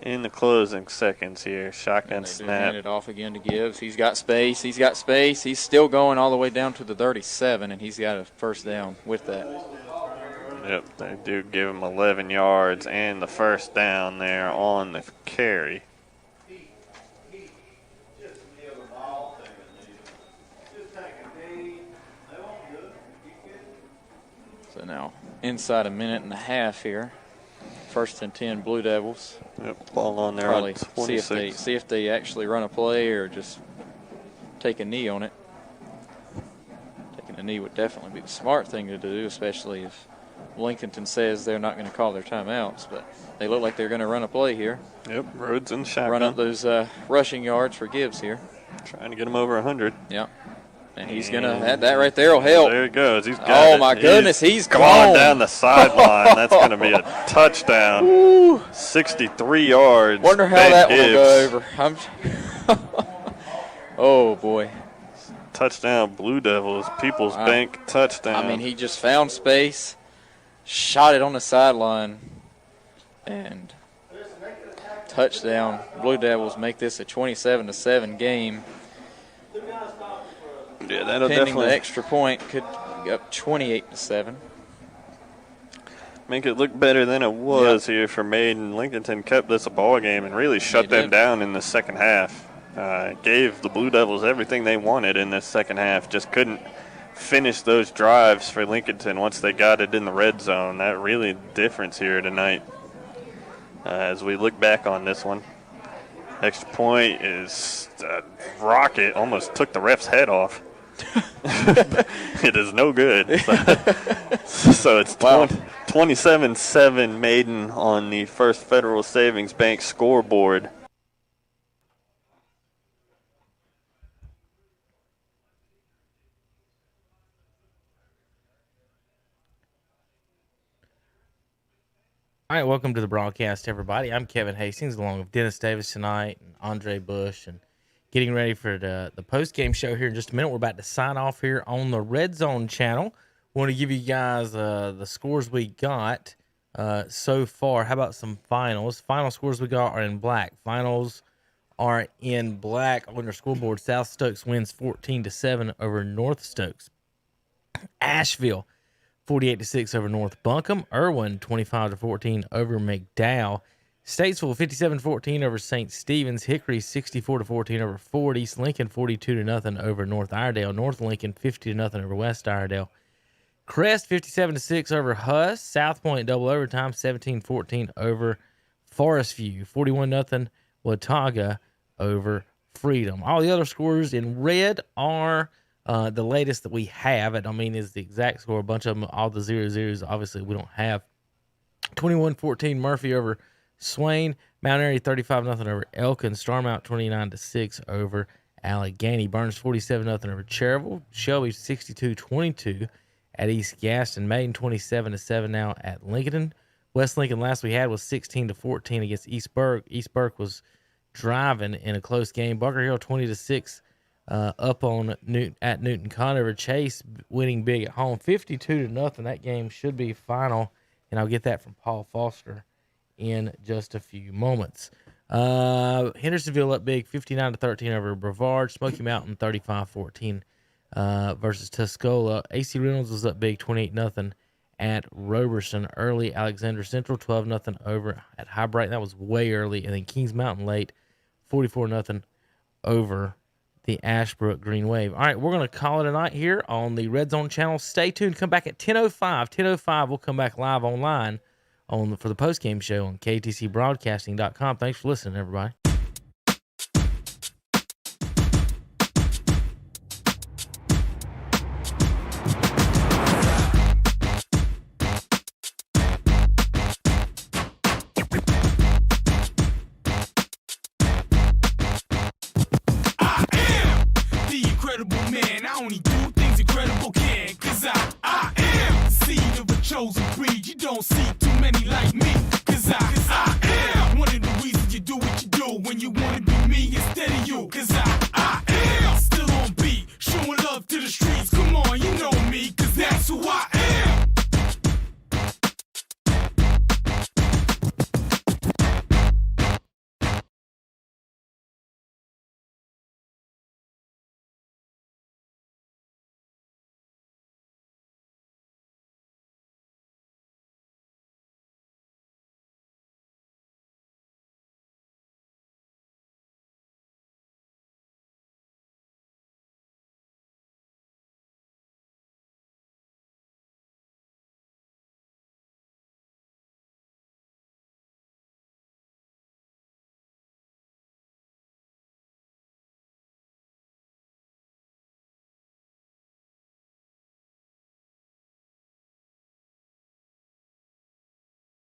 in the closing seconds here. Shotgun snap. Hand it off again to Gibbs. He's got space. He's still going all the way down to the 37, and he's got a first down with that. Yep, they do give him 11 yards and the first down there on the carry. So now inside a minute and a half here. 1st and 10 Blue Devils. Yep, ball on there. Probably on 26. see if they actually run a play or just take a knee on it. Taking a knee would definitely be the smart thing to do, especially if Lincolnton says they're not going to call their timeouts, but they look like they're going to run a play here. Yep, Rhodes in shotgun. Run up those rushing yards for Gibbs here. Trying to get him over 100. Yep. And he's going to, that right there will help. There he goes. He's got Oh, it. my goodness, he's going gone. down the sideline. That's going to be a touchdown. 63 yards. Wonder how Ben that Gibbs. one will go over. Oh, boy. Touchdown, Blue Devils. People's Bank touchdown. I mean, he just found space, shot it on the sideline, and touchdown. Blue Devils make this a 27-7 game. Yeah, that'll Pending definitely. the extra point could go up 28-7. Make it look better than it was here for Maiden. Lincolnton kept this a ball game and really shut them down in the second half. Gave the Blue Devils everything they wanted in this second half. Just couldn't finish those drives for Lincolnton once they got it in the red zone. That really the difference here tonight. As we look back on this one, extra point is rocket. Almost took the ref's head off. It is no good. So it's 27-7 Maiden on the First Federal Savings Bank scoreboard. All right, welcome to the broadcast, everybody. I'm Kevin Hastings, along with Dennis Davis tonight and Andre Bush, and getting ready for the post-game show here in just a minute. We're about to sign off here on the Redzone channel. Want to give you guys the scores we got so far. How about some finals? Final scores we got are in black. Finals are in black on your scoreboard. South Stokes wins 14-7 over North Stokes. Asheville 48-6 over North Buncombe. Irwin 25-14 over McDowell. Statesville 57-14 over St. Stephen's. Hickory 64-14 over Ford. East Lincoln 42-0 over North Iredale. North Lincoln 50-0 over West Iredale. Crest 57-6 over Huss. South Point double overtime 17-14 over Forest View. 41-0 Watauga over Freedom. All the other scores in red are the latest that we have. I don't mean is the exact score. A bunch of them, all the 0-0s, obviously we don't have. 21-14 Murphy over Swain. Mount Airy 35-0 over Elkin. Starmount 29-6 over Allegheny. Burns 47-0 over Cherryville. Shelby 62-22 at East Gaston. Maiden 27-7 now at Lincoln. West Lincoln last we had was 16-14 against East Burke. East Burke was driving in a close game. Bunker Hill 20-6 up on Newton Conover. Chase winning big at home 52-0. That game should be final, and I'll get that from Paul Foster in just a few moments. Hendersonville up big 59-13 over Brevard. Smoky Mountain 35-14 versus Tuscola. AC Reynolds was up big 28-0 at Roberson. Early Alexander Central 12-0 over at High Brighton. That was way early. And then Kings Mountain late 44-0 over the Ashbrook Green Wave. All right, we're going to call it a night here on the Red Zone channel. Stay tuned. Come back at 10:05. 10:05, we'll come back live online for the postgame show on KTCBroadcasting.com. Thanks for listening, everybody. Chosen breed, you don't see too many like me, cause I